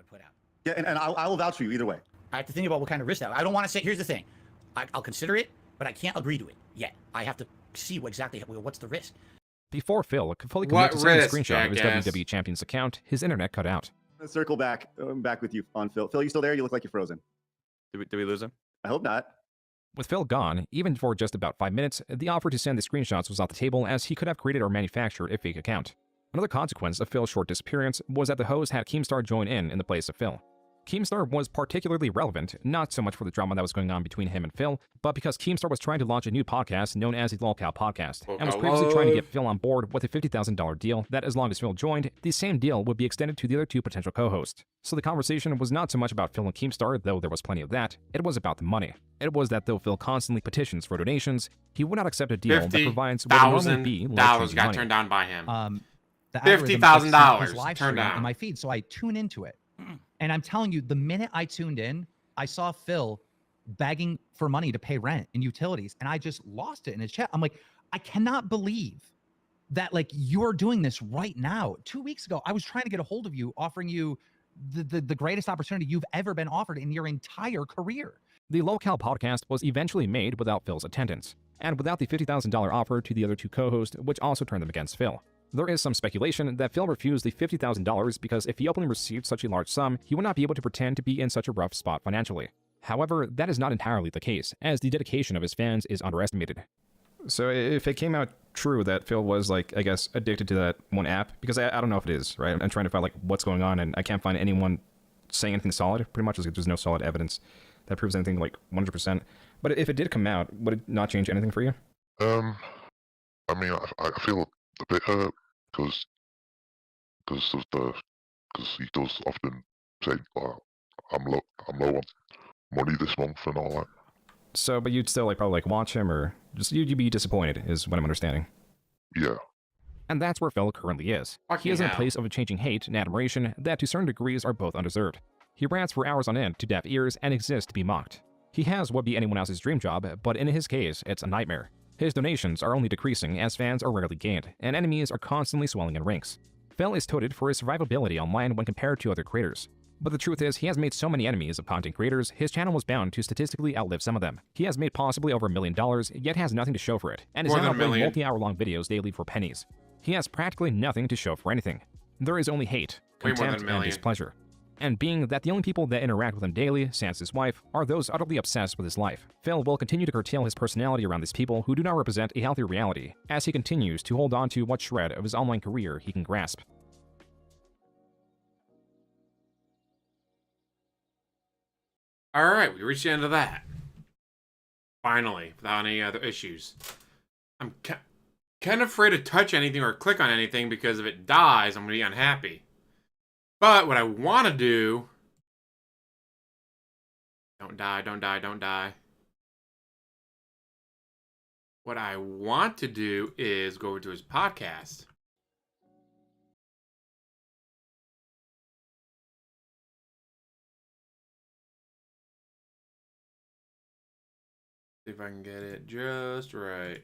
Yeah, and I will vouch for you either way. I have to think about what kind of risk that. I don't want to say. Here's the thing, I'll consider it, but I can't agree to it yet. I have to see what's the risk. Before Phil could fully commit to sending a screenshot of his WWE Champions account, his internet cut out. Let's circle back with you on Phil. Phil, you still there? You look like you're frozen. Did we lose him? I hope not. With Phil gone, even for just about 5 minutes, the offer to send the screenshots was off the table as he could have created or manufactured a fake account. Another consequence of Phil's short disappearance was that the host had Keemstar join in the place of Phil. Keemstar was particularly relevant, not so much for the drama that was going on between him and Phil, but because Keemstar was trying to launch a new podcast known as the Lolcow Podcast, and was previously trying to get Phil on board with a $50,000 deal that as long as Phil joined, the same deal would be extended to the other two potential co-hosts. So the conversation was not so much about Phil and Keemstar, though there was plenty of that, it was about the money. It was that though Phil constantly petitions for donations, he would not accept a deal that provides what would normally be $50,000 got turned down by him. $50,000 turned down in my feed, so I tune into it. And I'm telling you, the minute I tuned in, I saw Phil begging for money to pay rent and utilities, and I just lost it in his chat. I'm like, I cannot believe that like you're doing this right now. 2 weeks ago, I was trying to get a hold of you, offering you the greatest opportunity you've ever been offered in your entire career. The Lolcow Podcast was eventually made without Phil's attendance, and without the $50,000 offer to the other two co-hosts, which also turned them against Phil. There is some speculation that Phil refused the $50,000 because if he openly received such a large sum, he would not be able to pretend to be in such a rough spot financially. However, that is not entirely the case, as the dedication of his fans is underestimated. So if it came out true that Phil was, like, I guess, addicted to that one app, because I don't know if it is, right? I'm trying to find, like, what's going on, and I can't find anyone saying anything solid, pretty much. There's no solid evidence that proves anything, like, 100%. But if it did come out, would it not change anything for you? I mean, I feel a bit hurt because he does often say, I'm low on money this month and all that. So, but you'd still probably watch him, or just you'd be disappointed, is what I'm understanding. Yeah. And that's where Phil currently is. He is in a place of changing hate and admiration that to certain degrees are both undeserved. He rants for hours on end to deaf ears and exists to be mocked. He has what would be anyone else's dream job, but in his case, it's a nightmare. His donations are only decreasing as fans are rarely gained, and enemies are constantly swelling in ranks. Phil is touted for his survivability online when compared to other creators. But the truth is, he has made so many enemies of content creators, his channel was bound to statistically outlive some of them. He has made possibly over $1 million, yet has nothing to show for it, and is More now than $1 uploading million. multi-hour-long videos daily for pennies. He has practically nothing to show for anything. There is only hate, Way more than contempt, $1 and million. displeasure. And being that the only people that interact with him daily, sans his wife, are those utterly obsessed with his life, Phil will continue to curtail his personality around these people who do not represent a healthy reality, as he continues to hold on to what shred of his online career he can grasp. Alright, we reached the end of that. Finally, without any other issues. I'm kind of afraid to touch anything or click on anything because if it dies, I'm going to be unhappy. But what I want to do... Don't die, don't die, don't die. What I want to do is go over to his podcast. See if I can get it just right.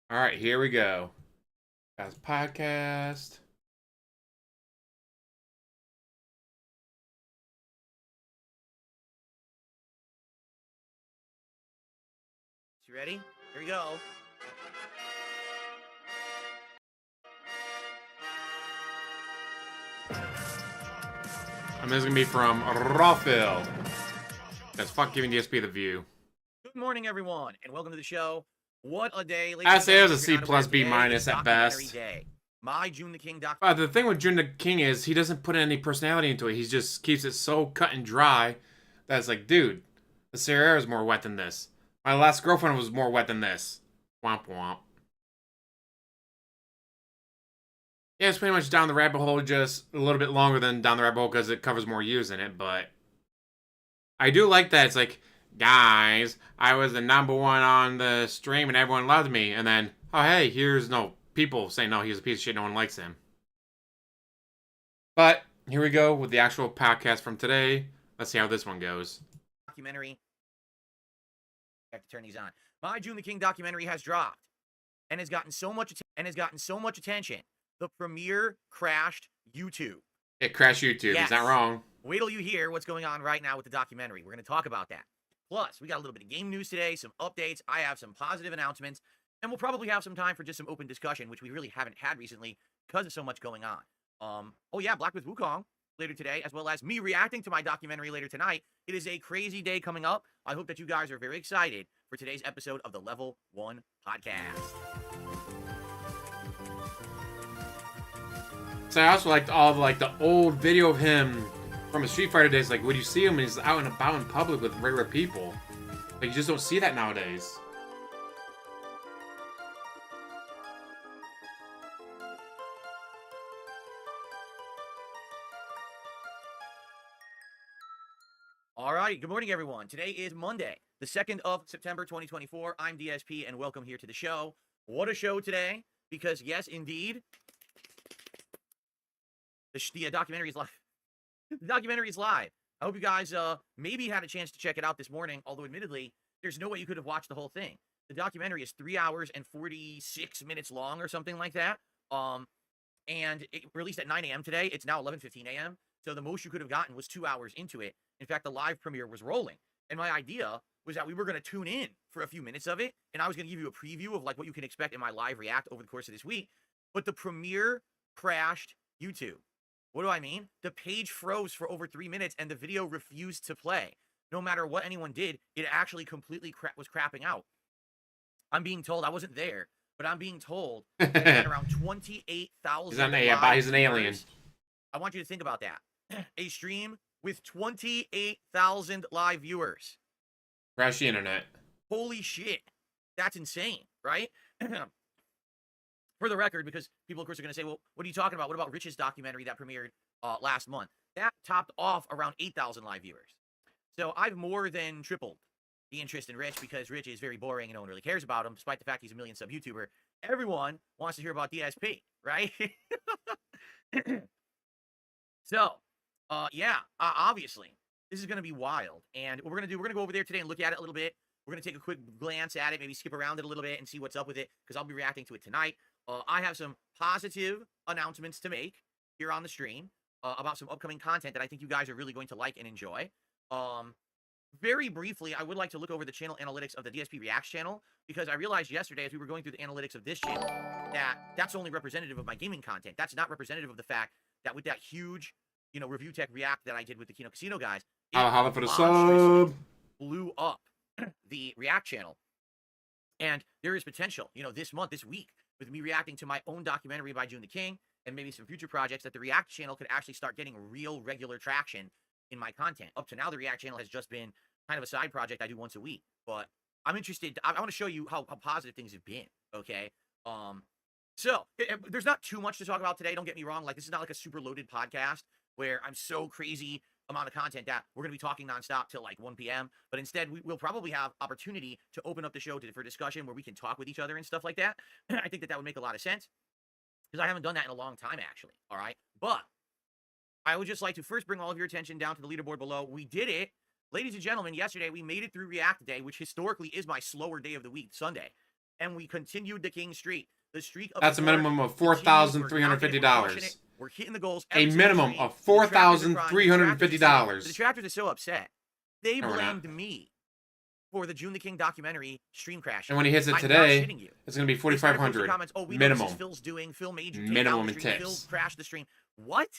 All right, here we go. That's podcast. You ready? Here we go. And this is going to be from Rawphil. That's fuck giving DSP the view. Good morning, everyone, and welcome to the show. What a day. I say it was a C plus B minus at best. Day. My Joon the King doc. The thing with Joon the King is he doesn't put any personality into it. He just keeps it so cut and dry that it's like, dude, the Sierra is more wet than this. My last girlfriend was more wet than this. Womp womp. Yeah, it's pretty much down the rabbit hole, just a little bit longer than down the rabbit hole because it covers more years in it, but I do like that. It's like, guys, I was the #1 on the stream and everyone loved me, and then, oh hey, here's no people saying no, he's a piece of shit, no one likes him. But here we go with the actual podcast from today. Let's see how this one goes. Documentary. I have to turn these on. My Joon the King documentary has dropped and has gotten so much attention. The premiere crashed YouTube. It crashed YouTube. Yes. He's not wrong. Wait till you hear what's going on right now with the documentary. We're going to talk about that. Plus, we got a little bit of game news today, some updates. I have some positive announcements, and we'll probably have some time for just some open discussion, which we really haven't had recently because of so much going on. Oh yeah, Black with Wukong later today, as well as me reacting to my documentary later tonight. It is a crazy day coming up. I hope that you guys are very excited for today's episode of the Level 1 Podcast. So I also liked all of the old video of him from his Street Fighter days. Like, when you see him and he's out and about in public with regular people, like, you just don't see that nowadays. All right, good morning, everyone. Today is Monday, the 2nd of September, 2024. I'm DSP, and welcome here to the show. What a show today, because yes, indeed, the documentary is live. The documentary is live. I hope you guys maybe had a chance to check it out this morning, although admittedly, there's no way you could have watched the whole thing. The documentary is 3 hours and 46 minutes long or something like that. And it released at 9 a.m. today. It's now 11:15 a.m. So the most you could have gotten was 2 hours into it. In fact, the live premiere was rolling. And my idea was that we were going to tune in for a few minutes of it, and I was going to give you a preview of like what you can expect in my live react over the course of this week. But the premiere crashed YouTube. What do I mean? The page froze for over 3 minutes, and the video refused to play. No matter what anyone did, it actually completely was crapping out. I'm being told, I wasn't there, but I'm being told that around 28,000 He's an alien. I want you to think about that. A stream with 28,000 live viewers. Crash the internet. Holy shit. That's insane, right? For the record, because people, of course, are going to say, well, what are you talking about? What about Rich's documentary that premiered last month? That topped off around 8,000 live viewers. So I've more than tripled the interest in Rich because Rich is very boring and no one really cares about him, despite the fact he's a million sub YouTuber. Everyone wants to hear about DSP, right? So, yeah, obviously, this is going to be wild. And what we're going to go over there today and look at it a little bit. We're going to take a quick glance at it, maybe skip around it a little bit and see what's up with it, because I'll be reacting to it tonight. I have some positive announcements to make here on the stream about some upcoming content that I think you guys are really going to like and enjoy. Very briefly, I would like to look over the channel analytics of the DSP Reacts channel, because I realized yesterday as we were going through the analytics of this channel that that's only representative of my gaming content. That's not representative of the fact that with that huge, Review Tech React that I did with the Kino Casino guys, Holla for the sub. Blew up the React channel. And there is potential, this month, this week, with me reacting to my own documentary by Joon the King and maybe some future projects, that the React channel could actually start getting real regular traction in my content. Up to now, the React channel has just been kind of a side project I do once a week, but I'm interested. I want to show you how positive things have been. Okay. So there's not too much to talk about today. Don't get me wrong. Like, this is not like a super loaded podcast where I'm so crazy amount of content that we're going to be talking nonstop till like 1 p.m. But instead, we'll probably have opportunity to open up the show for discussion where we can talk with each other and stuff like that. I think that would make a lot of sense, because I haven't done that in a long time, actually. All right. But I would just like to first bring all of your attention down to the leaderboard below. We did it. Ladies and gentlemen, yesterday we made it through React Day, which historically is my slower day of the week, Sunday. And we continued the King streak. The streak of That's a minimum of $4,350. We're hitting the goals. A minimum of $4,350. The detractors are so upset. They blamed me for the Joon the King documentary stream crash. And when he hits it today, it's going to be $4,500 minimum. Phil's doing. Phil made you minimum in tips. Phil crashed the stream. What?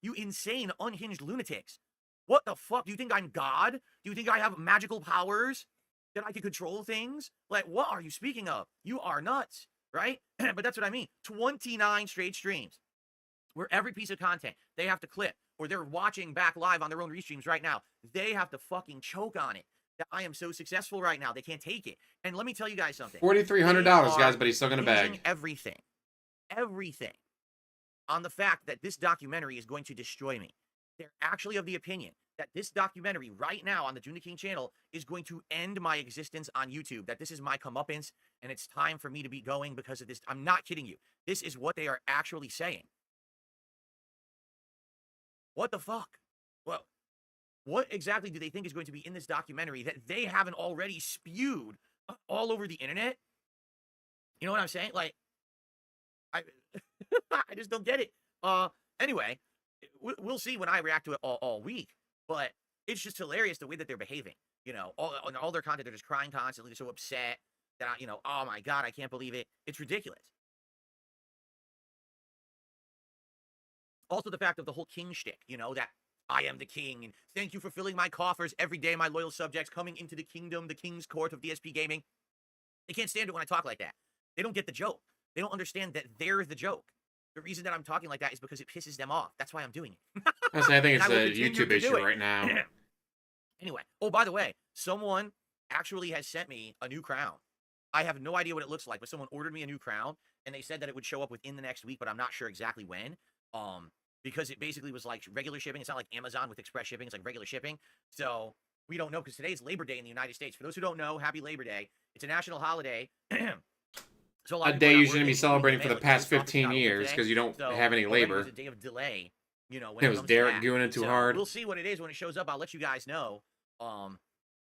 You insane, unhinged lunatics. What the fuck? Do you think I'm God? Do you think I have magical powers that I can control things? Like, what are you speaking of? You are nuts, right? But that's what I mean. 29 straight streams where every piece of content they have to clip, or they're watching back live on their own restreams right now. They have to fucking choke on it. That I am so successful right now. They can't take it. And let me tell you guys something. $4,300, guys, but he's still going to bag. Everything on the fact that this documentary is going to destroy me. They're actually of the opinion that this documentary right now on the Joon the King channel is going to end my existence on YouTube, that this is my comeuppance and it's time for me to be going because of this. I'm not kidding you. This is what they are actually saying. What the fuck? Well, what exactly do they think is going to be in this documentary that they haven't already spewed all over the internet? You know what I'm saying? Like, I just don't get it. Anyway, we'll see when I react to it all week, but it's just hilarious the way that they're behaving. All their content, they're just crying constantly. They're so upset that, oh my God, I can't believe it. It's ridiculous. Also, the fact of the whole king shtick, that I am the king, and thank you for filling my coffers every day, my loyal subjects, coming into the kingdom, the king's court of DSP Gaming. They can't stand it when I talk like that. They don't get the joke. They don't understand that they're the joke. The reason that I'm talking like that is because it pisses them off. That's why I'm doing it. I think it's a YouTube issue right now. Anyway, oh, by the way, someone actually has sent me a new crown. I have no idea what it looks like, but someone ordered me a new crown, and they said that it would show up within the next week, but I'm not sure exactly when. Because it basically was like regular shipping. It's not like Amazon with express shipping. It's like regular shipping. So we don't know, because today is Labor Day in the United States. For those who don't know, happy Labor Day. It's a national holiday. So a day you're going to be celebrating for the past 15 years because you don't have any labor. It's a day of delay. When it was Derek doing it too hard. We'll see what it is when it shows up. I'll let you guys know.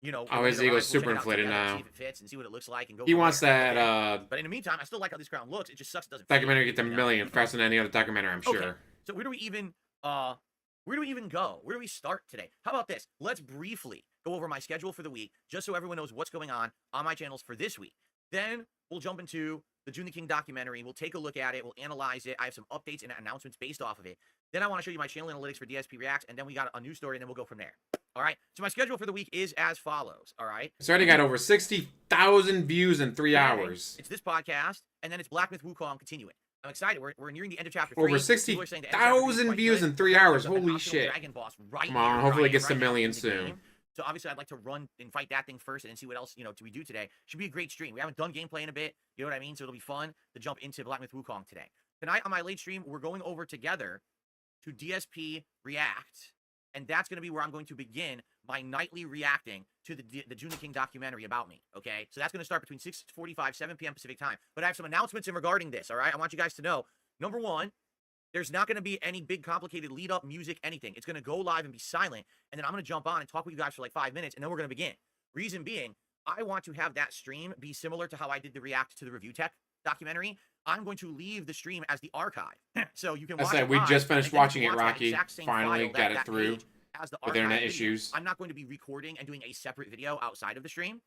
His ego's super inflated now. See if it fits and see what it looks like and go. He wants that. But in the meantime, I still like how this crown looks. It just sucks. It doesn't. Documentary get to $1 million faster than any other documentary, I'm sure. Okay. So where do we even go? Where do we start today? How about this? Let's briefly go over my schedule for the week, just so everyone knows what's going on my channels for this week. Then we'll jump into the Joon the King documentary. We'll take a look at it. We'll analyze it. I have some updates and announcements based off of it. Then I want to show you my channel analytics for DSP Reacts, and then we got a news story, and then we'll go from there. All right? So my schedule for the week is as follows, all right? It's already got over 60,000 views in 3 hours. It's this podcast, and then it's Black Myth Wukong continuing. I'm excited. We're nearing the end of chapter 3. Over 60,000 views in 3 hours. Holy shit. Come on, hopefully it gets to $1 million soon. So obviously I'd like to run and fight that thing first and then see what else, do we do today. Should be a great stream. We haven't done gameplay in a bit. You know what I mean? So it'll be fun to jump into Black Myth Wukong today. Tonight on my late stream, we're going over together to DSP React. And that's going to be where I'm going to begin my nightly reacting to the Joon the King documentary about me, okay? So that's going to start between 6:45, 7 p.m. Pacific time. But I have some announcements in regarding this, all right? I want you guys to know, number one, there's not going to be any big complicated lead-up music, anything. It's going to go live and be silent, and then I'm going to jump on and talk with you guys for like 5 minutes, and then we're going to begin. Reason being, I want to have that stream be similar to how I did the react to the Review Tech documentary, I'm going to leave the stream as the archive. So you can I watch said it we live, just finished and then you watching can it, watch that Rocky. exact same Finally file, got that it through page as the with archive internet video. issues. I'm not going to be recording and doing a separate video outside of the stream.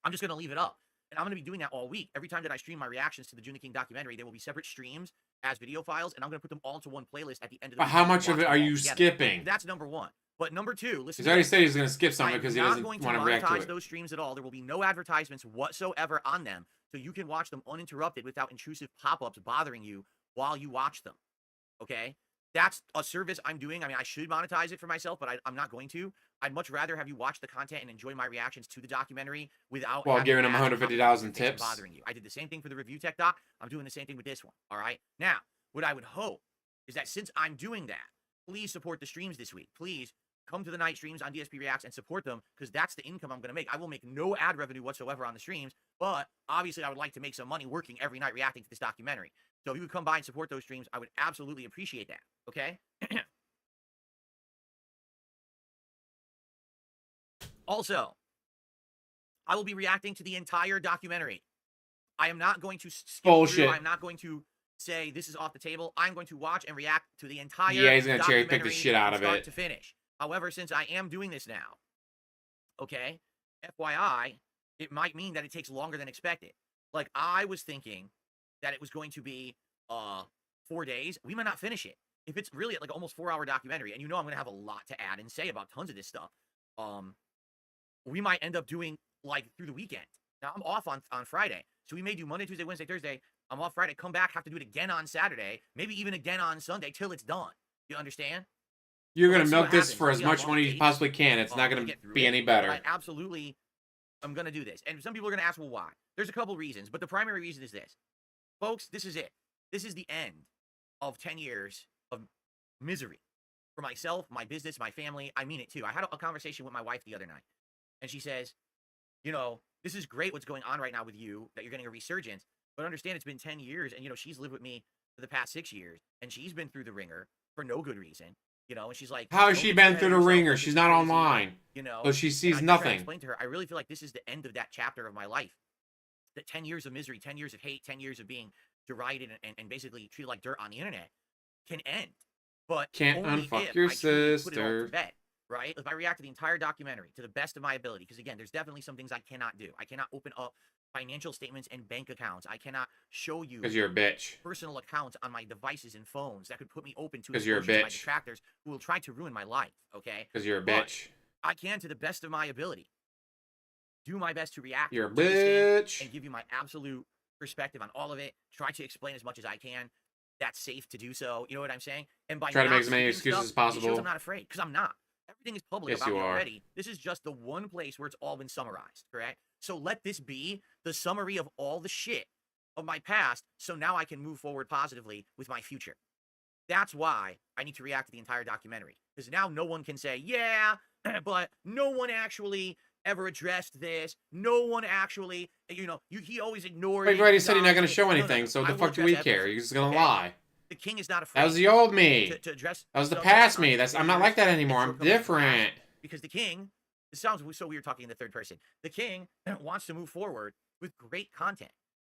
I'm just going to leave it up. And I'm going to be doing that all week. Every time that I stream my reactions to the June the King documentary, there will be separate streams as video files, and I'm going to put them all into one playlist at the end of the But week. how so much can of watch it them are all you together. skipping? That's number one. But number two, listen He's to already this. said he's going to skip some I'm because he not doesn't going to want to react to monetize it. those streams at all. There will be no advertisements whatsoever on them, so you can watch them uninterrupted without intrusive pop-ups bothering you while you watch them. Okay? That's a service I'm doing. I mean, I should monetize it for myself, but I'm not going to. I'd much rather have you watch the content and enjoy my reactions to the documentary without While having giving him ads $150 in and tips. bothering you. I did the same thing for the Review Tech doc. I'm doing the same thing with this one. All right? Now, what I would hope is that since I'm doing that, please support the streams this week. Please come to the night streams on DSP Reacts and support them, because that's the income I'm going to make. I will make no ad revenue whatsoever on the streams, but obviously I would like to make some money working every night reacting to this documentary. So if you would come by and support those streams, I would absolutely appreciate that. Okay? Also, I will be reacting to the entire documentary. I am not going to skip Bullshit. through. I'm not going to say this is off the table. I'm going to watch and react to the entire Yeah, he's going to cherry pick the documentary shit out from of start it. to finish. However, since I am doing this now, okay, FYI, it might mean that it takes longer than expected. Like, I was thinking that it was going to be 4 days. We might not finish it. If it's really like almost 4-hour documentary, and you know I'm going to have a lot to add and say about tons of this stuff, we might end up doing like through the weekend. Now I'm off on Friday, so we may do Monday, Tuesday, Wednesday, Thursday. I'm off Friday, come back, have to do it again on Saturday, maybe even again on Sunday till it's done. You understand? You're So going let's to see milk what this happens. for We'll as see how much long money it as you takes, possibly can. It's not going to get through be it, any but better. I absolutely am going to do this. And some people are going to ask, well, why? There's a couple reasons, but the primary reason is this. Folks, this is it. This is the end of 10 years of misery for myself, my business, my family. I mean it too. I had a conversation with my wife the other night, and she says, you know, this is great what's going on right now with you, that you're getting a resurgence, but understand it's been 10 years, and, you know, she's lived with me for the past 6 years, and she's been through the ringer for no good reason, you know, and she's like, How has "Don't she get been ahead through of the yourself, ringer? like She's it's not crazy," online. you know, So she and sees I try to nothing. explain to her, I really feel like this is the end of that chapter of my life. That 10 years of misery, 10 years of hate, 10 years of being derided and basically treated like dirt on the internet can end. But Can't only unfuck if your I truly put it all sister. to bed, right? If I react to the entire documentary to the best of my ability, because again, there's definitely some things I cannot do. I cannot open up financial statements and bank accounts. I cannot show you 'Cause you're a bitch. personal accounts on my devices and phones that could put me open to 'Cause you're a exposure to my bitch. detractors who will try to ruin my life, okay? 'Cause you're a But bitch. I can, to the best of my ability, do my best to react You're a to this thing bitch. and give you my absolute perspective on all of it. Try to explain as much as I can. That's safe to do so. You know what I'm saying? And by Try to not make as many speaking excuses stuff, as it possible. shows I'm not afraid, because I'm not. Everything is public Yes, about you me are. already. This is just the one place where it's all been summarized, correct? So let this be the summary of all the shit of my past, so now I can move forward positively with my future. That's why I need to react to the entire documentary, because now no one can say, yeah, but no one actually ever addressed this. No one actually, you know, he always ignored But it. you already said you're not dodged going to it. show No, no, anything, no. so I the will fuck do we address care? everything, You're just going to okay? lie. The king is not afraid. That was the old me. To address That was the subjects past on me. I'm not like that failures anymore. and I'm shortcomings of the past, different. because the king, it sounds so weird talking in the third person. The king wants to move forward with great content,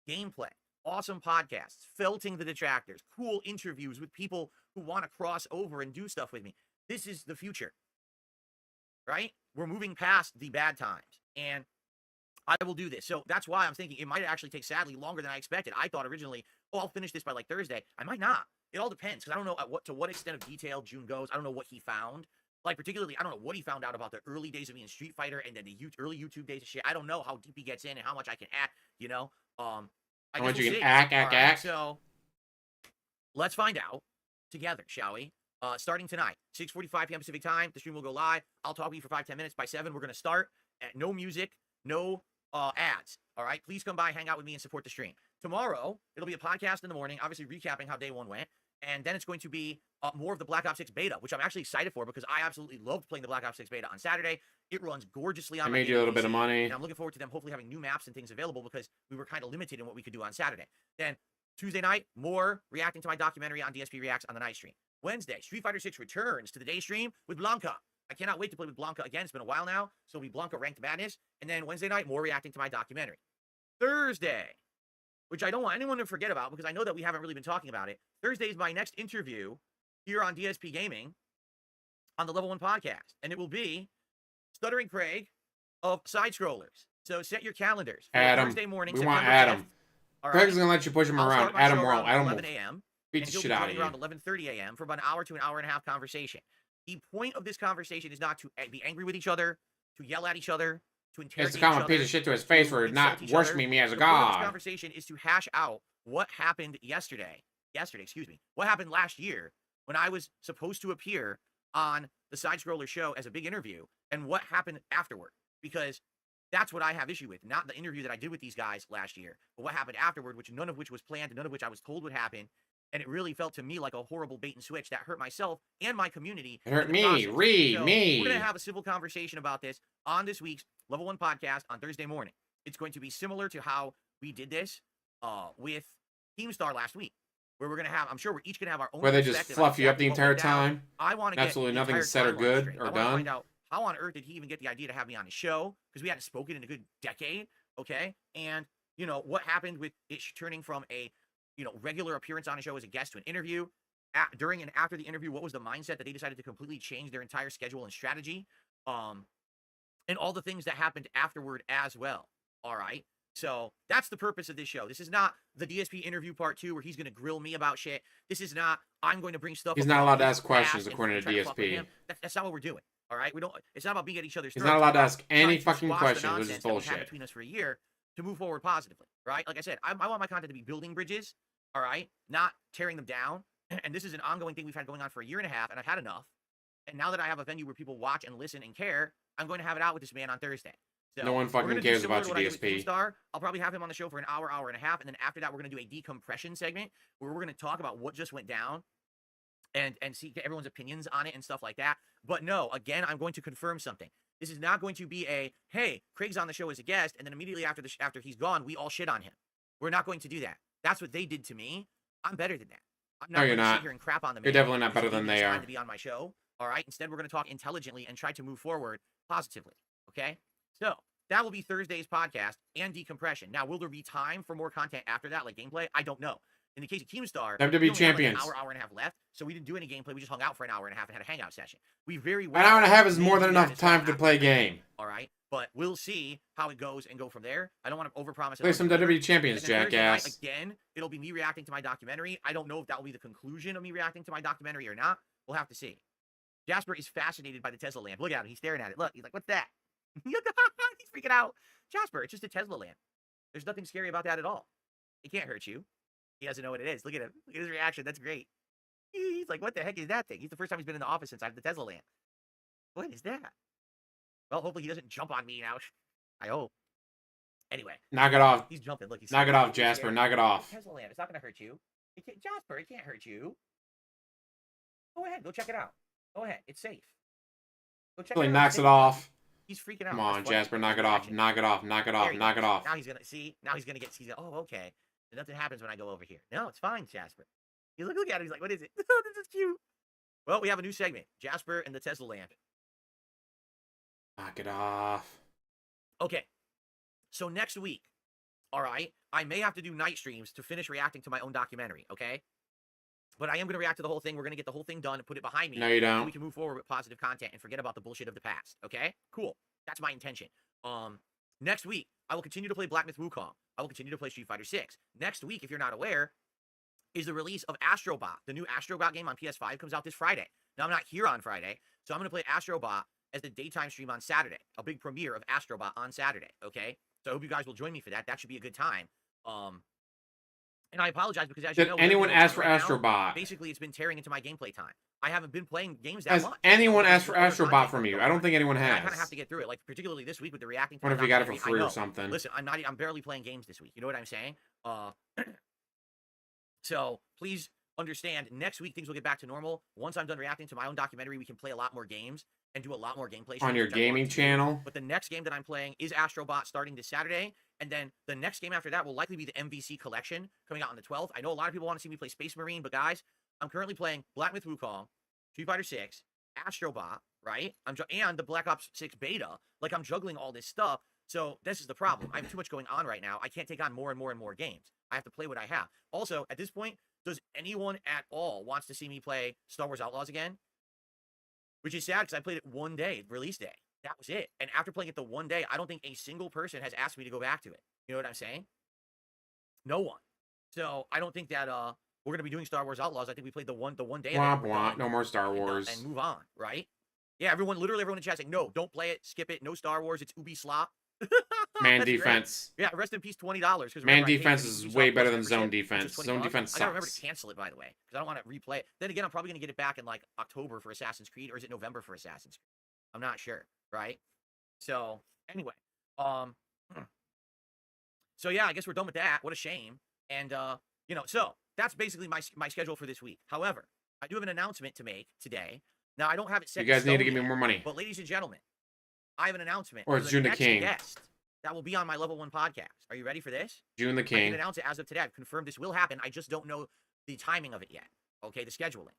gameplay, awesome podcasts, felting the detractors, cool interviews with people who want to cross over and do stuff with me. This is the future, right? We're moving past the bad times, and I will do this. So that's why I'm thinking it might actually take, sadly, longer than I expected. I thought originally, oh, I'll finish this by like Thursday. I might not. It all depends, because I don't know to what extent of detail Joon goes. I don't know what he found. Like, particularly, I don't know what he found out about the early days of being Street Fighter and then the early YouTube days of shit. I don't know how deep he gets in and how much I can act, you know? I How guess much you we'll can see. act. All right, So so let's find out together, shall we? Starting tonight, 6:45 p.m. Pacific time. The stream will go live. I'll talk to you for 5-10 minutes. By 7, we're going to start. No music, no ads. All right, please come by, hang out with me, and support the stream. Tomorrow, it'll be a podcast in the morning, obviously recapping how day 1 went. And then it's going to be more of the Black Ops 6 beta, which I'm actually excited for, because I absolutely loved playing the Black Ops 6 beta on Saturday. It runs gorgeously on I my made you a little PC, bit of money. and I'm looking forward to them hopefully having new maps and things available, because we were kind of limited in what we could do on Saturday. Then Tuesday night, more reacting to my documentary on DSP Reacts on the night stream. Wednesday, Street Fighter 6 returns to the day stream with Blanca. I cannot wait to play with Blanca again. It's been a while now, so we Blanca Ranked Madness. And then Wednesday night, more reacting to my documentary. Thursday, which I don't want anyone to forget about because I know that we haven't really been talking about it. Thursday is my next interview here on DSP Gaming on the Level 1 podcast, and it will be Stuttering Craig of Side Scrollers. So set your calendars for Adam. Thursday morning, We September want Adam. 5th. All Craig's gonna let you push him I'll around. start my Adam show will. around Adam will 11 a.m. beat and the he'll shit be out joining of around you. 11:30 a.m. for about an hour to an hour and a half conversation. The point of this conversation is not to be angry with each other, to yell at each other, to interrogate It's to call him each a piece other, of shit to his face for insult not each other. worshiping me as a The point of this god. conversation is to hash out what happened yesterday, excuse me, what happened last year when I was supposed to appear on the Side Scroller show as a big interview, and what happened afterward. Because that's what I have issue with, not the interview that I did with these guys last year, but what happened afterward, which none of which was planned, and none of which I was told would happen. And it really felt to me like a horrible bait and switch that hurt myself and my community. It hurt in the me, process. Reee, So me. We're going to have a civil conversation about this on this week's Level 1 podcast on Thursday morning. It's going to be similar to how we did this with Keemstar last week, where we're going to have, I'm sure we're each going to have our own Where they just perspective on fluff you up the exactly what entire went down. time. I want to get Absolutely the nothing entire said or timeline good straight. or I want to done. find out how on earth did he even get the idea to have me on his show, because we hadn't spoken in a good decade, okay? And, you know, what happened with it turning from a, you know, regular appearance on a show as a guest to an interview. During and after the interview, what was the mindset that they decided to completely change their entire schedule and strategy? And all the things that happened afterward as well. All right. So that's the purpose of this show. This is not the DSP interview part 2 where he's going to grill me about shit. This is not, I'm going to bring stuff. He's up not about allowed to his ask questions past and according to try fuck with DSP. him. That's not what we're doing. All right. We don't, it's not about being at each other's He's throats. not allowed to It's ask about any trying to fucking squash the questions, which is nonsense that we've had bullshit. between us for a year to move forward positively. Right. Like I said, I want my content to be building bridges. All right. Not tearing them down. And this is an ongoing thing we've had going on for a year and a half, and I've had enough. And now that I have a venue where people watch and listen and care, I'm going to have it out with this man on Thursday. So No one we're fucking gonna do cares similar about to you, what I did with DSP. Keemstar. I'll probably have him on the show for an hour, hour and a half, and then after that, we're going to do a decompression segment where we're going to talk about what just went down and see everyone's opinions on it and stuff like that. But no, again, I'm going to confirm something. This is not going to be a, hey, Craig's on the show as a guest, and then immediately after after he's gone, we all shit on him. We're not going to do that. That's what they did to me. I'm better than that. I'm not No, you're going to not. sit here and crap on them. You're definitely not better than they are. To be on my show, all right. Instead, we're going to talk intelligently and try to move forward positively. Okay. So that will be Thursday's podcast and decompression. Now, will there be time for more content after that, like gameplay? I don't know. In the case of Keemstar, WWE we only had, champions. like, an hour and a half left, so we didn't do any gameplay. We just hung out for an hour and a half and had a hangout session. We very well. An hour and a half is may more do than that enough as well time to after play a the game. all right, but we'll see how it goes and go from there. I don't want to overpromise. Play some WWE champions, And then Thursday night, jackass. again, it'll be me reacting to my documentary. I don't know if that will be the conclusion of me reacting to my documentary or not. We'll have to see. Jasper is fascinated by the Tesla lamp. Look at him. He's staring at it. Look, he's like, what's that? He's freaking out. Jasper, it's just a Tesla lamp. There's nothing scary about that at all. It can't hurt you. He doesn't know what it is. Look at him. Look at his reaction. That's great. He's like, what the heck is that thing? He's the first time he's been in the office since I have the Tesla lamp. What is that? Well, hopefully he doesn't jump on me now. I hope. Anyway. Knock it off. He's jumping. Look, he's Knock it scared. off, He's Jasper. scared. Knock it off. Tesla lamp. It's not going to hurt you. Jasper, it can't hurt you. Go ahead. Go check it out. Go ahead. It's safe. Go check Really it out. knocks It's it safe. off. He's freaking out. Come That's on, funny. Jasper. Knock it off. Knock it off. Knock it There off. he Knock goes. it off. Now he's going to see. Now he's going to get. He's oh, okay. Nothing happens when I go over here. No, it's fine, Jasper. You look at him. He's like, what is it? Oh, this is cute. Well, we have a new segment. Jasper and the Tesla lamp. Knock it off. Okay. So next week, all right, I may have to do night streams to finish reacting to my own documentary, okay? But I am going to react to the whole thing. We're going to get the whole thing done and put it behind me. No, you don't. So we can move forward with positive content and forget about the bullshit of the past, okay? Cool. That's my intention. Next week, I will continue to play Black Myth Wukong. I will continue to play Street Fighter 6. Next week, if you're not aware, is the release of Astrobot. The new Astrobot game on PS5 comes out this Friday. Now, I'm not here on Friday, so I'm going to play Astrobot as the daytime stream on Saturday. A big premiere of Astrobot on Saturday, okay? So I hope you guys will join me for that. That should be a good time. And I apologize because, as you Did know, anyone everything ask for right now, Astrobot? basically, it's been tearing into my gameplay time. I haven't been playing games that Has much. anyone asked for Because of the Astrobot content from that's you? going I don't on. think anyone And I kind has. of have to get through it, like particularly this week with the reacting. To Wonder my if you got it for documentary. free I or know. something. Listen, I'm barely playing games this week. You know what I'm saying? So please understand. Next week things will get back to normal. Once I'm done reacting to my own documentary, we can play a lot more games and do a lot more gameplay On streams, your which I want gaming to do. channel? But the next game that I'm playing is Astrobot starting this Saturday. And then the next game after that will likely be the MVC collection coming out on the 12th. I know a lot of people want to see me play Space Marine, but guys, I'm currently playing Black Myth Wukong, Street Fighter 6, Astrobot, right? And the Black Ops 6 beta. Like, I'm juggling all this stuff. So this is the problem. I have too much going on right now. I can't take on more and more and more games. I have to play what I have. Also, at this point, does anyone at all wants to see me play Star Wars Outlaws again? Which is sad because I played it one day, release day. That was it. And after playing it the one day, I don't think a single person has asked me to go back to it. You know what I'm saying? No one. So I don't think that we're gonna be doing Star Wars Outlaws. I think we played the one day. Womp womp. No more Star Wars. And move on, right? Yeah, literally everyone in chat saying, no, don't play it, skip it, no Star Wars, it's Ubi slop. Man That's defense. great. Yeah, rest in peace, $20. Man defense is way better than zone defense. Zone defense I gotta remember sucks. to cancel it, by the way, because I don't want to replay it. Then again, I'm probably gonna get it back in like October for Assassin's Creed, or is it November for Assassin's Creed? I'm not sure, right? So anyway, so yeah, I guess we're done with that. What a shame. And so that's basically my schedule for this week. However, I do have an announcement to make today. Now I don't have it set. You guys in need stone to give me yet, more money. But ladies and gentlemen, I have an announcement. Or for June the next King. guest that will be on my Level 1 podcast. Are you ready for this? June the I King. can announce it as of today. I've confirmed this will happen. I just don't know the timing of it yet. Okay, the scheduling.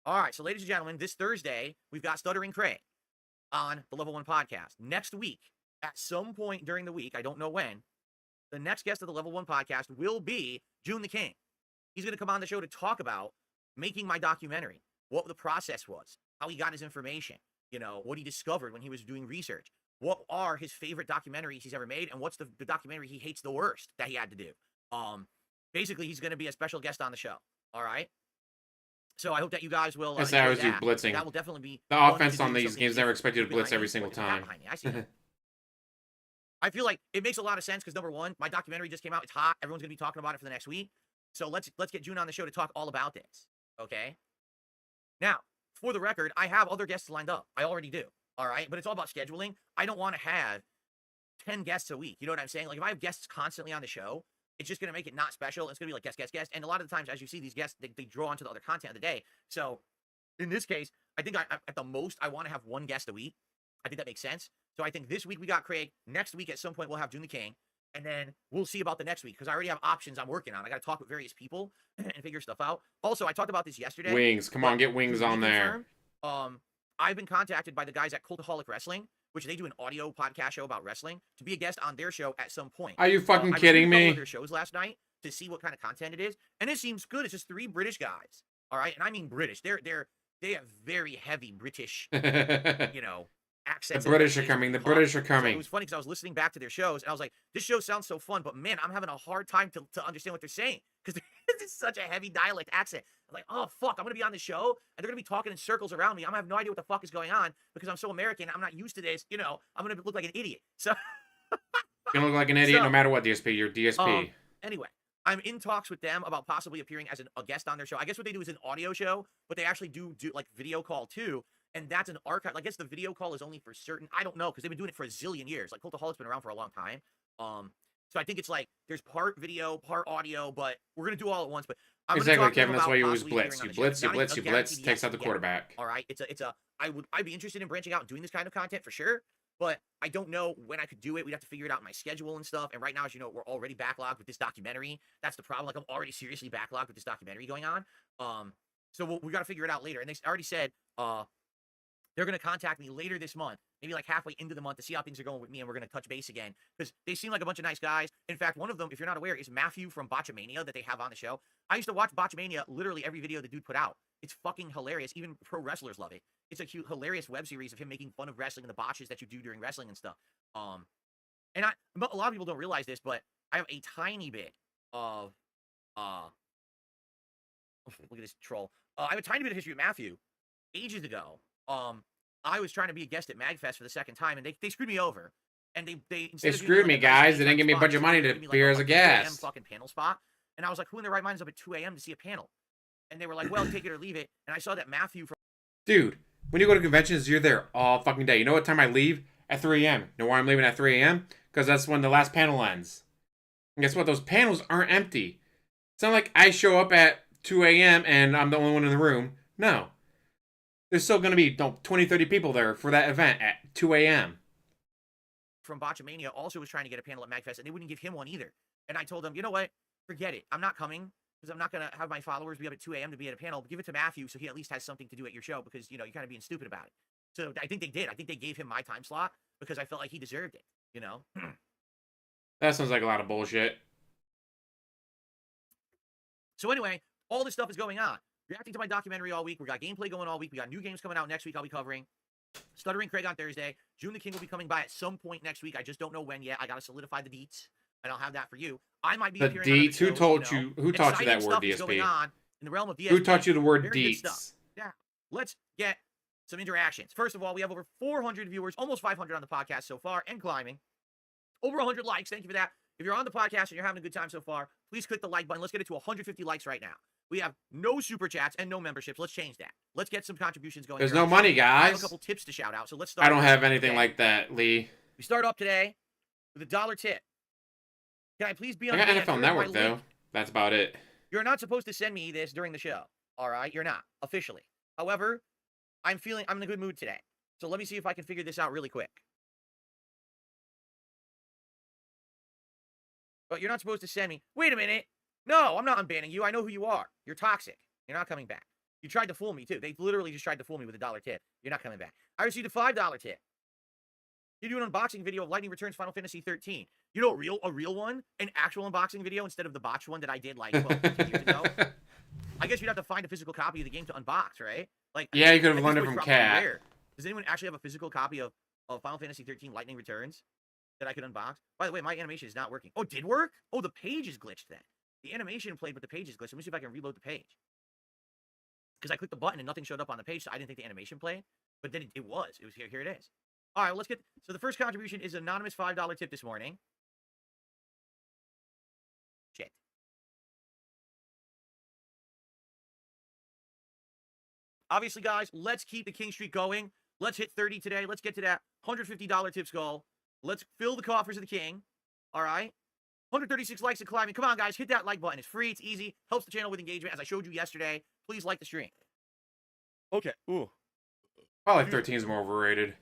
All right, so ladies and gentlemen, this Thursday, we've got Stuttering Craig on the Level 1 podcast. Next week, at some point during the week, I don't know when, the next guest of the Level 1 podcast will be Joon the King. He's going to come on the show to talk about making my documentary, what the process was, how he got his information, what he discovered when he was doing research, what are his favorite documentaries he's ever made, and what's the documentary he hates the worst that he had to do. Basically, he's going to be a special guest on the show. All right? So I hope that you guys will That's how I was that. blitzing. That will definitely be the fun offense to do on these something games never different. expected to Keep an blitz eye every out. single Look at that time. behind me. I see that. I feel like it makes a lot of sense because number one, my documentary just came out. It's hot. Everyone's gonna be talking about it for the next week. So let's get Joon on the show to talk all about this. Okay. Now, for the record, I have other guests lined up. I already do. All right, but it's all about scheduling. I don't want to have 10 guests a week. You know what I'm saying? Like if I have guests constantly on the show, it's just gonna make it not special. It's gonna be like guest. And a lot of the times, as you see, these guests they draw onto the other content of the day. So in this case, I think at the most I want to have one guest a week. I think that makes sense. So I think this week we got Craig. Next week at some point we'll have Joon the King. And then we'll see about the next week because I already have options I'm working on. I got to talk with various people and figure stuff out. Also, I talked about this yesterday. Wings. Come on, get Wings on there. I've been contacted by the guys at Cultaholic Wrestling, which they do an audio podcast show about wrestling, to be a guest on their show at some point. Are you fucking I kidding listened to a couple me? of their shows last night to see what kind of content it is, and it seems good. It's just 3 British guys. All right, and I mean British. They have very heavy British, accents. The British are coming. The British are So coming. it was funny because I was listening back to their shows, and I was like, this show sounds so fun, but man, I'm having a hard time to understand what they're saying because it's such a heavy dialect accent. I'm like, oh, fuck, I'm going to be on the show, and they're going to be talking in circles around me. I'm going to have no idea what the fuck is going on because I'm so American. I'm not used to this. I'm going to look like an idiot. So You're gonna look like an idiot no matter what, DSP. You're DSP. Anyway, I'm in talks with them about possibly appearing as a guest on their show. I guess what they do is an audio show, but they actually do like video call too. And that's an archive. I guess the video call is only for certain. I don't know because they've been doing it for a zillion years. Like Cultaholic's been around for a long time. So I think it's like there's part video, part audio, but we're gonna do all at once. But I'm Exactly, Kevin. That's about why you always possibly blitz. appearing You on the show. blitz, you Not a blitz, guaranteed takes yes out the yet. quarterback. All right, I'd be interested in branching out and doing this kind of content for sure. But I don't know when I could do it. We'd have to figure it out in my schedule and stuff. And right now, as you know, we're already backlogged with this documentary. That's the problem. Like I'm already seriously backlogged with this documentary going on. So we got to figure it out later. And they already said they're going to contact me later this month, maybe like halfway into the month, to see how things are going with me, and we're going to touch base again because they seem like a bunch of nice guys. In fact, one of them, if you're not aware, is Matthew from Botchamania that they have on the show. I used to watch Botchamania literally every video the dude put out. It's fucking hilarious. Even pro wrestlers love it. It's a cute, hilarious web series of him making fun of wrestling and the botches that you do during wrestling and stuff. And a lot of people don't realize this, but I have a tiny bit of look at this troll. I have a tiny bit of history with Matthew. Ages ago, I was trying to be a guest at MagFest for the second time, and they screwed me over. And they screwed me, guys. They didn't give me a bunch of money to appear as a guest. Fucking panel spot. And I was like, who in their right mind is up at 2 a.m. to see a panel? And they were like, well, take it or leave it. And I saw that Matthew from Dude, when you go to conventions, you're there all fucking day. You know what time I leave? At 3 a.m. You know why I'm leaving at 3 a.m.? Because that's when the last panel ends. And guess what? Those panels aren't empty. It's not like I show up at 2 a.m. and I'm the only one in the room. No. There's still going to be 20, 30 people there for that event at 2 a.m. From Botchamania also was trying to get a panel at MagFest, and they wouldn't give him one either. And I told them, you know what? Forget it. I'm not coming because I'm not going to have my followers be up at 2 a.m. to be at a panel. Give it to Matthew so he at least has something to do at your show because, you're kind of being stupid about it. So I think they did. I think they gave him my time slot because I felt like he deserved it. You know. That sounds like a lot of bullshit. So anyway, all this stuff is going on. Reacting to my documentary all week. We got gameplay going all week. We got new games coming out next week. I'll be covering. Stuttering Craig on Thursday. June the King will be coming by at some point next week. I just don't know when yet. I gotta solidify the deets, and I'll have that for you. I might be the appearing on other deets. Who shows, told you? you? Who taught you that word, Exciting stuff is going DSP? on in the realm of DSP. Who taught you the word Very good deets? stuff. Yeah. Let's get some interactions. First of all, we have over 400 viewers, almost 500 on the podcast so far, and climbing. Over 100 likes. Thank you for that. If you're on the podcast and you're having a good time so far, please click the like button. Let's get it to 150 likes right now. We have no super chats and no memberships. Let's change that. Let's get some contributions going. There's no money, guys. I have a couple tips to shout out, so let's start. I don't have anything like that, Lee. We start off today with $1 tip. Can I please be on I got the NFL Network, though. That's about it. You're not supposed to send me this during the show. All right? You're not, officially. However, I'm in a good mood today. So let me see if I can figure this out really quick. But you're not supposed to send me. Wait a minute. No, I'm not unbanning you. I know who you are. You're toxic. You're not coming back. You tried to fool me, too. They literally just tried to fool me with $1 tip. You're not coming back. I received a $5 tip. You do an unboxing video of Lightning Returns Final Fantasy 13. You know, a real one? An actual unboxing video instead of the botched one that I did like 12, 15 years ago? I guess you'd have to find a physical copy of the game to unbox, right? Like, yeah, you could have learned it from Cat. Rare. Does anyone actually have a physical copy of Final Fantasy 13 Lightning Returns that I could unbox? By the way, my animation is not working. Oh, it did work? Oh, the page is glitched then. The animation played, but the page is glitched. Let me see if I can reload the page. Because I clicked the button and nothing showed up on the page, so I didn't think the animation played. But then it was. It was here. Here it is. All right, well, let's get... So the first contribution is an anonymous $5 tip this morning. Shit. Obviously, guys, let's keep the king streak going. Let's hit 30 today. Let's get to that $150 tips goal. Let's fill the coffers of the king. All right? 136 likes and climbing. Come on, guys. Hit that like button. It's free. It's easy. Helps the channel with engagement, as I showed you yesterday. Please like the stream. Okay. Ooh. Probably 13 is more overrated.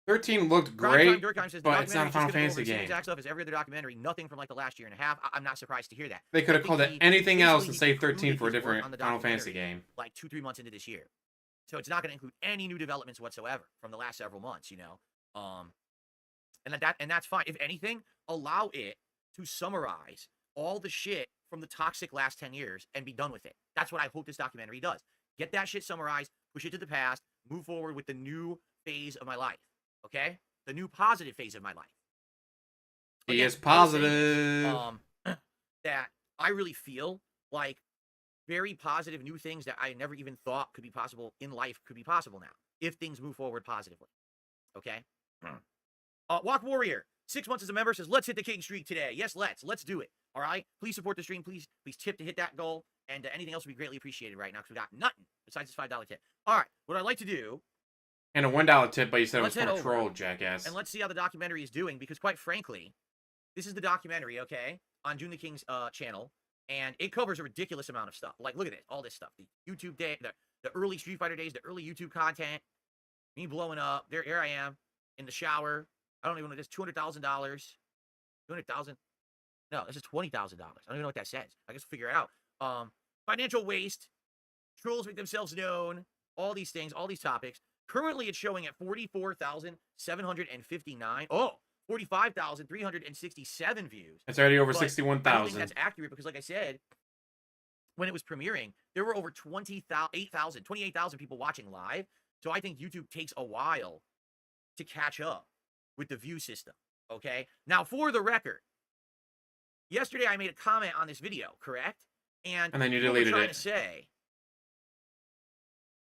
13 looked great, but it's not a Final Fantasy game. Exact stuff as every other documentary. Nothing from like the last year and a half. I'm not surprised to hear that. They could have called it anything else and saved 13 for a different Final Fantasy game. Like 2-3 months into this year. So it's not going to include any new developments whatsoever from the last several months, you know. And that's fine. If anything, allow it to summarize all the shit from the toxic last 10 years and be done with it. That's what I hope this documentary does. Get that shit summarized, push it to the past, move forward with the new phase of my life. Okay? The new positive phase of my life. He is positive. That I really feel like very positive new things that I never even thought could be possible in life could be possible now if things move forward positively. Okay? Walk Warrior, 6 months as a member, says, let's hit the king streak today. Yes, let's do it. All right? Please support the stream. Please tip to hit that goal. And anything else would be greatly appreciated right now because we got nothing besides this $5 tip. All right. What I'd like to do. And a $1 tip, but you said it was for a troll, jackass. And let's see how the documentary is doing because, quite frankly, this is the documentary, okay, on Joon the King's channel. And it covers a ridiculous amount of stuff. Like, look at this. All this stuff. The YouTube day, the early Street Fighter days, the early YouTube content. Me blowing up. Here I am in the shower. I don't even know this. $200,000. $200,000. No, this is $20,000. I don't even know what that says. I guess we'll figure it out. Financial waste. Trolls make themselves known. All these things. All these topics. Currently, it's showing at 44,759. Oh, 45,367 views. It's already over But 61,000. I don't think that's accurate because, like I said, when it was premiering, there were over 28,000 people watching live. So I think YouTube takes a while to catch up with the view system. Okay. Now, for the record, yesterday I made a comment on this video, correct? And then you people were deleted trying it. to say,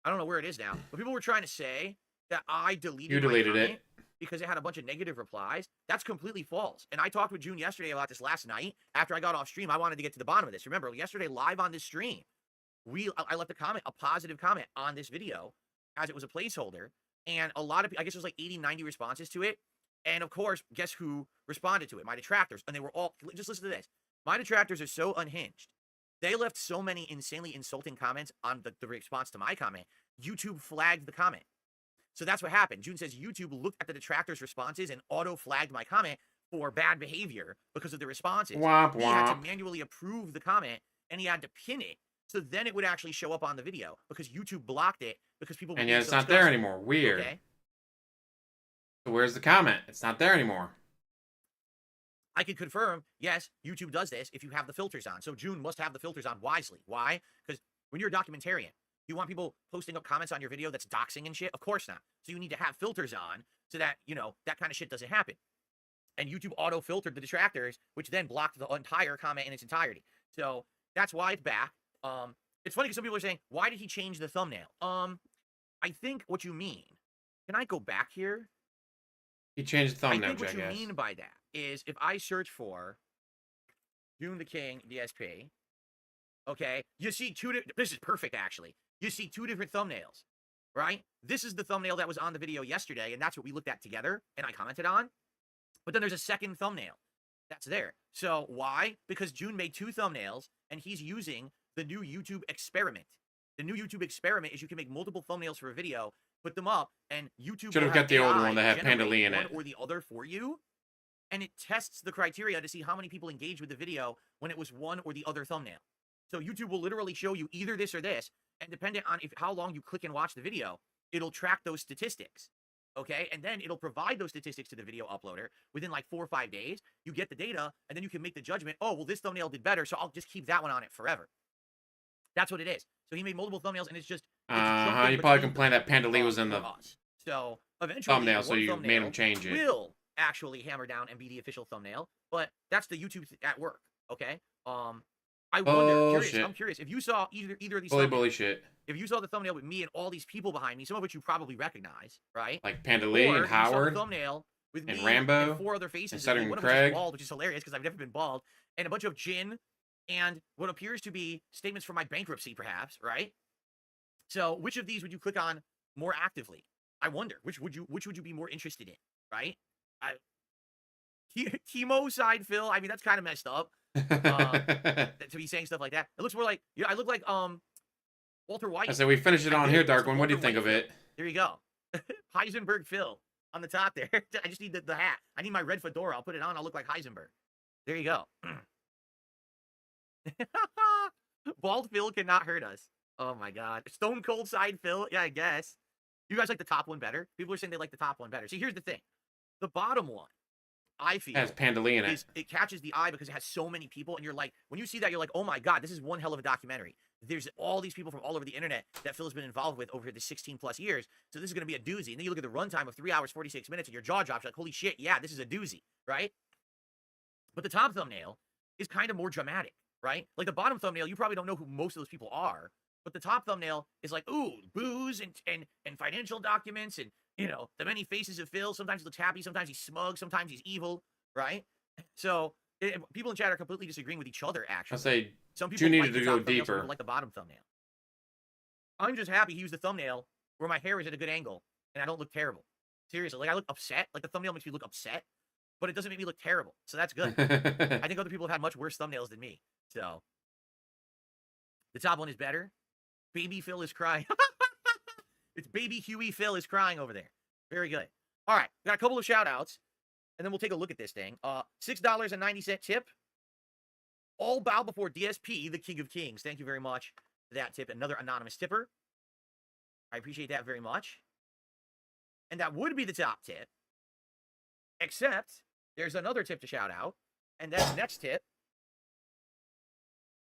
I don't know where it is now, but people were trying to say that I deleted You deleted my it. comment because it had a bunch of negative replies. That's completely false. And I talked with Joon yesterday about this last night. After I got off stream, I wanted to get to the bottom of this. Remember, yesterday live on this stream, I left a positive comment on this video as it was a placeholder. And a lot of people, I guess there's like 80, 90 responses to it. And of course, guess who responded to it? My detractors. And they were all, just listen to this. My detractors are so unhinged. They left so many insanely insulting comments on the response to my comment. YouTube flagged the comment. So that's what happened. Joon says YouTube looked at the detractors' responses and auto-flagged my comment for bad behavior because of the responses. Womp He had to womp. manually approve the comment, and he had to pin it. So then it would actually show up on the video because YouTube blocked it because people were And being yet it's so not there disgusting. anymore. Weird. Okay? So where's the comment? It's not there anymore. I can confirm, yes, YouTube does this if you have the filters on. So Joon must have the filters on wisely. Why? Because when you're a documentarian, you want people posting up comments on your video that's doxing and shit? Of course not. So you need to have filters on so that, you know, that kind of shit doesn't happen. And YouTube auto-filtered the detractors, which then blocked the entire comment in its entirety. So that's why it's back. It's funny because some people are saying, why did he change the thumbnail? I think what you mean, can I go back here? He changed the thumbnail, I think what you mean by that is if I search for Joon the King DSP, okay, you see this is perfect actually. You see two different thumbnails, right? This is the thumbnail that was on the video yesterday, and that's what we looked at together, and I commented on. But then there's a second thumbnail that's there. So why? Because Joon made two thumbnails, and he's using the new YouTube experiment. The new YouTube experiment is you can make multiple thumbnails for a video, put them up, and YouTube should have got the old one that had Panda Lee in it. One or the other for you, and it tests the criteria to see how many people engage with the video when it was one or the other thumbnail. So YouTube will literally show you either this or this, and depending on how long you click and watch the video, it'll track those statistics. Okay, and then it'll provide those statistics to the video uploader within like 4 or 5 days. You get the data, and then you can make the judgment, oh, well, this thumbnail did better, so I'll just keep that one on it forever. That's what it is. So he made multiple thumbnails, and it's just... you probably complained that Panda Lee was in the so eventually, thumbnail, so you made him change it. Will actually hammer down and be the official thumbnail, but that's the YouTube at work, okay? I wonder, I'm curious, if you saw either of these thumbnails, shit. If you saw the thumbnail with me and all these people behind me, some of which you probably recognize, right? Like Panda Lee and Howard, the thumbnail with and me Rambo, and 4 other faces, and one of which is bald, which is hilarious because I've never been bald, and a bunch of Jin, and what appears to be statements from my bankruptcy, perhaps, right? So, which of these would you click on more actively? I wonder. Which would you be more interested in, right? Chemo side Phil. I mean, that's kind of messed up. To be saying stuff like that. It looks more like I look like Walter White. I said we finished it on here, Dark One. What do you think of it? There you go. Heisenberg Phil on the top there. I just need the hat. I need my red fedora. I'll put it on. I'll look like Heisenberg. There you go. Bald Phil cannot hurt us. Oh my god. Stone Cold Side Phil? Yeah, I guess. You guys like the top one better? People are saying they like the top one better. See, here's the thing. The bottom one, I feel, has Panda Lee in it. It catches the eye because it has so many people, and you're like, when you see that, you're like, oh my god, this is one hell of a documentary. There's all these people from all over the internet that Phil has been involved with over the 16 plus years, so this is going to be a doozy. And then you look at the runtime of 3 hours 46 minutes, and your jaw drops. You're like, holy shit, yeah, this is a doozy, right? But the top thumbnail is kind of more dramatic, right? Like the bottom thumbnail, you probably don't know who most of those people are, but the top thumbnail is like, ooh, booze and financial documents and, you know, the many faces of Phil. Sometimes he looks happy, sometimes he's smug, sometimes he's evil, right? So people in chat are completely disagreeing with each other, actually. I'll say some people you needed like the to top go thumbnail, some deeper. people like the bottom thumbnail. I'm just happy he used the thumbnail where my hair is at a good angle and I don't look terrible. Seriously, like I look upset. Like the thumbnail makes me look upset, but it doesn't make me look terrible. So that's good. I think other people have had much worse thumbnails than me. So the top one is better. Baby Phil is crying. It's Baby Huey Phil is crying over there. Very good. All right, got a couple of shout outs, and then we'll take a look at this thing. $6.90 tip. All bow before DSP, the King of Kings. Thank you very much for that tip. Another anonymous tipper. I appreciate that very much. And that would be the top tip, except there's another tip to shout out, and that next tip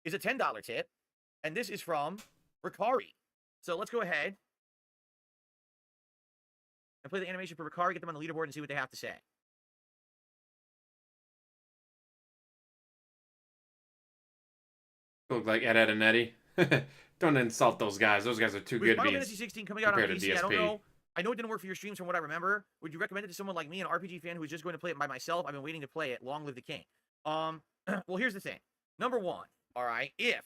is a $10 tip, and this is from Ricari. So let's go ahead and play the animation for Ricari, get them on the leaderboard, and see what they have to say. Look like Ed and Eddie. Don't insult those guys. Those guys are too good to Final be Fantasy 16 coming out on compared to PC. I don't DSP. know. I know it didn't work for your streams from what I remember. Would you recommend it to someone like me, an RPG fan who's just going to play it by myself? I've been waiting to play it. Long live the king. Well, here's the thing. Number one, all right, if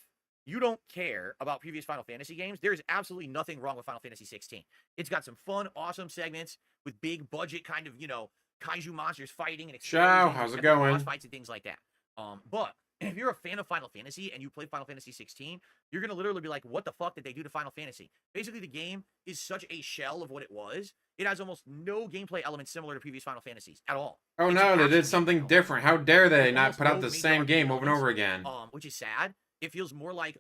you don't care about previous Final Fantasy games, there's absolutely nothing wrong with Final Fantasy 16. It's got some fun, awesome segments with big budget kind of, you know, kaiju monsters fighting and Ciao, how's it going? boss fights and things like that. But if you're a fan of Final Fantasy and you play Final Fantasy 16, you're going to literally be like, what the fuck did they do to Final Fantasy? Basically, the game is such a shell of what it was. It has almost no gameplay elements similar to previous Final Fantasies at all. Oh no, they did something different. How dare they not put out the same game over and over again? Which is sad. It feels more like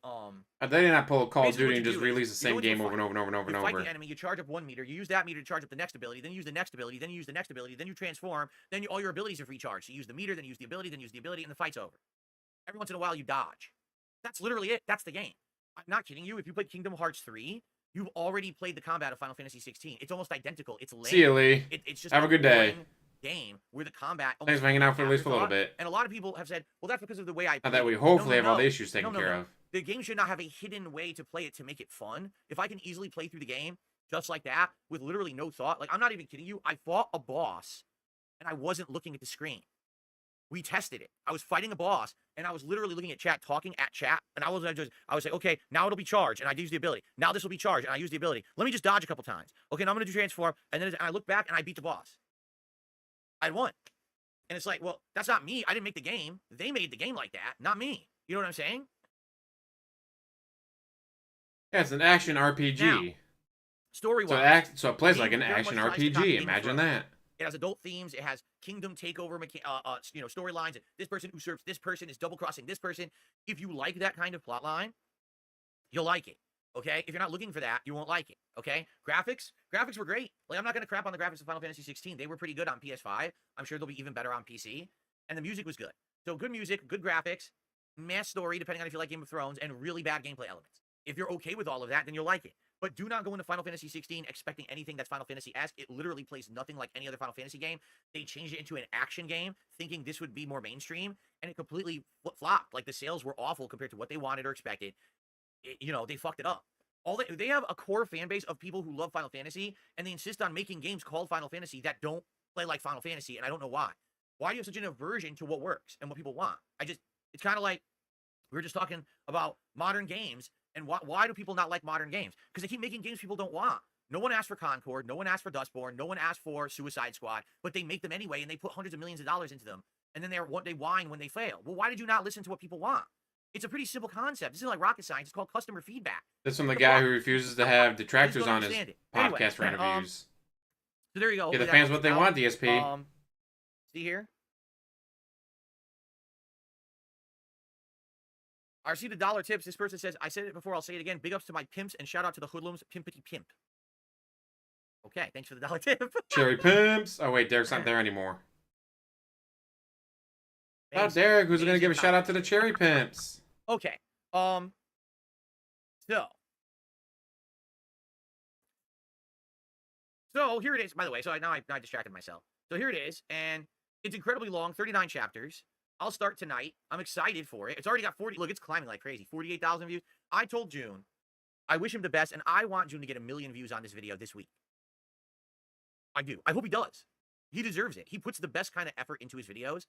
They did not pull a Call of basically what Duty and you just do is release the you go same into a game over fight, and over and over and over and you fight over. the enemy, you charge up 1 meter, you use that meter to charge up the next ability, then you use the next ability, then you use the next ability, then you transform, then all your abilities are recharged. So you use the meter, then you use the ability, then you use the ability, and the fight's over. Every once in a while, you dodge. That's literally it. That's the game. I'm not kidding you. If you played Kingdom Hearts 3, you've already played the combat of Final Fantasy 16. It's almost identical. It's lame. See you, Lee. It's just Have a good day. boring game where the combat. Thanks for hanging out for at least a little afterthought. bit. And a lot of people have said, well, that's because of the way I play. Now that we it." hopefully No, have all the no. issues taken care of. The game should not have a hidden way to play it to make it fun. If I can easily play through the game just like that with literally no thought, like I'm not even kidding you. I fought a boss and I wasn't looking at the screen. We tested it. I was fighting a boss, and I was literally looking at chat, talking at chat, and I was like, okay, now it'll be charged, and I use the ability. Now this will be charged, and I use the ability. Let me just dodge a couple times. Okay, now I'm gonna do transform, and then I look back and I beat the boss. I won. And it's like, well, that's not me. I didn't make the game. They made the game like that, not me. You know what I'm saying? Yeah, it's an action RPG. Now, story-wise, So it plays the like an game very action much tries to copy RPG. Game of Imagine Thrones. that. It has adult themes. It has kingdom takeover, storylines. This person usurps this person, is double crossing this person. If you like that kind of plot line, you'll like it. Okay, if you're not looking for that, you won't like it. Okay, graphics were great. Like I'm not gonna crap on the graphics of Final Fantasy 16. They were pretty good on PS5. I'm sure they'll be even better on PC. And the music was good. So good music, good graphics, mass story, depending on if you like Game of Thrones, and really bad gameplay elements. If you're okay with all of that, then you'll like it. But do not go into Final Fantasy 16 expecting anything that's Final Fantasy-esque. It literally plays nothing like any other Final Fantasy game. They changed it into an action game, thinking this would be more mainstream, and it completely flopped. Like, the sales were awful compared to what they wanted or expected. They fucked it up. They have a core fan base of people who love Final Fantasy, and they insist on making games called Final Fantasy that don't play like Final Fantasy, and I don't know why. Why do you have such an aversion to what works and what people want? It's kind of like we were just talking about modern games. And why do people not like modern games? Because they keep making games people don't want. No one asked for Concord. No one asked for Dustborn. No one asked for Suicide Squad. But they make them anyway, and they put hundreds of millions of dollars into them. And then they whine when they fail. Well, why did you not listen to what people want? It's a pretty simple concept. This isn't like rocket science. It's called customer feedback. This from the guy who refuses to have detractors on his podcast Anyway, for interviews. So there you go. Give the fans what they want, DSP. See here? I see the dollar tips. This person says, I said it before, I'll say it again. Big ups to my pimps and shout out to the hoodlums. Pimpity pimp. Okay, thanks for the dollar tip. Cherry pimps. Oh, wait, Derek's not there anymore. Oh, Derek, who's going to give a shout out to the cherry pimps? Okay. So here it is. By the way, so now I distracted myself. So here it is, and it's incredibly long, 39 chapters. I'll start tonight. I'm excited for it. It's already got 40. Look, it's climbing like crazy. 48,000 views. I told Joon, I wish him the best, and I want Joon to get 1 million views on this video this week. I do. I hope he does. He deserves it. He puts the best kind of effort into his videos.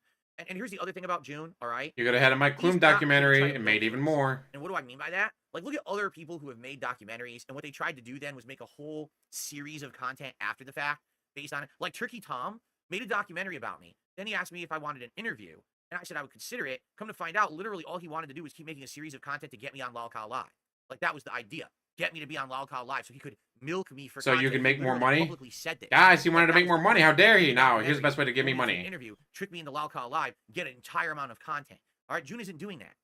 And here's the other thing about Joon, all right? You got ahead of Mike Plume documentary and made even more. And what do I mean by that? Like, look at other people who have made documentaries, and what they tried to do then was make a whole series of content after the fact based on it. Like Turkey Tom made a documentary about me. Then he asked me if I wanted an interview, and I said I would consider it. Come to find out, literally all he wanted to do was keep making a series of content to get me on LolCal Live. Like, that was the idea. Get me to be on LolCal Live so he could milk me for so content. you can make more money? Publicly said this. Guys, he wanted to make more money. How dare he? Now, here's the best way to give me money. Interview, trick me into LolCal Live, get an entire amount of content. All right, Joon isn't doing that.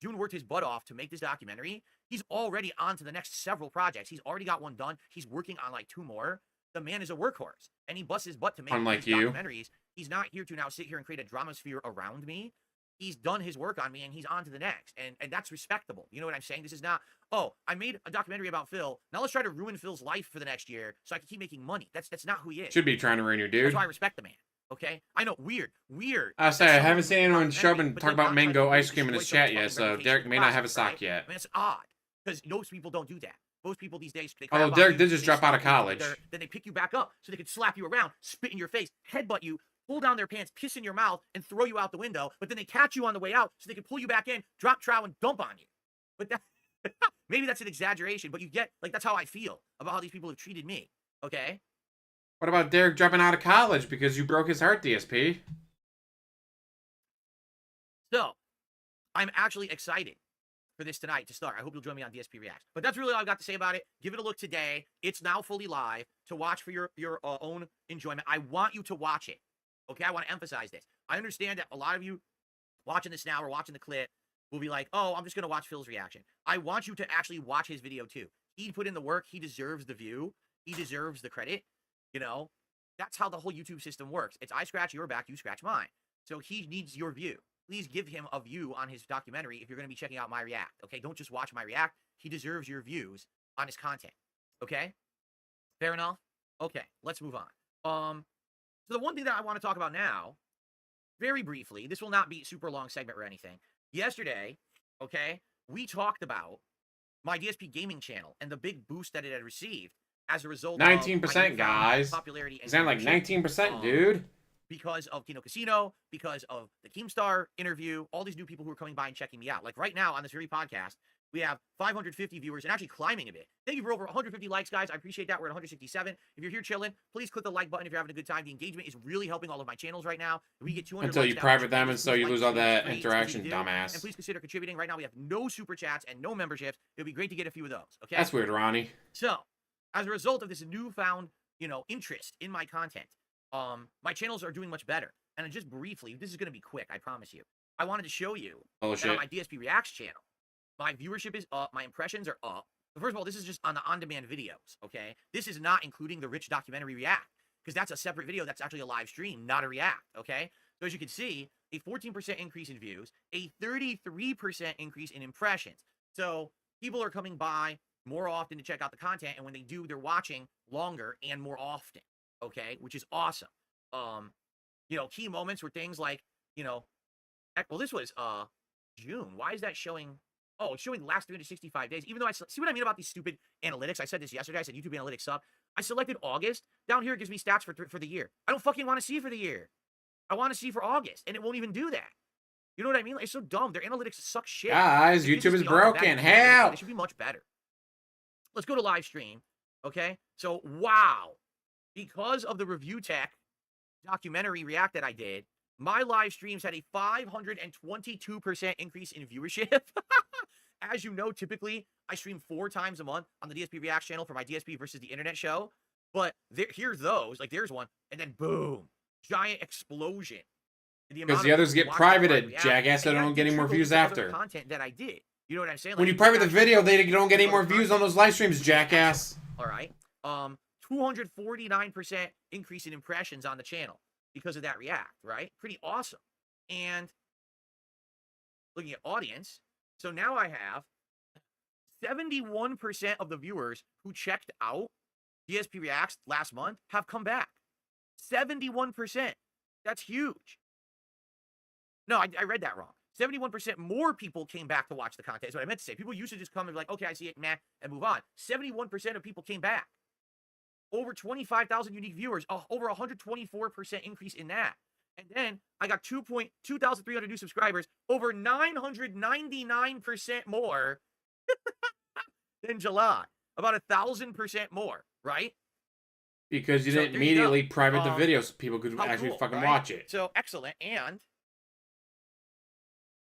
Joon worked his butt off to make this documentary. He's already on to the next several projects. He's already got one done. He's working on like 2 more. The man is a workhorse, and he busts his butt to make these documentaries. He's not here to now sit here and create a drama sphere around me. He's done his work on me, and he's on to the next, and that's respectable. You know what I'm saying? This is not, oh, I made a documentary about Phil. Now let's try to ruin Phil's life for the next year so I can keep making money. That's not who he is. Should be trying to ruin you, dude. That's why I respect the man. Okay, I know, weird. I say I haven't seen anyone shove and talk about mango ice cream in his chat yet, so Derek may not have a sock yet. I mean, it's odd because most people don't do that. Most people these days, they although Derek did just drop out of college, then they pick you back up so they can slap you around, spit in your face, headbutt you, pull down their pants, piss in your mouth, and throw you out the window. But then they catch you on the way out so they can pull you back in, drop trowel, and dump on you. But that, maybe that's an exaggeration, but you get, like, that's how I feel about how these people have treated me. Okay. What about Derek dropping out of college because you broke his heart, DSP? So, I'm actually excited for this tonight to start. I hope you'll join me on DSP Reacts. But that's really all I've got to say about it. Give it a look today. It's now fully live to watch for your own enjoyment. I want you to watch it. Okay, I want to emphasize this. I understand that a lot of you watching this now or watching the clip will be like, oh, I'm just going to watch Phil's reaction. I want you to actually watch his video too. He put in the work. He deserves the view. He deserves the credit. You know, that's how the whole YouTube system works. It's I scratch your back, you scratch mine. So he needs your view. Please give him a view on his documentary if you're going to be checking out my react. Okay, don't just watch my react. He deserves your views on his content. Okay, fair enough. Okay, let's move on. So the one thing that I want to talk about now, very briefly, this will not be a super long segment or anything. Yesterday, okay, we talked about my DSP gaming channel and the big boost that it had received as a result 19%, of guys. popularity and Sound like 19%, dude. Because of Kino Casino, because of the Keemstar interview, all these new people who are coming by and checking me out. Like right now on this very podcast, we have 550 viewers and actually climbing a bit. Thank you for over 150 likes, guys. I appreciate that. We're at 167. If you're here chilling, please click the like button if you're having a good time. The engagement is really helping all of my channels right now. We get 200 Until likes you now, private which them, is and so you like lose all that great. It's interaction, easy to do. dumbass. And please consider contributing. Right now, we have no super chats and no memberships. It would be great to get a few of those. Okay. That's weird, Ronnie. So, as a result of this newfound, interest in my content, my channels are doing much better. And just briefly, this is going to be quick, I promise you. I wanted to show you that on my DSP Reacts channel, my viewership is up, my impressions are up. But first of all, this is just on the on-demand videos, okay? This is not including the rich documentary react, because that's a separate video that's actually a live stream, not a react, okay? So as you can see, a 14% increase in views, a 33% increase in impressions. So people are coming by more often to check out the content, and when they do, they're watching longer and more often, okay? Which is awesome. Key moments were things like, well, this was June. Why is that showing? Oh, it's showing the last 365 days. Even though see what I mean about these stupid analytics. I said this yesterday. I said YouTube analytics suck. I selected August. Down here, it gives me stats for the year. I don't fucking want to see for the year. I want to see for August, and it won't even do that. You know what I mean? Like, it's so dumb. Their analytics suck shit. Guys, YouTube is broken. Help! It should be much better. Let's go to live stream. Okay. So wow, because of the Review Tech documentary react that I did, my live streams had a 522% increase in viewership. As you know, typically I stream 4 times a month on the DSP Reacts channel for my DSP versus the internet show. But here's those, like there's one, and then boom, giant explosion. Because the others get privated, jackass, so they don't get any more views after. Content that I did. You know what I'm saying? When you private the video, they don't get any more views on those live streams, jackass. All right. 249% increase in impressions on the channel because of that react, right? Pretty awesome. And looking at audience, so now I have 71% of the viewers who checked out DSP Reacts last month have come back. 71%. That's huge. No, I read that wrong. 71% more people came back to watch the content is what I meant to say. People used to just come and be like, okay, I see it, meh, and move on. 71% of people came back. Over 25,000 unique viewers, over 124% increase in that. And then I got 2,300 new subscribers, over 999% more than July. About 1,000% more, right? Because you didn't immediately private the video so people could actually fucking watch it. So excellent. And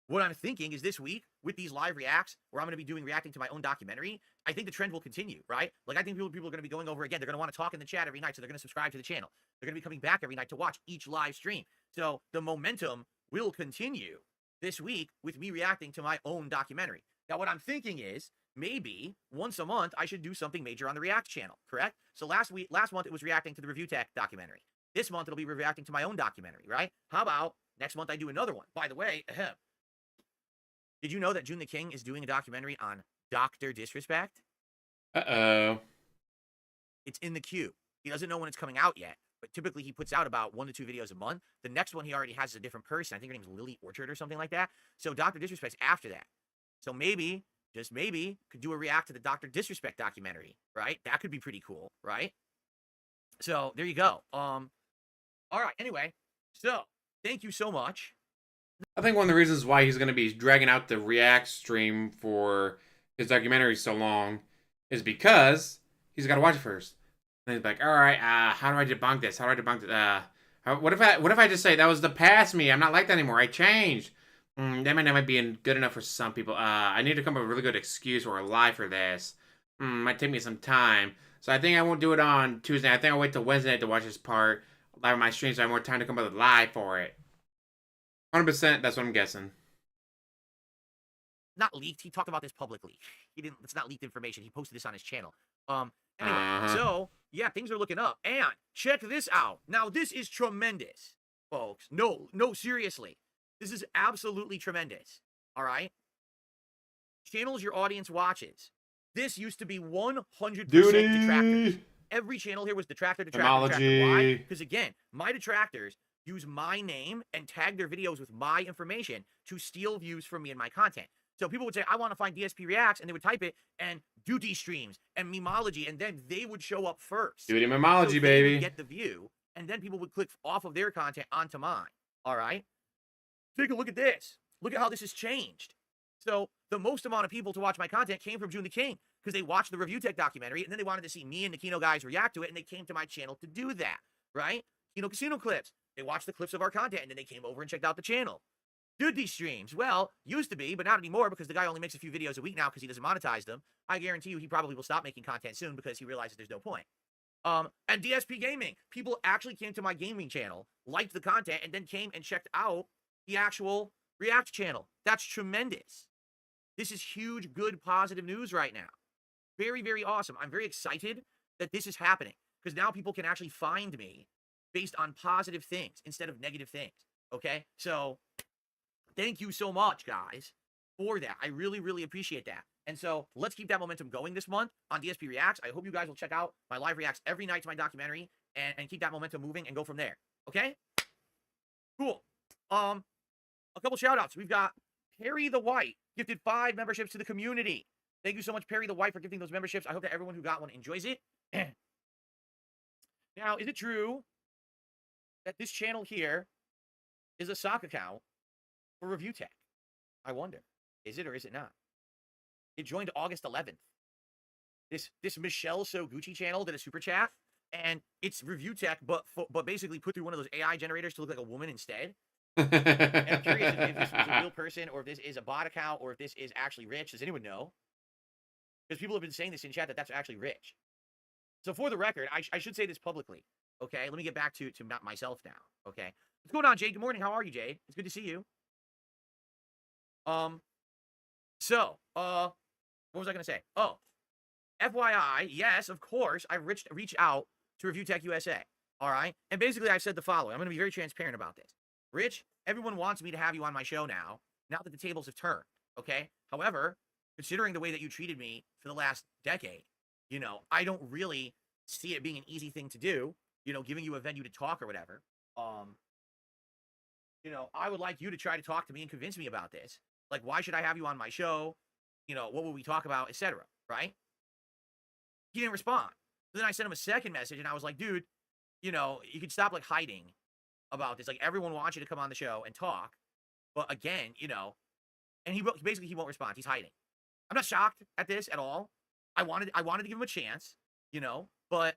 what I'm thinking is this week with these live reacts where I'm going to be reacting to my own documentary, I think the trend will continue, right? Like I think people are going to be going over again. They're going to want to talk in the chat every night, so they're going to subscribe to the channel. They're going to be coming back every night to watch each live stream. So the momentum will continue this week with me reacting to my own documentary. Now, what I'm thinking is maybe once a month I should do something major on the React channel, correct? So last month it was reacting to the Review Tech documentary. This month it'll be reacting to my own documentary, right? How about next month I do another one? By the way, did you know that Joon the King is doing a documentary on Dr. Disrespect? Uh-oh. It's in the queue. He doesn't know when it's coming out yet, but typically he puts out about 1 to 2 videos a month. The next one he already has is a different person. I think her name's Lily Orchard or something like that. So Dr. Disrespect's after that. So maybe, just maybe, could do a react to the Dr. Disrespect documentary, right? That could be pretty cool, right? So there you go. All right, anyway, so thank you so much. I think one of the reasons why he's going to be dragging out the React stream for his documentary so long is because he's got to watch it first. And he's like, all right, how do I debunk this? How do I debunk this? What if I just say that was the past me? I'm not like that anymore. I changed. That might not be good enough for some people. I need to come up with a really good excuse or a lie for this. Might take me some time. So I think I won't do it on Tuesday. I think I'll wait till Wednesday to watch this part live on my stream so I have more time to come up with a lie for it. 100%, that's what I'm guessing. not leaked. He talked about this publicly. He didn't. It's not leaked information. He posted this on his channel. Anyway, so yeah, things are looking up. And check this out. Now this is tremendous, folks. No, seriously, this is absolutely tremendous. All right. Channels your audience watches. This used to be 100% detractors. Every channel here was detractor. Why? Because again, my detractors use my name and tag their videos with my information to steal views from me and my content. So people would say, I want to find DSP Reacts, and they would type it and duty streams and memology, and then they would show up first. Duty memology, so baby. They would get the view, and then people would click off of their content onto mine. All right? Take a look at this. Look at how this has changed. So the most amount of people to watch my content came from Joon the King because they watched the Review Tech documentary, and then they wanted to see me and the Kino guys react to it, and they came to my channel to do that, right? Kino Casino clips. They watched the clips of our content, and then they came over and checked out the channel. Duty streams. Well, used to be, but not anymore because the guy only makes a few videos a week now because he doesn't monetize them. I guarantee you he probably will stop making content soon because he realizes there's no point. And DSP Gaming. People actually came to my gaming channel, liked the content, and then came and checked out the actual React channel. That's tremendous. This is huge, good, positive news right now. Very, very awesome. I'm very excited that this is happening because now people can actually find me based on positive things instead of negative things. Okay? So thank you so much, guys, for that. I really, really appreciate that. And so let's keep that momentum going this month on DSP Reacts. I hope you guys will check out my live reacts every night to my documentary and keep that momentum moving and go from there. Okay? Cool. A couple shout outs. We've got Perry the White gifted 5 memberships to the community. Thank you so much, Perry the White, for gifting those memberships. I hope that everyone who got one enjoys it. Now, is it true that this channel here is a sock account for Review Tech? I wonder. Is it or is it not? It joined August 11th. This Michelle So Gucci channel did a super chat, and it's Review Tech, but basically put through one of those AI generators to look like a woman instead. And I'm curious if this was a real person, or if this is a bot account, or if this is actually Rich. Does anyone know? Because people have been saying this in chat that that's actually Rich. So for the record, I should say this publicly. Okay, let me get back to not myself now. Okay, what's going on, Jade? Good morning. How are you, Jade? It's good to see you. So, what was I gonna say? Oh, FYI, yes, of course, I reached out to Review Tech USA. All right, and basically I said the following. I'm gonna be very transparent about this. Rich, everyone wants me to have you on my show now that the tables have turned. Okay, however, considering the way that you treated me for the last decade, I don't really see it being an easy thing to do. Giving you a venue to talk or whatever. I would like you to try to talk to me and convince me about this. Like, why should I have you on my show? What will we talk about, etc. Right? He didn't respond. Then I sent him a second message, and I was like, dude, you could stop like hiding about this. Like, everyone wants you to come on the show and talk, but again, and he won't respond. He's hiding. I'm not shocked at this at all. I wanted to give him a chance, but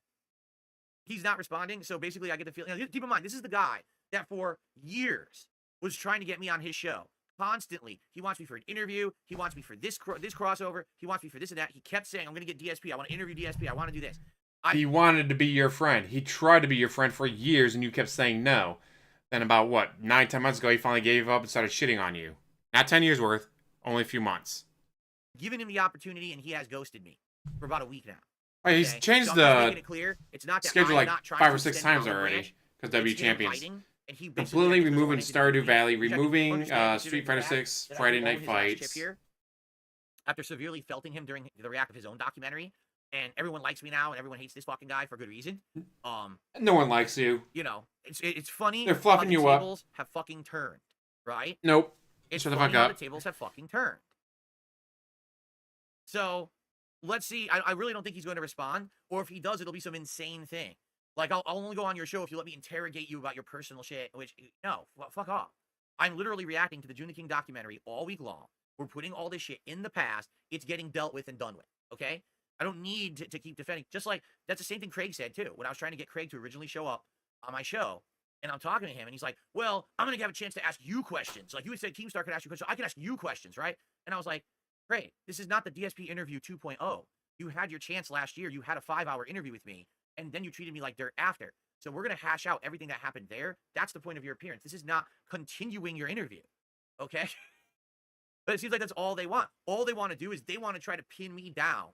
he's not responding. So basically, I get the feeling. Keep in mind, this is the guy that for years was trying to get me on his show. Constantly, he wants me for an interview. He wants me for this crossover. He wants me for this and that. He kept saying, "I'm going to get DSP. I want to interview DSP. I want to do this." He wanted to be your friend. He tried to be your friend for years, and you kept saying no. Then about, 9-10 months ago, he finally gave up and started shitting on you. Not 10 years worth, only a few months. Given him the opportunity, and he has ghosted me for about a week now. Right, he's changed so the it's not that schedule I'm like not 5 or 6 times already because W Champions. Completely removing Stardew Valley, removing Street Fighter 6 Friday Night Fights. After severely felting him during the react of his own documentary, and everyone likes me now, and everyone hates this fucking guy for good reason. No one likes you. It's funny. They're fluffing you up. The tables have fucking turned, right? Nope. It's Shut the funny fuck how up. the tables have fucking turned. So let's see. I really don't think he's going to respond, or if he does, it'll be some insane thing. Like, I'll only go on your show if you let me interrogate you about your personal shit, which, no, fuck off. I'm literally reacting to the Joon the King documentary all week long. We're putting all this shit in the past. It's getting dealt with and done with, okay? I don't need to keep defending. Just like, that's the same thing Craig said, too. When I was trying to get Craig to originally show up on my show, and I'm talking to him, and he's like, well, I'm going to have a chance to ask you questions. Like, you had said Keemstar could ask you questions, so I can ask you questions, right? And I was like, Craig, this is not the DSP interview 2.0. You had your chance last year. You had a 5-hour interview with me, and then you treated me like dirt after. So we're going to hash out everything that happened there. That's the point of your appearance. This is not continuing your interview, okay? But it seems like that's all they want. All they want to do is they want to try to pin me down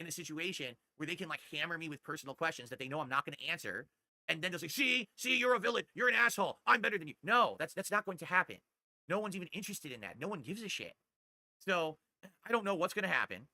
in a situation where they can like hammer me with personal questions that they know I'm not going to answer. And then they'll say, see, you're a villain. You're an asshole. I'm better than you. No, that's not going to happen. No one's even interested in that. No one gives a shit. So I don't know what's going to happen.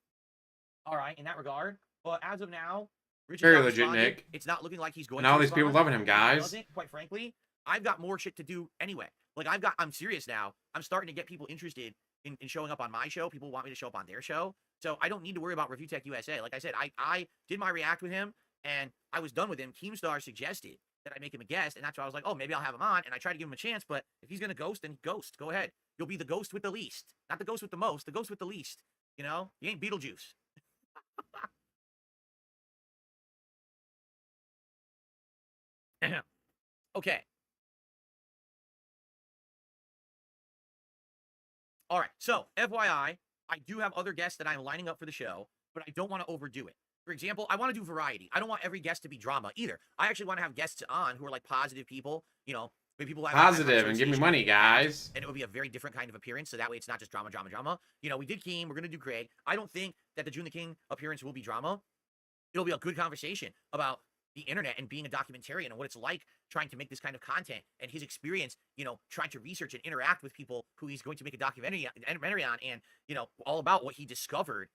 All right, in that regard. But as of now, Rich Very is not legit, responding. Nick. It's not looking like he's going And all to these people respond. loving him, If he guys. doesn't, quite frankly, I've got more shit to do anyway. Like I'm serious now. I'm starting to get people interested in showing up on my show. People want me to show up on their show. So I don't need to worry about Review Tech USA. Like I said, I did my react with him and I was done with him. Keemstar suggested that I make him a guest, and that's why I was like, oh, maybe I'll have him on. And I tried to give him a chance, but if he's gonna ghost, then ghost. Go ahead. You'll be the ghost with the least. Not the ghost with the most, the ghost with the least. You know? You ain't Beetlejuice. Okay. All right. So, FYI, I do have other guests that I'm lining up for the show, but I don't want to overdo it. For example, I want to do variety. I don't want every guest to be drama either. I actually want to have guests on who are like positive people, you know, maybe people who have Positive and give me money, guys. And it would be a very different kind of appearance. So that way it's not just drama. You know, we did Keem. We're going to do Craig. I don't think that the Joon the King appearance will be drama. It'll be a good conversation about the internet and being a documentarian and what it's like trying to make this kind of content and his experience, you know, trying to research and interact with people who he's going to make a documentary on and, you know, all about what he discovered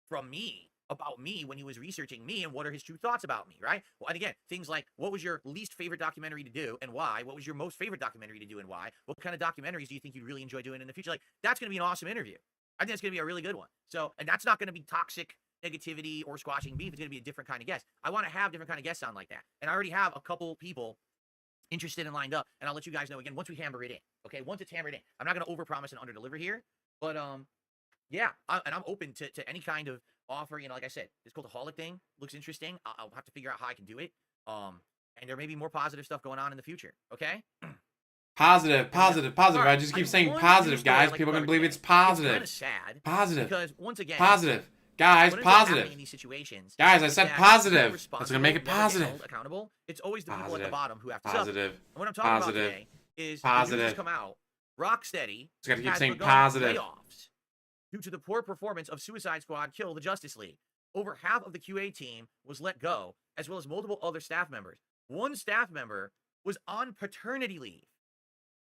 from me about me when he was researching me and what are his true thoughts about me, right? Well, and again, things like what was your least favorite documentary to do and why? What was your most favorite documentary to do and why? What kind of documentaries do you think you'd really enjoy doing in the future? Like, that's going to be an awesome interview. I think it's going to be a really good one. So, and that's not going to be toxic negativity or squashing beef. It's going to be a different kind of guest. I want to have different kind of guests on like that. And I already have a couple people interested and lined up, and I'll let you guys know again once we hammer it in. Okay, once it's hammered in. I'm not going to overpromise and underdeliver here, but yeah, and I'm open to any kind of offer. You know, like I said, this Cultaholic thing looks interesting. I'll have to figure out how I can do it. And there may be more positive stuff going on in the future. Okay. Positive. All right, I just keep saying one positive, news story guys. like People can covered believe today. it's positive. It's kind of sad. Positive. Because once again, Positive. Guys, what ends up happening positive. in these situations Guys, I is said that positive. people That's gonna make it responsible never get positive. held accountable. It's always the people at the Positive. bottom who have to suffer. Positive. And what I'm talking Positive. about today is the Positive. news has come out. Rocksteady Just gotta keep has saying begun positive. layoffs due to the poor performance of Suicide Squad Kill the Justice League. Over half of the QA team was let go, as well as multiple other staff members. One staff member was on paternity leave,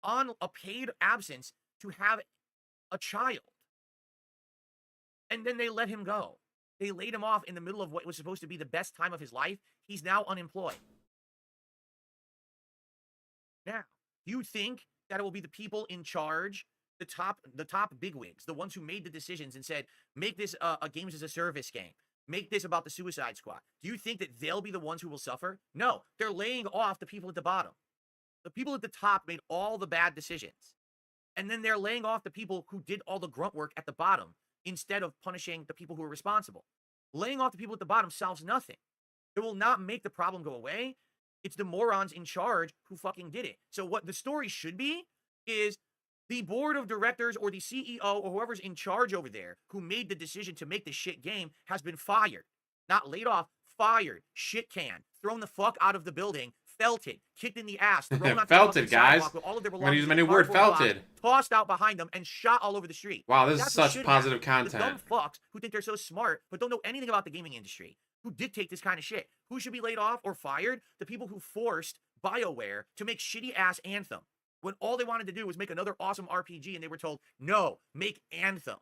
on a paid absence to have a child. And then they let him go. They laid him off in the middle of what was supposed to be the best time of his life. He's now unemployed. Now, you think that it will be the people in charge, the top bigwigs, the ones who made the decisions and said, make this a games as a service game. Make this about the Suicide Squad. Do you think that they'll be the ones who will suffer? No, they're laying off the people at the bottom. The people at the top made all the bad decisions. And then they're laying off the people who did all the grunt work at the bottom instead of punishing the people who are responsible. Laying off the people at the bottom solves nothing. It will not make the problem go away. It's the morons in charge who fucking did it. So what the story should be is the board of directors or the CEO or whoever's in charge over there who made the decision to make this shit game has been fired. Not laid off, fired, shit can, thrown the fuck out of the building, felted, kicked in the ass, thrown on Felted, guys. with all of their I'm gonna use my new belongings word, in a cardboard felted. box, tossed out behind them, and shot all over the street. Wow, this is That's what such should positive happen. The content. dumb fucks who think they're so smart but don't know anything about the gaming industry, who dictate this kind of shit. Who should be laid off or fired? The people who forced BioWare to make shitty-ass Anthem, when all they wanted to do was make another awesome RPG, and they were told, no, make Anthem,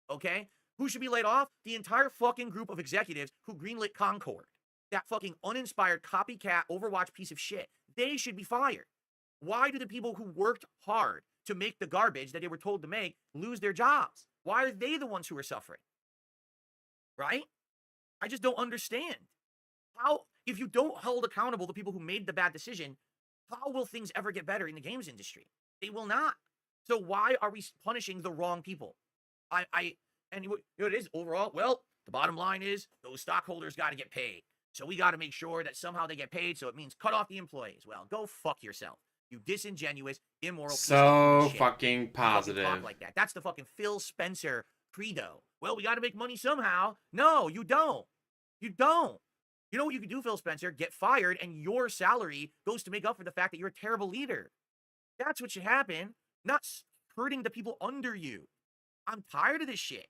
okay? Who should be laid off? The entire fucking group of executives who greenlit Concord. That fucking uninspired copycat Overwatch piece of shit. They should be fired. Why do the people who worked hard to make the garbage that they were told to make lose their jobs? Why are they the ones who are suffering? Right? I just don't understand. How, if you don't hold accountable the people who made the bad decision, how will things ever get better in the games industry? They will not. So why are we punishing the wrong people? And you know what it is overall? Well, the bottom line is those stockholders got to get paid. So we got to make sure that somehow they get paid. So it means cut off the employees. Well, go fuck yourself. You disingenuous, immoral piece So of shit. fucking You positive. talk like that. That's the fucking Phil Spencer credo. Well, we got to make money somehow. No, you don't. You don't. You know what you can do, Phil Spencer? Get fired, and your salary goes to make up for the fact that you're a terrible leader. That's what should happen, not hurting the people under you. I'm tired of this shit.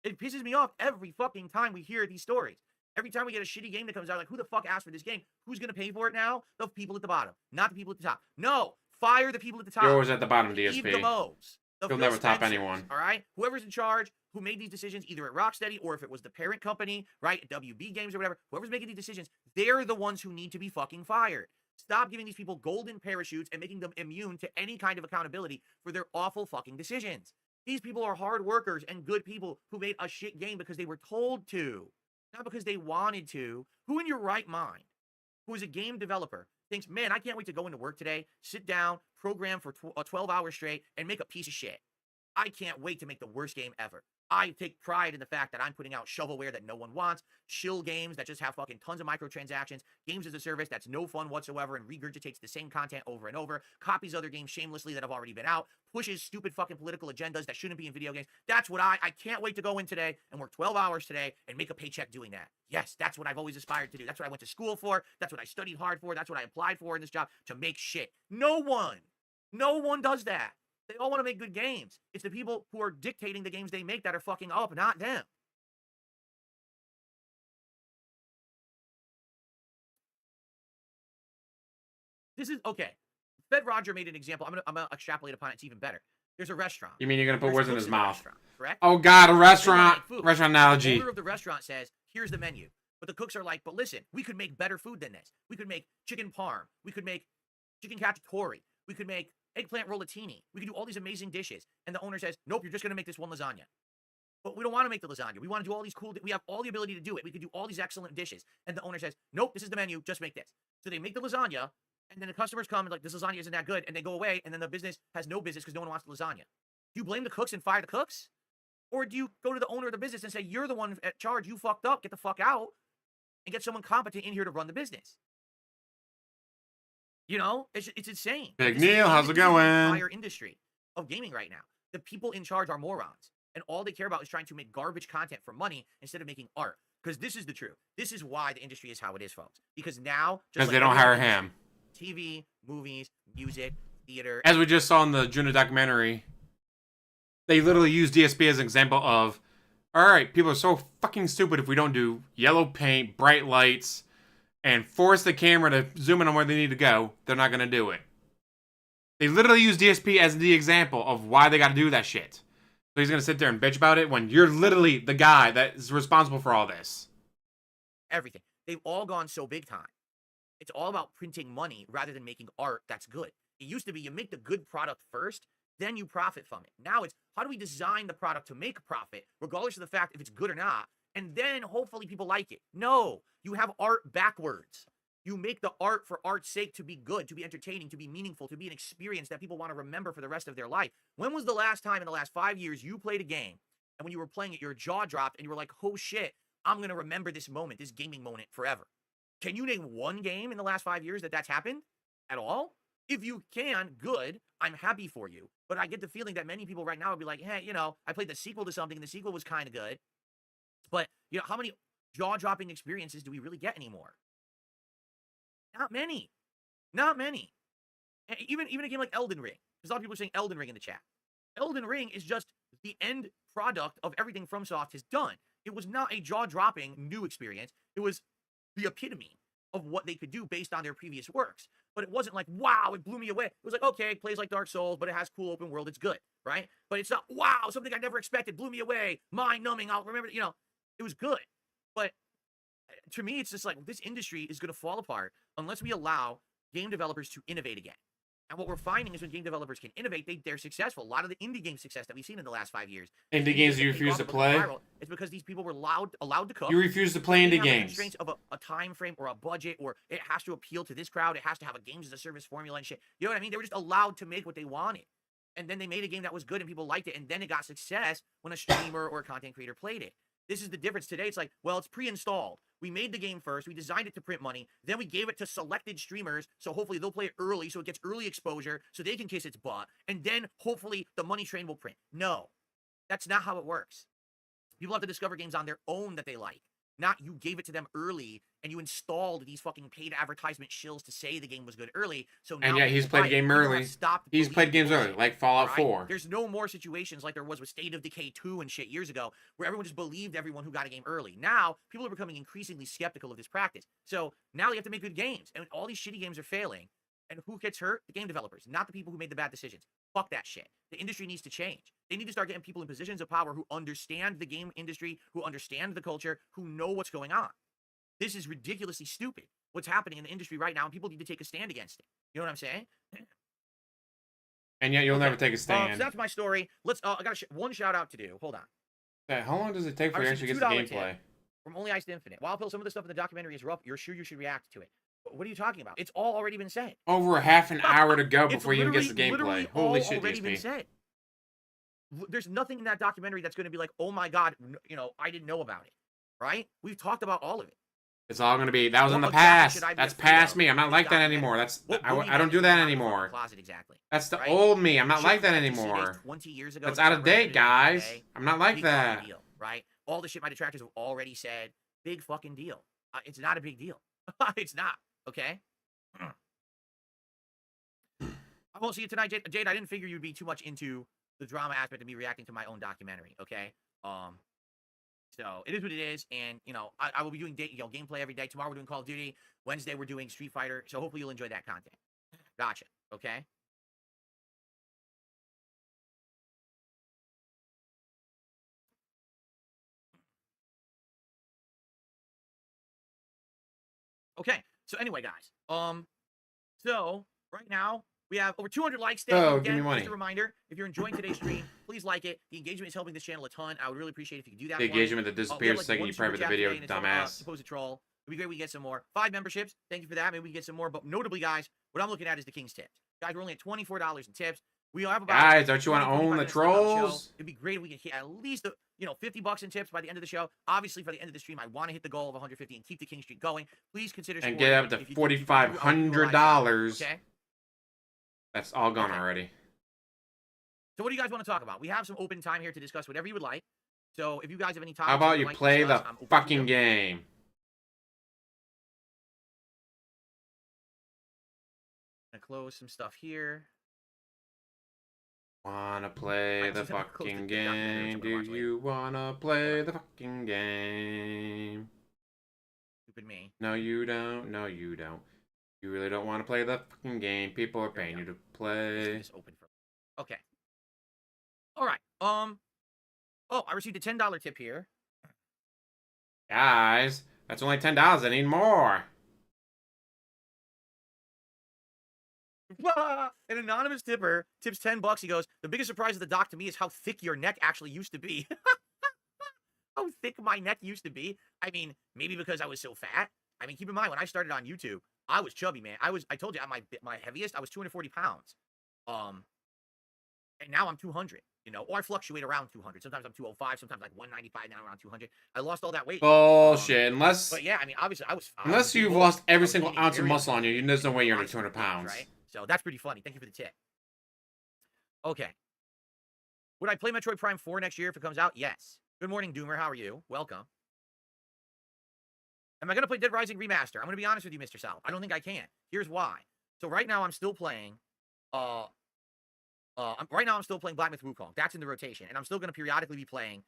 It pisses me off every fucking time we hear these stories. Every time we get a shitty game that comes out, like, who the fuck asked for this game? Who's going to pay for it now? The people at the bottom, not the people at the top. No, fire the people at the top. You're always at the bottom, Leave DSP. the Moes. You'll never top anyone. All right? Whoever's in charge, who made these decisions, either at Rocksteady or if it was the parent company, right? At WB Games or whatever, whoever's making these decisions, they're the ones who need to be fucking fired. Stop giving these people golden parachutes and making them immune to any kind of accountability for their awful fucking decisions. These people are hard workers and good people who made a shit game because they were told to, not because they wanted to. Who in your right mind, who is a game developer, thinks, man, I can't wait to go into work today, sit down, program for 12 hours straight, and make a piece of shit. I can't wait to make the worst game ever. I take pride in the fact that I'm putting out shovelware that no one wants, shill games that just have fucking tons of microtransactions, games as a service that's no fun whatsoever and regurgitates the same content over and over, copies other games shamelessly that have already been out, pushes stupid fucking political agendas that shouldn't be in video games. That's what I can't wait to go in today and work 12 hours today and make a paycheck doing that. Yes, that's what I've always aspired to do. That's what I went to school for. That's what I studied hard for. That's what I applied for in this job, to make shit. No one does that. They all want to make good games. It's the people who are dictating the games they make that are fucking up, not them. This is, okay. Fed Roger made an example. I'm gonna extrapolate upon it. It's even better. There's a restaurant. You mean you're going to put words in his mouth? Correct? Oh, God, a restaurant. Restaurant analogy. The owner of the restaurant says, here's the menu. But the cooks are like, but listen, we could make better food than this. We could make chicken parm. We could make chicken cacciatore. We could make eggplant rollatini. We could do all these amazing dishes. And the owner says, nope, you're just going to make this one lasagna. But we don't want to make the lasagna. We want to do all these cool, we have all the ability to do it. We could do all these excellent dishes. And the owner says, nope, this is the menu, just make this. So they make the lasagna, and then the customers come and like, this lasagna isn't that good, and they go away, and then the business has no business because no one wants the lasagna. Do you blame the cooks and fire the cooks? Or do you go to the owner of the business and say, you're the one at charge, you fucked up, get the fuck out, and get someone competent in here to run the business? You know, it's insane. Big Neil, how's it going? The entire industry of gaming right now. The people in charge are morons, and all they care about is trying to make garbage content for money instead of making art. Because this is the truth. This is why the industry is how it is, folks. Because now, because they don't hire him. TV, movies, music, theater. As we just saw in the Joon documentary, they literally use DSP as an example of, all right, people are so fucking stupid if we don't do yellow paint, bright lights, and force the camera to zoom in on where they need to go, they're not going to do it. They literally use DSP as the example of why they got to do that shit. So he's going to sit there and bitch about it when you're literally the guy that is responsible for all this. Everything. They've all gone so big time. It's all about printing money rather than making art that's good. It used to be you make the good product first, then you profit from it. Now it's how do we design the product to make profit, regardless of the fact if it's good or not, and then hopefully people like it. No, you have art backwards. You make the art for art's sake to be good, to be entertaining, to be meaningful, to be an experience that people want to remember for the rest of their life. When was the last time in the last 5 years you played a game, and when you were playing it, your jaw dropped, and you were like, oh shit, I'm going to remember this moment, this gaming moment forever? Can you name one game in the last 5 years that's happened at all? If you can, good. I'm happy for you. But I get the feeling that many people right now would be like, hey, you know, I played the sequel to something, and the sequel was kind of good. But, you know, how many jaw-dropping experiences do we really get anymore? Not many. Not many. And even a game like Elden Ring. Because a lot of people are saying Elden Ring in the chat. Elden Ring is just the end product of everything FromSoft has done. It was not a jaw-dropping new experience. It was the epitome of what they could do based on their previous works. But it wasn't like, wow, it blew me away. It was like, okay, it plays like Dark Souls, but it has cool open world. It's good, right? But it's not, wow, something I never expected, blew me away, mind-numbing, I'll remember, you know, it was good. But to me, it's just like, this industry is going to fall apart unless we allow game developers to innovate again. And what we're finding is when game developers can innovate, they're successful. A lot of the indie game success that we've seen in the last 5 years. Indie games you refuse to play? It's because these people were allowed to cook. You refuse to play indie games. Constraints of a time frame or a budget, or it has to appeal to this crowd. It has to have a games as a service formula and shit. You know what I mean? They were just allowed to make what they wanted. And then they made a game that was good and people liked it. And then it got success when a streamer or a content creator played it. This is the difference today. It's like, well, it's pre-installed. We made the game first. We designed it to print money. Then we gave it to selected streamers. So hopefully they'll play it early so it gets early exposure so they can kiss its butt. And then hopefully the money train will print. No, that's not how it works. People have to discover games on their own that they like. not you gave it to them early and you installed these fucking paid advertisement shills to say the game was good early. So now And yet he's played the game early. He's played games early, like Fallout 4. There's no more situations like there was with State of Decay 2 and shit years ago, where everyone just believed everyone who got a game early. Now, people are becoming increasingly skeptical of this practice. So now you have to make good games, and all these shitty games are failing. And who gets hurt? The game developers, not the people who made the bad decisions. Fuck that shit. The industry needs to change. They need to start getting people in positions of power who understand the game industry, who understand the culture, who know what's going on. This is ridiculously stupid, what's happening in the industry right now, and people need to take a stand against it. You know what I'm saying? And yet you'll never take a stand. So that's my story. Let's. I got one shout out to do. Hold on. Okay, how long does it take for you to actually get the gameplay? From Only Ice to Infinite. Wild Pill, some of the stuff in the documentary is rough. You're sure you should react to it. What are you talking about? It's all already been said. Over half an hour to go before you even get the gameplay. Holy shit, already been said. There's nothing in that documentary that's going to be like, oh my god, you know, I didn't know about it. Right? We've talked about all of it. It's all going to be, that was in the past. That's past me. I'm not like that anymore. I don't do that anymore. That's the old me. I'm not like that anymore. 20 years ago. That's out of date, guys. I'm not like that. Deal, right? All the shit my detractors have already said. Big fucking deal. It's not a big deal. It's not. Okay? I won't see you tonight, Jade. I didn't figure you'd be too much into the drama aspect of me reacting to my own documentary. Okay? So it is what it is, and you know I will be doing gameplay every day. Tomorrow we're doing Call of Duty. Wednesday we're doing Street Fighter. So hopefully you'll enjoy that content. Gotcha. Okay. Okay. So anyway, guys. So right now we have over 200 likes. Give me money. Just a reminder, if you're enjoying today's stream, please like it. The engagement is helping this channel a ton. I would really appreciate it if you could do that. The engagement that disappears the second you private the video, dumbass. Supposed to troll. It'd be great we get some more. 5 memberships. Thank you for that. Maybe we can get some more. But notably, guys, what I'm looking at is the King's tips. Guys, we're only at $24 in tips. We have about guys, don't you want to own the trolls? It'd be great if we could hit at least $50 in tips by the end of the show. Obviously, by the end of the stream, I want to hit the goal of 150 and keep the King streak going. Please consider and get up to $4,500. Okay. That's all gone already. So what do you guys want to talk about? We have some open time here to discuss whatever you would like. So if you guys have any topics, how about you play the fucking game? I'm gonna close some stuff here. Wanna play the fucking game? Do you wanna play the fucking game? Stupid me. No, you don't. No, you don't. You really don't want to play the fucking game. People are paying you to play. Okay. All right. Oh, I received a $10 tip here. Guys, that's only $10. I need more. An anonymous tipper tips $10. He goes, the biggest surprise of the doc to me is how thick your neck actually used to be. How thick my neck used to be. I mean, maybe because I was so fat. I mean, keep in mind, when I started on YouTube, I was chubby, man. I told you, at my heaviest, I was 240 pounds. And now I'm 200, or I fluctuate around 200. Sometimes I'm 205, sometimes like 195, now around 200. I lost all that weight. Bullshit. Unless. But yeah, I mean, obviously, unless you've lost every single ounce of muscle on you, there's no way you're under 200 pounds. Right? So that's pretty funny. Thank you for the tip. Okay. Would I play Metroid Prime 4 next year if it comes out? Yes. Good morning, Doomer. How are you? Welcome. Am I going to play Dead Rising Remaster? I'm going to be honest with you, Mr. South. I don't think I can. Here's why. So right now I'm still playing Black Myth Wukong. That's in the rotation. And I'm still going to periodically be playing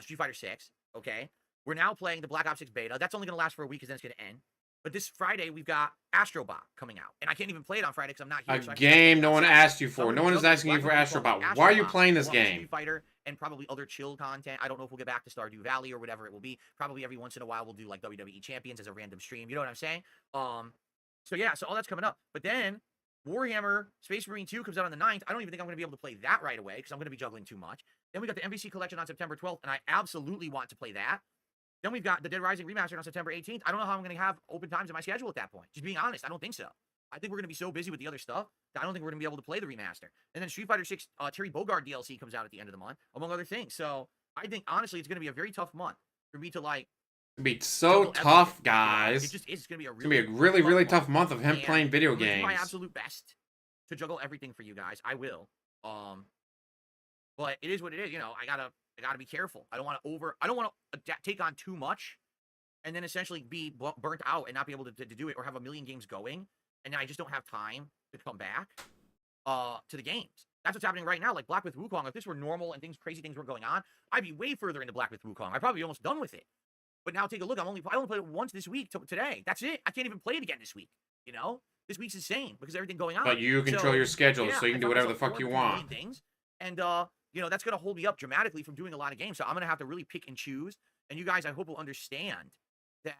Street Fighter 6. Okay? We're now playing the Black Ops 6 beta. That's only going to last for a week because then it's going to end. But this Friday, we've got Astrobot coming out. And I can't even play it on Friday because I'm not here. A game no one asked you for. No one is asking you for Astrobot. Why are you playing this game? Street Fighter and probably other chill content. I don't know if we'll get back to Stardew Valley or whatever it will be. Probably every once in a while we'll do like WWE Champions as a random stream. You know what I'm saying? So yeah, so all that's coming up. But then Warhammer Space Marine 2 comes out on the 9th. I don't even think I'm going to be able to play that right away because I'm going to be juggling too much. Then we got the MVC collection on September 12th, and I absolutely want to play that. Then we've got the Dead Rising Remastered on September 18th. I don't know how I'm going to have open times in my schedule at that point. Just being honest, I don't think so. I think we're going to be so busy with the other stuff that I don't think we're going to be able to play the remaster. And then Street Fighter 6 Terry Bogard DLC comes out at the end of the month, among other things. So I think, honestly, it's going to be a very tough month for me to, like... It's going to be so tough, guys. It just is. It's going to be a really, really tough month of him playing video games. I'm going to do my absolute best to juggle everything for you guys. I will. But it is what it is. I gotta be careful. I don't want to take on too much and then essentially be burnt out and not be able to do it, or have a million games going, and then I just don't have time to come back to the games. That's what's happening right now. Like Black Myth Wukong, if this were normal and crazy things weren't going on, I'd be way further into Black Myth Wukong. I'd probably be almost done with it. But now take a look. I only played it once this week, today. That's it. I can't even play it again this week. You know, this week's insane because of everything going on. But you control your schedule, so you can do whatever the fuck you want. Things, and you know, that's gonna hold me up dramatically from doing a lot of games. So I'm gonna have to really pick and choose. And you guys, I hope, will understand that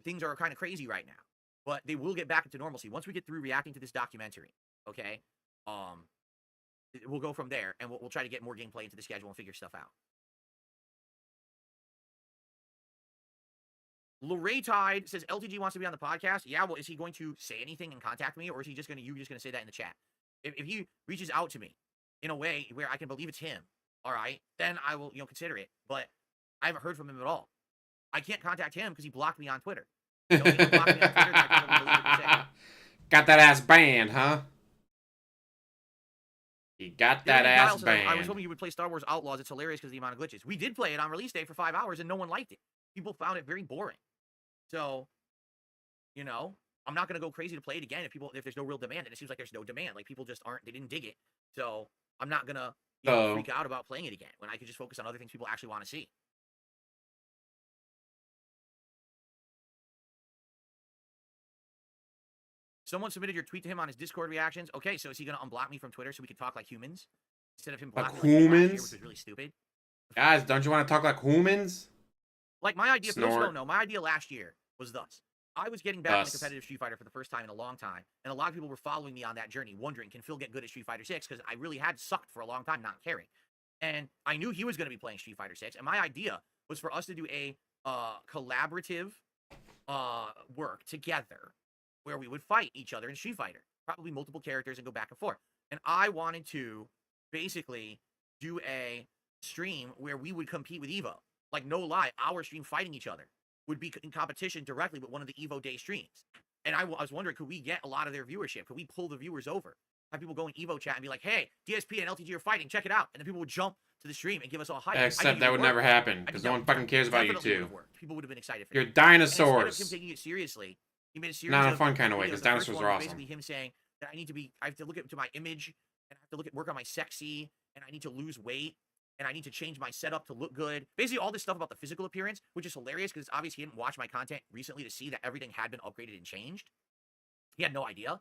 things are kind of crazy right now. But they will get back into normalcy once we get through reacting to this documentary. Okay, we'll go from there, and we'll try to get more gameplay into the schedule and figure stuff out. Lorray Tide says LTG wants to be on the podcast. Yeah, well, is he going to say anything and contact me, or is he just gonna say that in the chat? If he reaches out to me in a way where I can believe it's him, all right, then I will, consider it. But I haven't heard from him at all. I can't contact him because he blocked me on Twitter. Got that ass banned, huh? He got that ass banned. I was hoping you would play Star Wars Outlaws. It's hilarious because of the amount of glitches. We did play it on release day for 5 hours, and no one liked it. People found it very boring. So, I'm not going to go crazy to play it again if there's no real demand. And it seems like there's no demand. Like, people just they didn't dig it. So, I'm not going to freak out about playing it again when I could just focus on other things people actually want to see. Someone submitted your tweet to him on his Discord reactions. Okay, so is he going to unblock me from Twitter so we can talk like humans? Instead of him blocking me like humans? which was really stupid. Guys, don't you want to talk like humans? Like, my idea, for those who don't know, my idea last year was thus. I was getting back into competitive Street Fighter for the first time in a long time, and a lot of people were following me on that journey, wondering, can Phil get good at Street Fighter 6? Because I really had sucked for a long time, not caring. And I knew he was going to be playing Street Fighter 6, and my idea was for us to do a collaborative work together, where we would fight each other in Street Fighter, probably multiple characters, and go back and forth. And I wanted to basically do a stream where we would compete with Evo. Like, no lie, our stream fighting each other would be in competition directly with one of the Evo Day streams. And I was wondering, could we get a lot of their viewership? Could we pull the viewers over? Have people go in Evo chat and be like, hey, DSP and LTG are fighting, check it out. And then people would jump to the stream and give us all hype. Except that would never happen, because no one fucking cares about you two. People would have been excited for You're dinosaurs. Instead of him taking it seriously, he made a series not in a of fun kind of way, videos. because The first dinosaurs one are was awesome. basically him saying that I have to look into my image, and I have to work on my sexy, and I need to lose weight, and I need to change my setup to look good. Basically, all this stuff about the physical appearance, which is hilarious because it's obvious he didn't watch my content recently to see that everything had been upgraded and changed. He had no idea.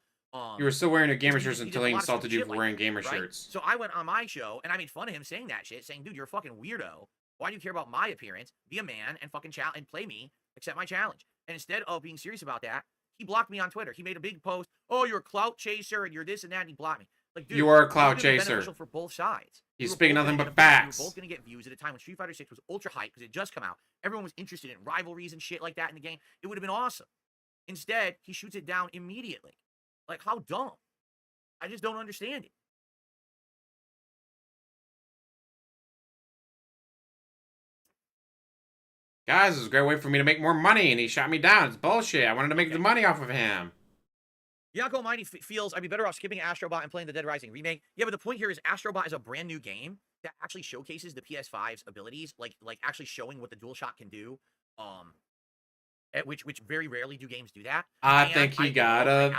You were still wearing your gamer shirts until he insulted you for wearing gamer right? shirts. So I went on my show, and I made fun of him saying that shit, saying, dude, you're a fucking weirdo. Why do you care about my appearance? Be a man and fucking and play me, accept my challenge. And instead of being serious about that, he blocked me on Twitter. He made a big post, oh, you're a clout chaser, and you're this and that, and he blocked me. Like, dude, you are a clout chaser. For both sides. He's speaking nothing but facts. We were both going to get views at a time when Street Fighter 6 was ultra hype because it just come out. Everyone was interested in rivalries and shit like that in the game. It would have been awesome. Instead, he shoots it down immediately. Like, how dumb. I just don't understand it. Guys, this is a great way for me to make more money, and he shot me down. It's bullshit. I wanted to make the money off of him. Yako Mighty feels I'd be better off skipping Astrobot and playing the Dead Rising remake. Yeah, but the point here is Astrobot is a brand new game that actually showcases the PS5's abilities, like actually showing what the DualShock can do. Which very rarely do games do that. I think he got a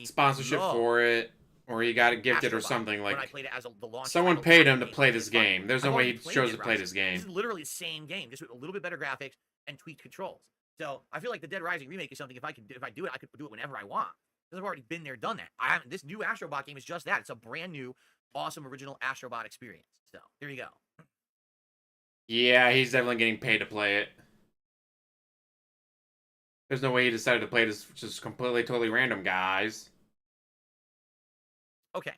sponsorship for it, or he got it gifted or something. Like, when I played it as the launch someone paid him to play this game. There's no way he chose to play this game. This is literally the same game, just with a little bit better graphics and tweaked controls. So I feel like the Dead Rising remake is something if I do it, I could do it whenever I want. Because I've already been there, done that. This new Astrobot game is just that. It's a brand new, awesome, original Astrobot experience. So there you go. Yeah, he's definitely getting paid to play it. There's no way he decided to play this just completely, totally random, guys. Okay.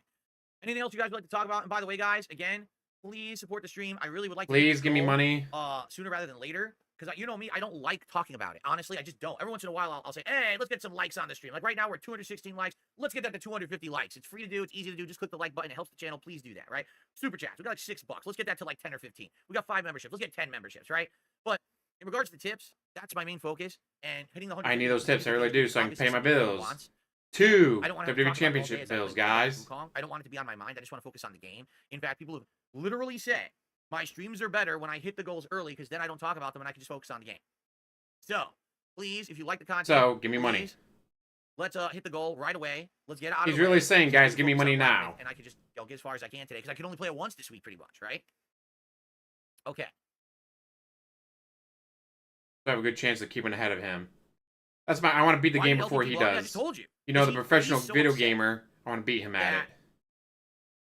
Anything else you guys would like to talk about? And by the way, guys, again, please support the stream. I really would like to please give me money sooner rather than later. Because you know me, I don't like talking about it. Honestly, I just don't. Every once in a while, I'll say, hey, let's get some likes on the stream. Like right now, we're at 216 likes. Let's get that to 250 likes. It's free to do. It's easy to do. Just click the like button. It helps the channel. Please do that, right? Super chats. We got like $6. Let's get that to like 10 or 15. We got 5 memberships. Let's get 10 memberships, right? But in regards to tips, that's my main focus. And hitting the 100. I need those tips. I really do, so I can pay my bills. 2 WWE Championship bills, guys. I don't want it to be on my mind. I just want to focus on the game. In fact, people have literally said my streams are better when I hit the goals early because then I don't talk about them and I can just focus on the game. So, please, if you like the content, So, give me money. please, let's hit the goal right away. Let's get it out He's of the way. really saying, So guys, we give me focus on money Blackman, now. And I can just get as far as I can today because I can only play it once this week, pretty much, right? Okay. I have a good chance of keeping ahead of him. That's I want to beat the Why game did before LTP he block me? I does. just told you. You know, the He's professional so video upset. gamer. I want to beat him at it.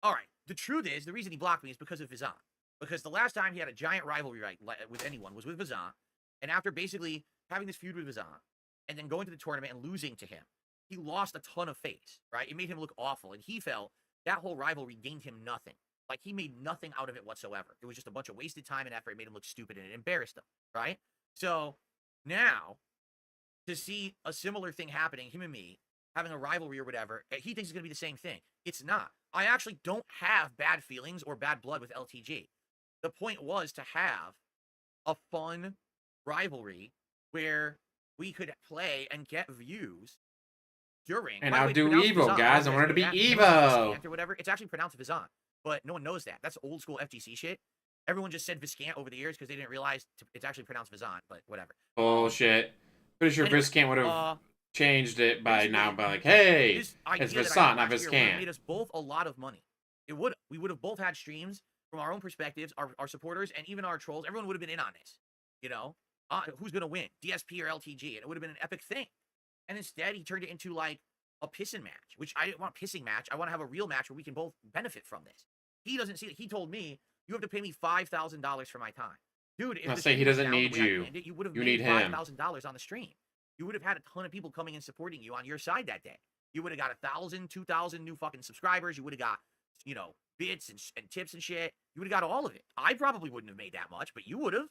All right. The truth is, the reason he blocked me is because of Vizan. Because the last time he had a giant rivalry with anyone was with Vizan. And after basically having this feud with Vizan and then going to the tournament and losing to him, he lost a ton of face, right? It made him look awful. And he felt that whole rivalry gained him nothing. Like, he made nothing out of it whatsoever. It was just a bunch of wasted time and effort. It made him look stupid and it embarrassed him, right? So now, to see a similar thing happening, him and me, having a rivalry or whatever, he thinks it's going to be the same thing. It's not. I actually don't have bad feelings or bad blood with LTG. The point was to have a fun rivalry where we could play and get views during. And By the I'll way, do pronounce Evo, Vizan. guys. I You want it to be know, you know, Evo. or whatever. It's actually pronounced Vizan, but no one knows that. That's old school FGC shit. Everyone just said Viscant over the years because they didn't realize it's actually pronounced Vizan, but whatever. Bullshit. Pretty sure Anyway, Viscant would have changed it by now, by like, hey, this it's idea that I Viscant, had not last year would've made Viscant. us both a lot of money. It would. We would have both had streams from our own perspectives, our supporters, and even our trolls. Everyone would have been in on this. You know, who's gonna win, DSP or LTG? And it would have been an epic thing. And instead, he turned it into like a pissing match, which I didn't want a pissing match. I want to have a real match where we can both benefit from this. He doesn't see it. He told me, you have to pay me $5,000 for my time. Dude, if I'll the say he stream went doesn't down the need way I you. planned it, you would have You made need him. $5,000 on the stream. You would have had a ton of people coming and supporting you on your side that day. You would have got 1,000, 2,000 new fucking subscribers. You would have got, you know, bits and tips and shit. You would have got all of it. I probably wouldn't have made that much, but you would have.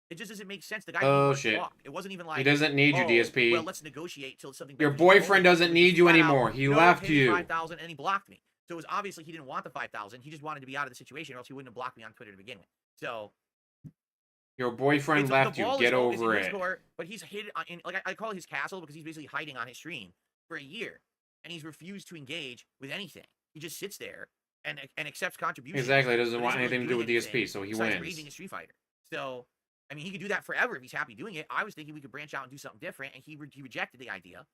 It just doesn't make sense. The guy didn't Oh, want to shit. talk. It wasn't even like He doesn't need you, oh, DSP. Well, let's negotiate till something. Your beneficial. boyfriend It doesn't was need just you flat out, anymore. He no, left pay me you. 5,000, and he blocked me. So it was obviously he didn't want the 5,000. He just wanted to be out of the situation, or else he wouldn't have blocked me on Twitter to begin with. So Your boyfriend left the you. ball Get is always over in his it. court, but he's hid in, like I call it his castle because he's basically hiding on his stream for a year, and he's refused to engage with anything. He just sits there and accepts contributions. Exactly. He doesn't but want isn't really anything to do with doing DSP, anything so he besides wins. raging a Street Fighter. So I mean, he could do that forever if he's happy doing it. I was thinking we could branch out and do something different, and he rejected the idea,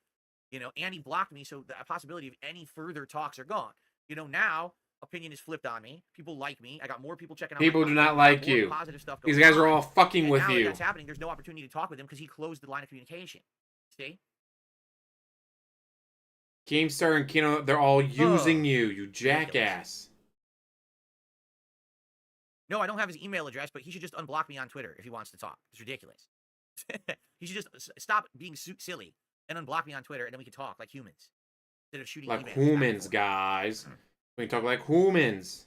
you know, and he blocked me, so the possibility of any further talks are gone. You know, now opinion is flipped on me. People like me. I got more people checking out. People my do content. not I got like more you. Positive stuff These going guys are on. all fucking And with now that you. that's happening. There's no opportunity to talk with him because he closed the line of communication. See? Keemstar and Kino, they're all using you jackass. No, I don't have his email address, but he should just unblock me on Twitter if he wants to talk. It's ridiculous. He should just stop being silly and unblock me on Twitter, and then we can talk like humans instead of shooting Like emails. humans, guys. We can talk like humans.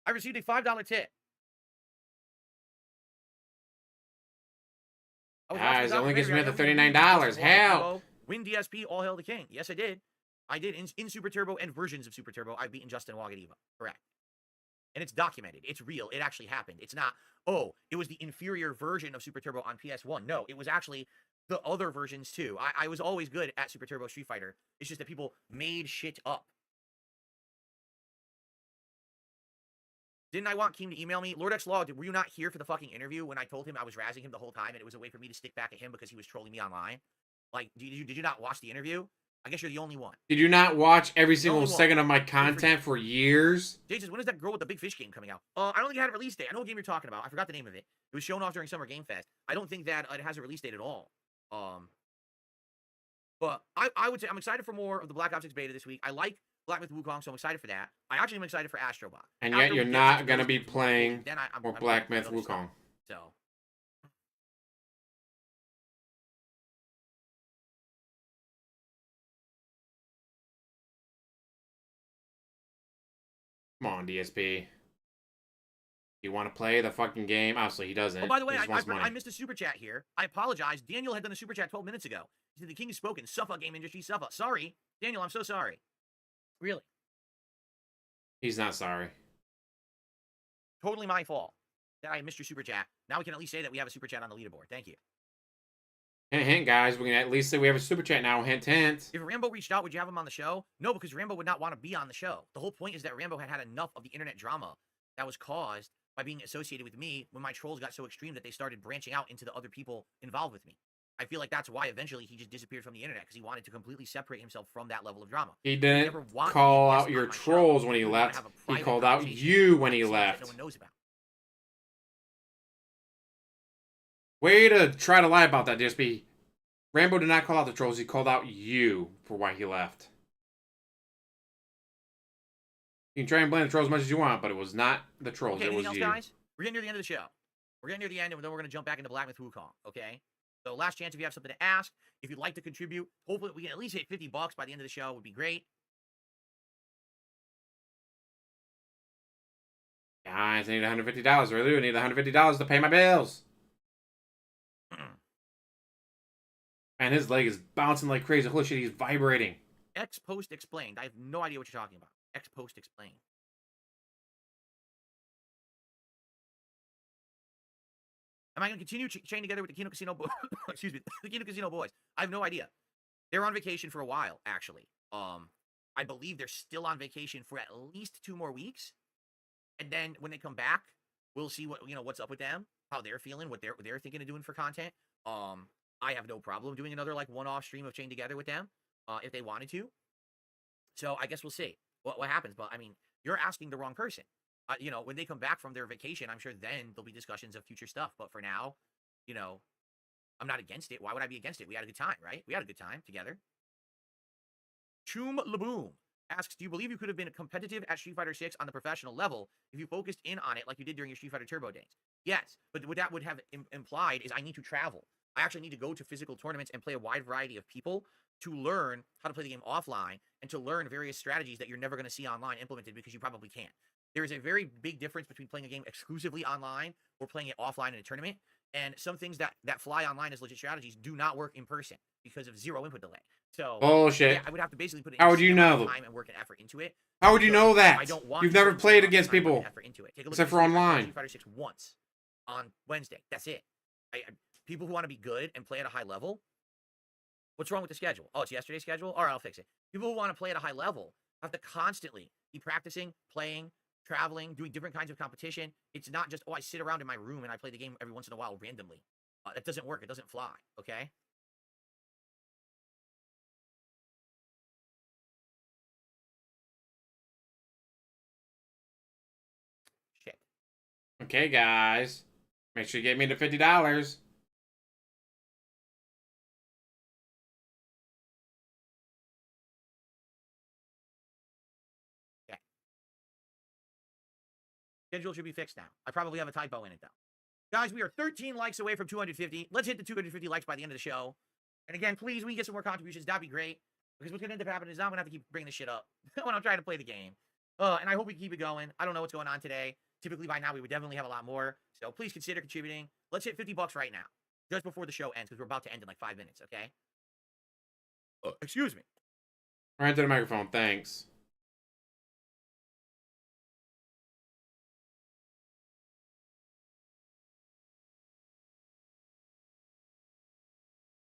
I received a $5 tip. I was watching Guys, the only gives me documentary the on $39. Yeti, Help! Win DSP, all hail the king. Yes, I did. I did in Super Turbo and versions of Super Turbo. I've beaten Justin Wog at Evo. Correct. And it's documented. It's real. It actually happened. It's not, oh, it was the inferior version of Super Turbo on PS1. No, it was actually the other versions too. I was always good at Super Turbo Street Fighter. It's just that people made shit up. Didn't I want Keem to email me? Lord X Law, were you not here for the fucking interview when I told him I was razzing him the whole time and it was a way for me to stick back at him because he was trolling me online? Like, did you not watch the interview? I guess you're the only one. Did you not watch every single only one. second of my content for years? Jay says, when is that girl with the big fish game coming out? I don't think it had a release date. I know what game you're talking about. I forgot the name of it. It was shown off during Summer Game Fest. I don't think that it has a release date at all. But I would say I'm excited for more of the Black Ops 6 beta this week. I like Black Myth Wukong, so I'm excited for that. I actually am excited for Astrobot. And yet you're not going to be playing more Black Myth Wukong. So. Come on, DSP. You want to play the fucking game? Obviously, he doesn't. Oh, by the way, He just wants money. I missed a super chat here. I apologize. Daniel had done a super chat 12 minutes ago. He said, the king has spoken. Suffer game industry, suffer. Sorry. Daniel, I'm so sorry. Really. He's not sorry. Totally my fault that I missed your super chat. Now we can at least say that we have a super chat on the leaderboard. Thank you. Hint, hint, guys. We can at least say we have a super chat now. Hint, hint. If Rambo reached out, would you have him on the show? No, because Rambo would not want to be on the show. The whole point is that Rambo had had enough of the internet drama that was caused by being associated with me when my trolls got so extreme that they started branching out into the other people involved with me. I feel like that's why eventually he just disappeared from the internet because he wanted to completely separate himself from that level of drama. He never didn't wanted to be a call guest out your on my show. trolls when he He wanted to left. have a He private called out conversation you when behind he the scenes that left. no one knows about. Way to try to lie about that, DSP. Rambo did not call out the trolls. He called out you for why he left. You can try and blame the trolls as much as you want, but it was not the trolls. Okay, it anything was else, you. guys? We're getting near the end of the show. We're getting near the end, and then we're going to jump back into Black Myth Wukong, okay? So last chance if you have something to ask. If you'd like to contribute, hopefully we can at least hit $50 by the end of the show. Would be great. Guys, I need $150. I really do need $150 to pay my bills. Man, his leg is bouncing like crazy. Holy shit, he's vibrating. X post explained. I have no idea what you're talking about. X post explained. Am I going to continue chain together with the Kino Casino boys? Excuse me, the Kino Casino boys. I have no idea. They're on vacation for a while, actually. I believe they're still on vacation for at least 2 more weeks. And then when they come back, we'll see what's up with them, how they're feeling, what they're thinking of doing for content. I have no problem doing another like one-off stream of Chain Together with them, if they wanted to. So I guess we'll see what happens. But I mean, you're asking the wrong person. When they come back from their vacation, I'm sure then there'll be discussions of future stuff. But for now, I'm not against it. Why would I be against it? We had a good time, right? We had a good time together. Choom Laboom asks, do you believe you could have been competitive at Street Fighter 6 on the professional level if you focused in on it like you did during your Street Fighter Turbo days? Yes, but what that would have implied is I need to travel. I actually need to go to physical tournaments and play a wide variety of people to learn how to play the game offline and to learn various strategies that you're never going to see online implemented because you probably can't. There is a very big difference between playing a game exclusively online or playing it offline in a tournament. And some things that fly online as legit strategies do not work in person because of zero input delay. So bullshit. yeah, I would have to basically put How would you know? time and work and effort into it. How would you know that? I don't want You've never played against time, people effort into it. Take a look except at for online. Street Fighter 6 once on Wednesday. That's it. People who want to be good and play at a high level. What's wrong with the schedule? Oh, it's yesterday's schedule? All right, I'll fix it. People who want to play at a high level have to constantly be practicing, playing, traveling, doing different kinds of competition. It's not just, I sit around in my room and I play the game every once in a while randomly. That doesn't work. It doesn't fly, okay? Shit. Okay, guys. Make sure you get me the $50. Schedule should be fixed now. I probably have a typo in it, though. Guys, we are 13 likes away from 250. Let's hit the 250 likes by the end of the show. And again, please, we can get some more contributions. That'd be great. Because what's going to end up happening is I'm going to have to keep bringing this shit up when I'm trying to play the game. And I hope we keep it going. I don't know what's going on today. Typically, by now, we would definitely have a lot more. So please consider contributing. Let's hit $50 right now. Just before the show ends, because we're about to end in like 5 minutes, okay? Excuse me. Right to the microphone, thanks.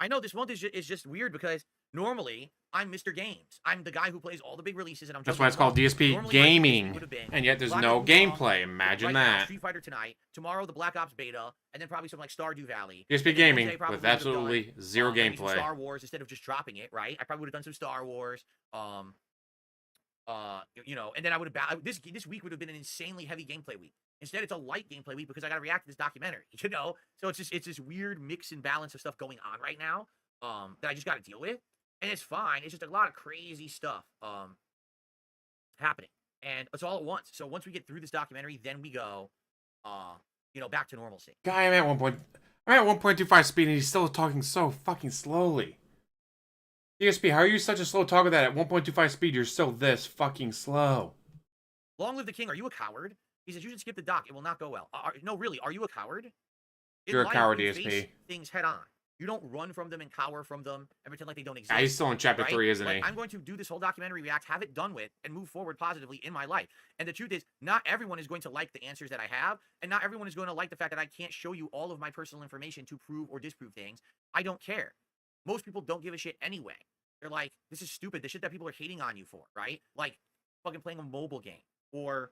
I know this month is just weird because normally I'm Mr. Games. I'm the guy who plays all the big releases, and I'm. That's why it's called DSP Gaming, and yet there's no gameplay. Imagine that. Street Fighter tonight, tomorrow the Black Ops beta, and then probably some like Stardew Valley. DSP Gaming with absolutely zero gameplay. Star Wars instead of just dropping it, right? I probably would have done some Star Wars. And then I would have this week would have been an insanely heavy gameplay week. Instead, it's a light gameplay week because I got to react to this documentary, So it's this weird mix and balance of stuff going on right now that I just got to deal with, and it's fine. It's just a lot of crazy stuff happening, and it's all at once. So once we get through this documentary, then we go, back to normalcy. Guy, I'm at 1.25 speed, and he's still talking so fucking slowly. DSP, how are you such a slow talker that at 1.25 speed you're still this fucking slow? Long live the king. Are you a coward? He says you should skip the doc. It will not go well. No, really. Are you a coward? You're a coward, you DSP. Face things head on. You don't run from them and cower from them and pretend like they don't exist. Yeah, he's still in chapter 3, isn't he? I'm going to do this whole documentary react, have it done with, and move forward positively in my life. And the truth is, not everyone is going to like the answers that I have, and not everyone is going to like the fact that I can't show you all of my personal information to prove or disprove things. I don't care. Most people don't give a shit anyway. They're like, this is stupid. The shit that people are hating on you for, right? Like, fucking playing a mobile game. Or,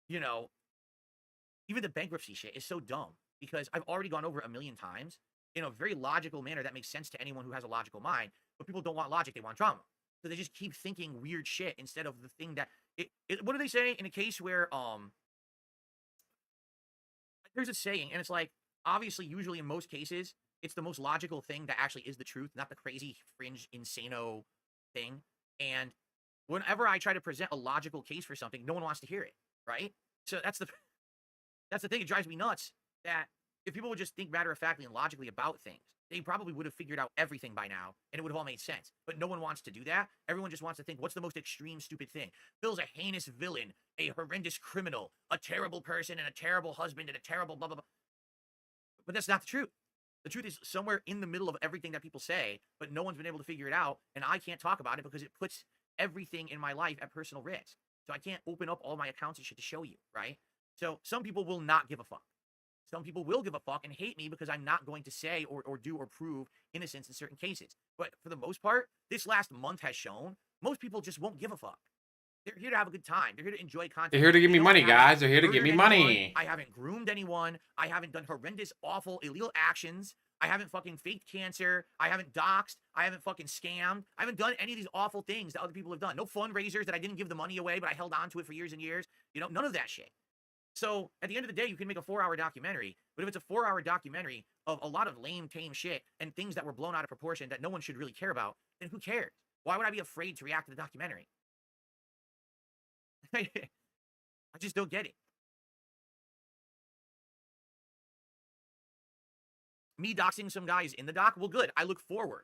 even the bankruptcy shit is so dumb. Because I've already gone over 1 million times. in a very logical manner that makes sense to anyone who has a logical mind. But people don't want logic; they want drama. So they just keep thinking weird shit instead of the thing that. What do they say in a case where there's a saying, and it's like, obviously, usually in most cases, it's the most logical thing that actually is the truth, not the crazy, fringe, insano thing. And whenever I try to present a logical case for something, no one wants to hear it, right? So that's the thing. It drives me nuts that if people would just think matter-of-factly and logically about things, they probably would have figured out everything by now, and it would have all made sense. But no one wants to do that. Everyone just wants to think, what's the most extreme, stupid thing? Phil's a heinous villain, a horrendous criminal, a terrible person, and a terrible husband, and a terrible blah, blah, blah. But that's not the truth. The truth is somewhere in the middle of everything that people say, but no one's been able to figure it out, and I can't talk about it because it puts everything in my life at personal risk. So I can't open up all my accounts and shit to show you, right? So some people will not give a fuck. Some people will give a fuck and hate me because I'm not going to say or do or prove innocence in certain cases. But for the most part, this last month has shown most people just won't give a fuck. They're here to have a good time. They're here to enjoy content. They're here to give me money, guys. They're here to give me money. I haven't groomed anyone. I haven't done horrendous, awful, illegal actions. I haven't fucking faked cancer. I haven't doxed. I haven't fucking scammed. I haven't done any of these awful things that other people have done. No fundraisers that I didn't give the money away, but I held on to it for years and years. You know, none of that shit. So at the end of the day, you can make a 4-hour documentary, but if it's a 4-hour documentary of a lot of lame, tame shit and things that were blown out of proportion that no one should really care about, then who cares? Why would I be afraid to react to the documentary? I just don't get it. Me doxing some guys in the doc, well, good. I look forward.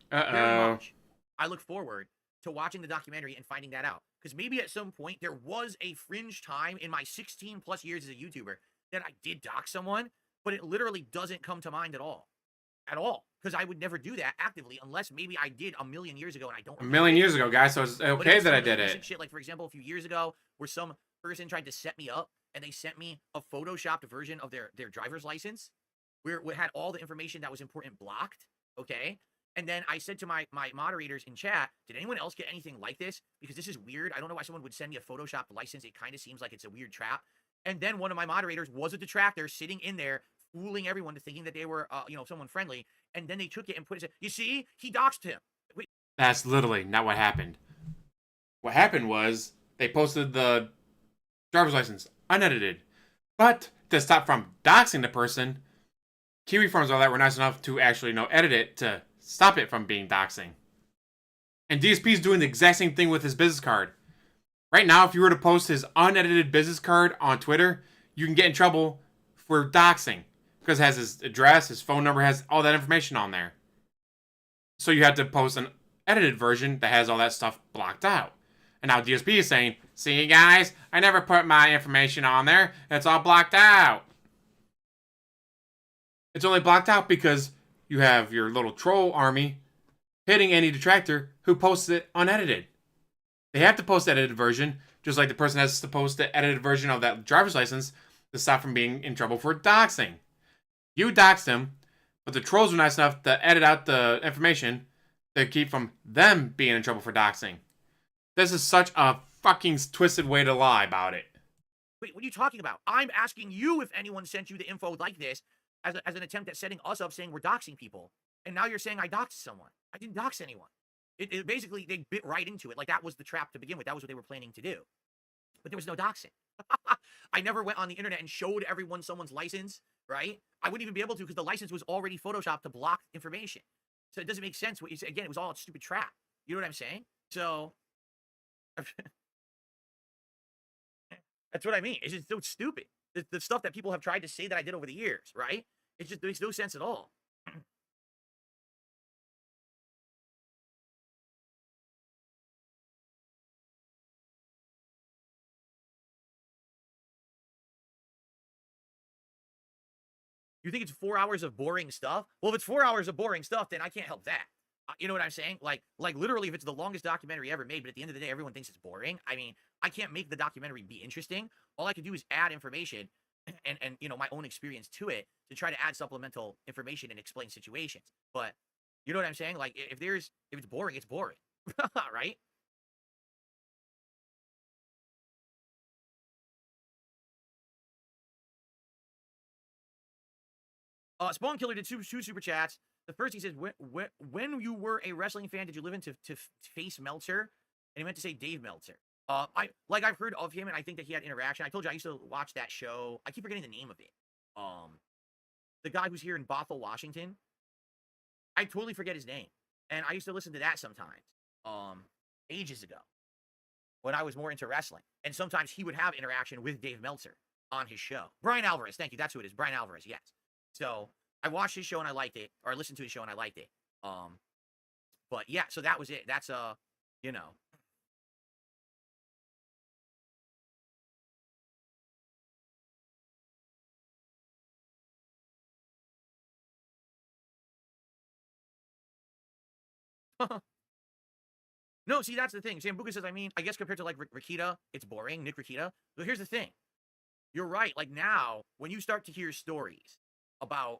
Very much. I look forward to watching the documentary and finding that out. Because maybe at some point there was a fringe time in my 16 plus years as a YouTuber that I did dox someone, but it literally doesn't come to mind at all. At all. Because I would never do that actively unless maybe I did a million years ago and I don't. A million years ago, guys, so it's okay that I did it. Shit, like, for example, a few years ago where some person tried to set me up and they sent me a photoshopped version of their driver's license where it had all the information that was important blocked, okay? And then I said to my moderators in chat, did anyone else get anything like this? Because this is weird. I don't know why someone would send me a photoshopped license. It kind of seems like it's a weird trap. And then one of my moderators was a detractor sitting in there fooling everyone to thinking that they were, someone friendly. And then they took it and put it, you see, he doxed him. Wait. That's literally not what happened. What happened was they posted the driver's license unedited. But to stop from doxing the person, Kiwi Farms all that were nice enough to actually, edit it to stop it from being doxing. And DSP is doing the exact same thing with his business card. Right now, if you were to post his unedited business card on Twitter, you can get in trouble for doxing. Because it has his address, his phone number, has all that information on there. So you had to post an edited version that has all that stuff blocked out. And now DSP is saying, see guys, I never put my information on there. It's all blocked out. It's only blocked out because you have your little troll army hitting any detractor who posts it unedited. They have to post the edited version, just like the person has to post the edited version of that driver's license to stop from being in trouble for doxing. You doxed him, but the trolls were nice enough to edit out the information to keep from them being in trouble for doxing. This is such a fucking twisted way to lie about it. Wait, what are you talking about? I'm asking you if anyone sent you the info like this as an attempt at setting us up saying we're doxing people. And now you're saying I doxed someone. I didn't dox anyone. It basically, they bit right into it. Like that was the trap to begin with. That was what they were planning to do. But there was no doxing. I never went on the internet and showed everyone someone's license, right? I wouldn't even be able to because the license was already photoshopped to block information. So it doesn't make sense what you say. Again, it was all a stupid trap. You know what I'm saying? So that's what I mean. It's just so stupid. The stuff that people have tried to say that I did over the years, right? It just makes no sense at all. You think it's 4 hours of boring stuff? Well, if it's 4 hours of boring stuff, then I can't help that. You know what I'm saying? Like literally, if it's the longest documentary ever made, but at the end of the day, everyone thinks it's boring. I mean, I can't make the documentary be interesting. All I can do is add information and my own experience to it to try to add supplemental information and explain situations. But you know what I'm saying? Like if it's boring, it's boring, right? Spawn Killer did two super chats. The first, he says, when you were a wrestling fan, did you live in to face Meltzer? And he meant to say Dave Meltzer. I've heard of him, and I think that he had interaction. I told you I used to watch that show. I keep forgetting the name of it. The guy who's here in Bothell, Washington. I totally forget his name. And I used to listen to that sometimes. Ages ago. When I was more into wrestling. And sometimes he would have interaction with Dave Meltzer on his show. Brian Alvarez, thank you. That's who it is. Brian Alvarez, yes. So I watched his show and I liked it. Or I listened to his show and I liked it. But yeah, so that was it. That's you know. No, see, that's the thing. Sambuca says, I mean, I guess compared to like Rikita, it's boring. Nick Rikita. But here's the thing. You're right. Like now, when you start to hear stories about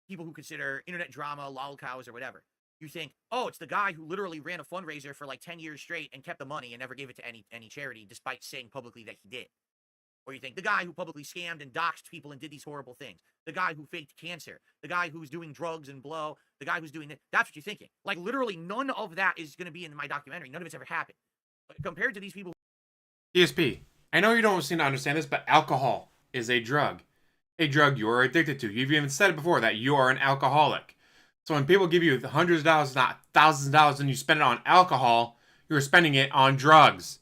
people who consider internet drama, lol cows, or whatever, you think, oh, it's the guy who literally ran a fundraiser for like 10 years straight and kept the money and never gave it to any charity, despite saying publicly that he did. Or you think the guy who publicly scammed and doxed people and did these horrible things, the guy who faked cancer, the guy who's doing drugs and blow, the guy who's doing this. That's what you're thinking. Like literally none of that is going to be in my documentary. None of it's ever happened. But compared to these people. DSP, I know you don't seem to understand this, but alcohol is a drug. A drug you are addicted to. You've even said it before that you are an alcoholic. So when people give you hundreds of dollars, not thousands of dollars, and you spend it on alcohol, you're spending it on drugs.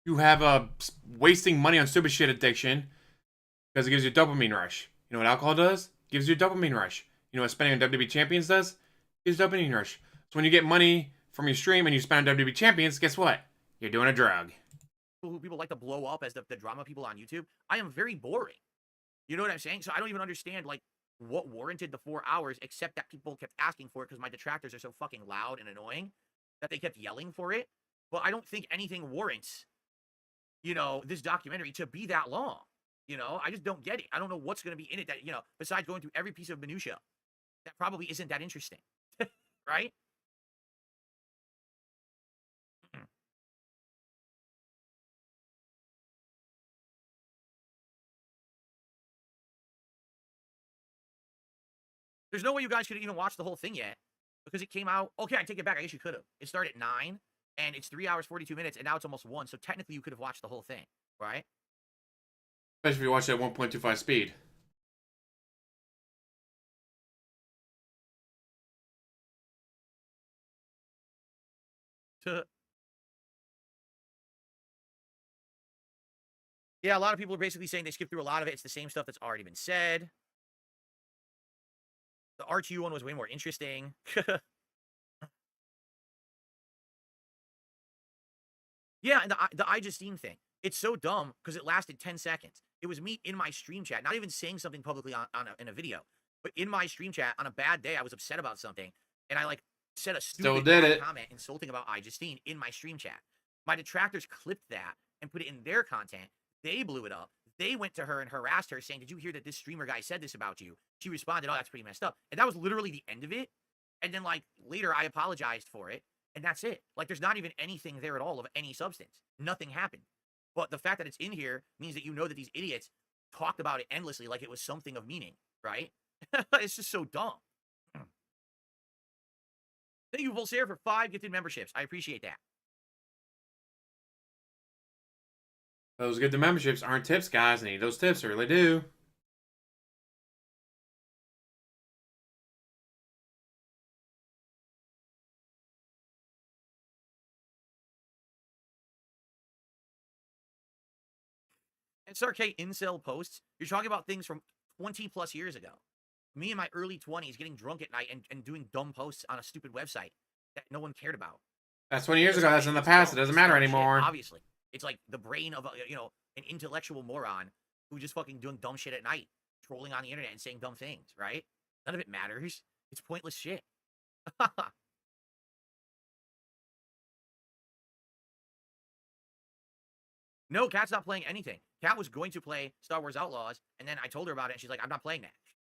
You have a wasting money on stupid shit addiction because it gives you a dopamine rush. You know what alcohol does? It gives you a dopamine rush. You know what spending on WWE champions does? It gives a dopamine rush. So when you get money from your stream and you spend on WWE champions, guess what? You're doing a drug. Who people like to blow up as the drama people on YouTube. I am very boring. You know what I'm saying? So I don't even understand like what warranted the 4 hours, except that people kept asking for it because my detractors are so fucking loud and annoying that they kept yelling for it. But I don't think anything warrants, you know, this documentary to be that long. You know, I just don't get it. I don't know what's going to be in it that, you know, besides going through every piece of minutia, that probably isn't that interesting. Right? There's no way you guys could even watch the whole thing yet because it came out. Okay, I take it back. I guess you could have. It started at 9 and it's 3 hours, 42 minutes, and now it's almost 1. So technically you could have watched the whole thing, right? Especially if you watch it at 1.25 speed. Yeah, a lot of people are basically saying they skipped through a lot of it. It's the same stuff that's already been said. The RTU one was way more interesting. Yeah, and the iJustine thing. It's so dumb because it lasted 10 seconds. It was me in my stream chat, not even saying something publicly in a video, but in my stream chat on a bad day, I was upset about something, and I like said a stupid bad comment insulting about iJustine in my stream chat. My detractors clipped that and put it in their content. They blew it up. They went to her and harassed her, saying, "Did you hear that this streamer guy said this about you?" She responded, "Oh, that's pretty messed up." And that was literally the end of it. And then like later, I apologized for it. And that's it. Like, there's not even anything there at all of any substance. Nothing happened. But the fact that it's in here means that you know that these idiots talked about it endlessly like it was something of meaning, right? It's just so dumb. Thank you, Volsair, for 5 gifted memberships. I appreciate that. Those gifted memberships aren't tips, guys. I need those tips. I really do. And Sarkay incel posts, you're talking about things from 20 plus years ago. Me in my early 20s getting drunk at night and doing dumb posts on a stupid website that no one cared about. That's 20 years ago. That's in the past. It doesn't matter anymore. Shit, obviously. It's like the brain of, an intellectual moron who just fucking doing dumb shit at night, trolling on the internet and saying dumb things, right? None of it matters. It's pointless shit. No, Kat's not playing anything. Kat was going to play Star Wars Outlaws, and then I told her about it, and she's like, I'm not playing that.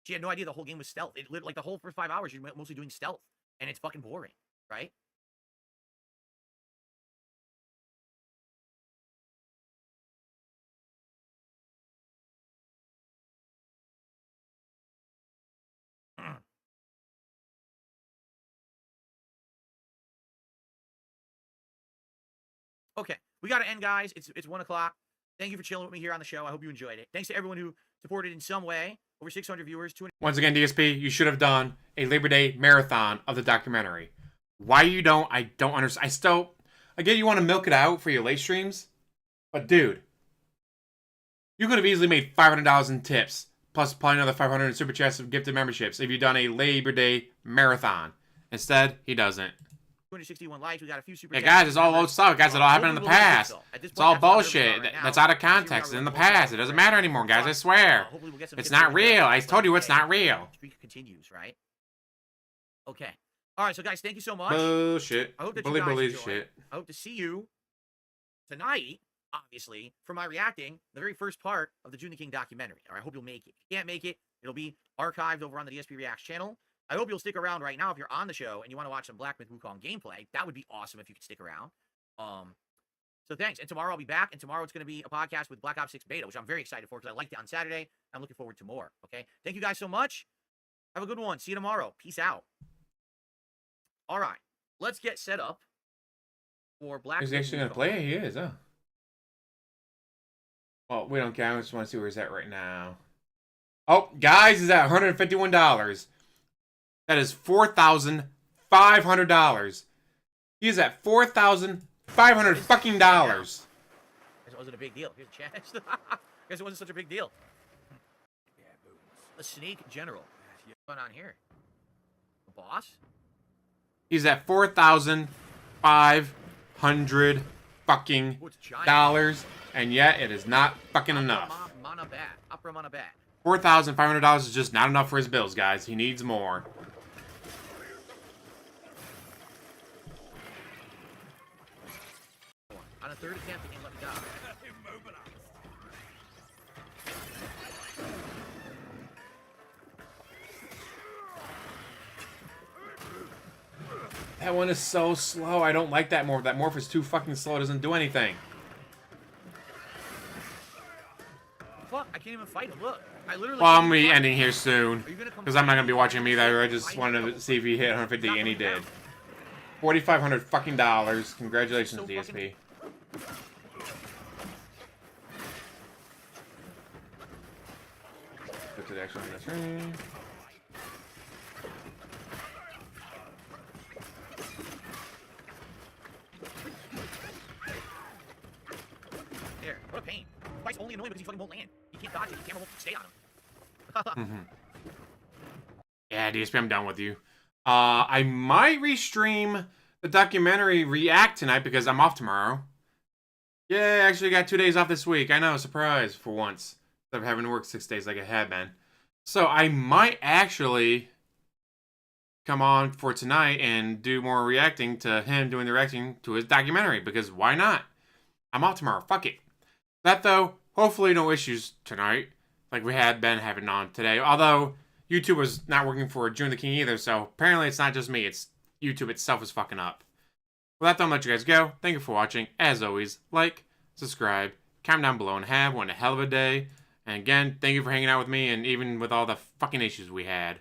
She had no idea the whole game was stealth. It lived like the whole first 5 hours, you're mostly doing stealth, and it's fucking boring, right? Okay, we got to end, guys. It's 1 o'clock. Thank you for chilling with me here on the show. I hope you enjoyed it. Thanks to everyone who supported in some way. Over 600 viewers. Once again, DSP, you should have done a Labor Day marathon of the documentary. Why you don't, I don't understand. I still, I get you want to milk it out for your late streams, but dude, you could have easily made $500 in tips, plus probably another 500 in super chats of gifted memberships if you'd done a Labor Day marathon. Instead, he doesn't. 261 likes. We got a few super Yeah, chats. guys, it's all old stuff. Guys, it all happened in the past. It's all bullshit. Right now. That's out of context. It's in the past. It doesn't matter anymore, guys. I swear. Hopefully we'll get some It's gifted not real. I memberships. told you it's not real. Streak continues, right? Okay. All right, so guys, thank you so much. Bullshit. I hope that Bully you guys bully enjoyed. shit. I hope to see you tonight, obviously, for my reacting the very first part of the June the King documentary. All right, I hope you'll make it. If you can't make it, it'll be archived over on the DSP Reacts channel. I hope you'll stick around right now if you're on the show and you want to watch some Black Myth Wukong gameplay. That would be awesome if you could stick around. So thanks. And tomorrow I'll be back, and tomorrow it's going to be a podcast with Black Ops 6 Beta, which I'm very excited for because I liked it on Saturday. I'm looking forward to more. Okay, thank you guys so much. Have a good one. See you tomorrow. Peace out. All right, let's get set up for Black He's Myth actually going to Wukong. play it? He is, huh? Well, we don't care. I just want to see where he's at right now. Oh, guys, he's at $151. That is $4,500. He is at $4,500 fucking dollars. Guess it wasn't a big deal. Here's a chance. Guess it wasn't such a big deal. A snake general. What's going on here? A boss? He's at $4,500 fucking dollars, and yet it is not fucking enough. Mana bat. Opera mana bat. $4,500 is just not enough for his bills, guys. He needs more. On a third attempt, he didn't let me die. That one is so slow. I don't like that morph. That morph is too fucking slow. It doesn't do anything. Fuck, I can't even fight him. Look. I literally. Well, I'm going to be ending here soon. Because I'm not going to be watching him either. I just wanted to see if he hit 150, and he did. $4,500 fucking dollars. Congratulations, DSP. Go to the actual screen. There. What a pain. Fight's only annoying because he fucking won't land. He can't dodge it. The camera won't stay on him. Yeah, DSP, I'm done with you. I might restream the documentary React tonight because I'm off tomorrow. Yeah, I actually got 2 days off this week. I know, surprise for once. Instead of having to work 6 days like I had been. So I might actually come on for tonight and do more reacting to him doing the reacting to his documentary because why not? I'm off tomorrow. Fuck it. That though, hopefully no issues tonight like we had been having on today. Although YouTube was not working for June the King either, so apparently it's not just me. It's YouTube itself is fucking up. With that, though, I'm going to let you guys go. Thank you for watching. As always, like, subscribe, comment down below, and have one hell of a day. And again, thank you for hanging out with me, and even with all the fucking issues we had.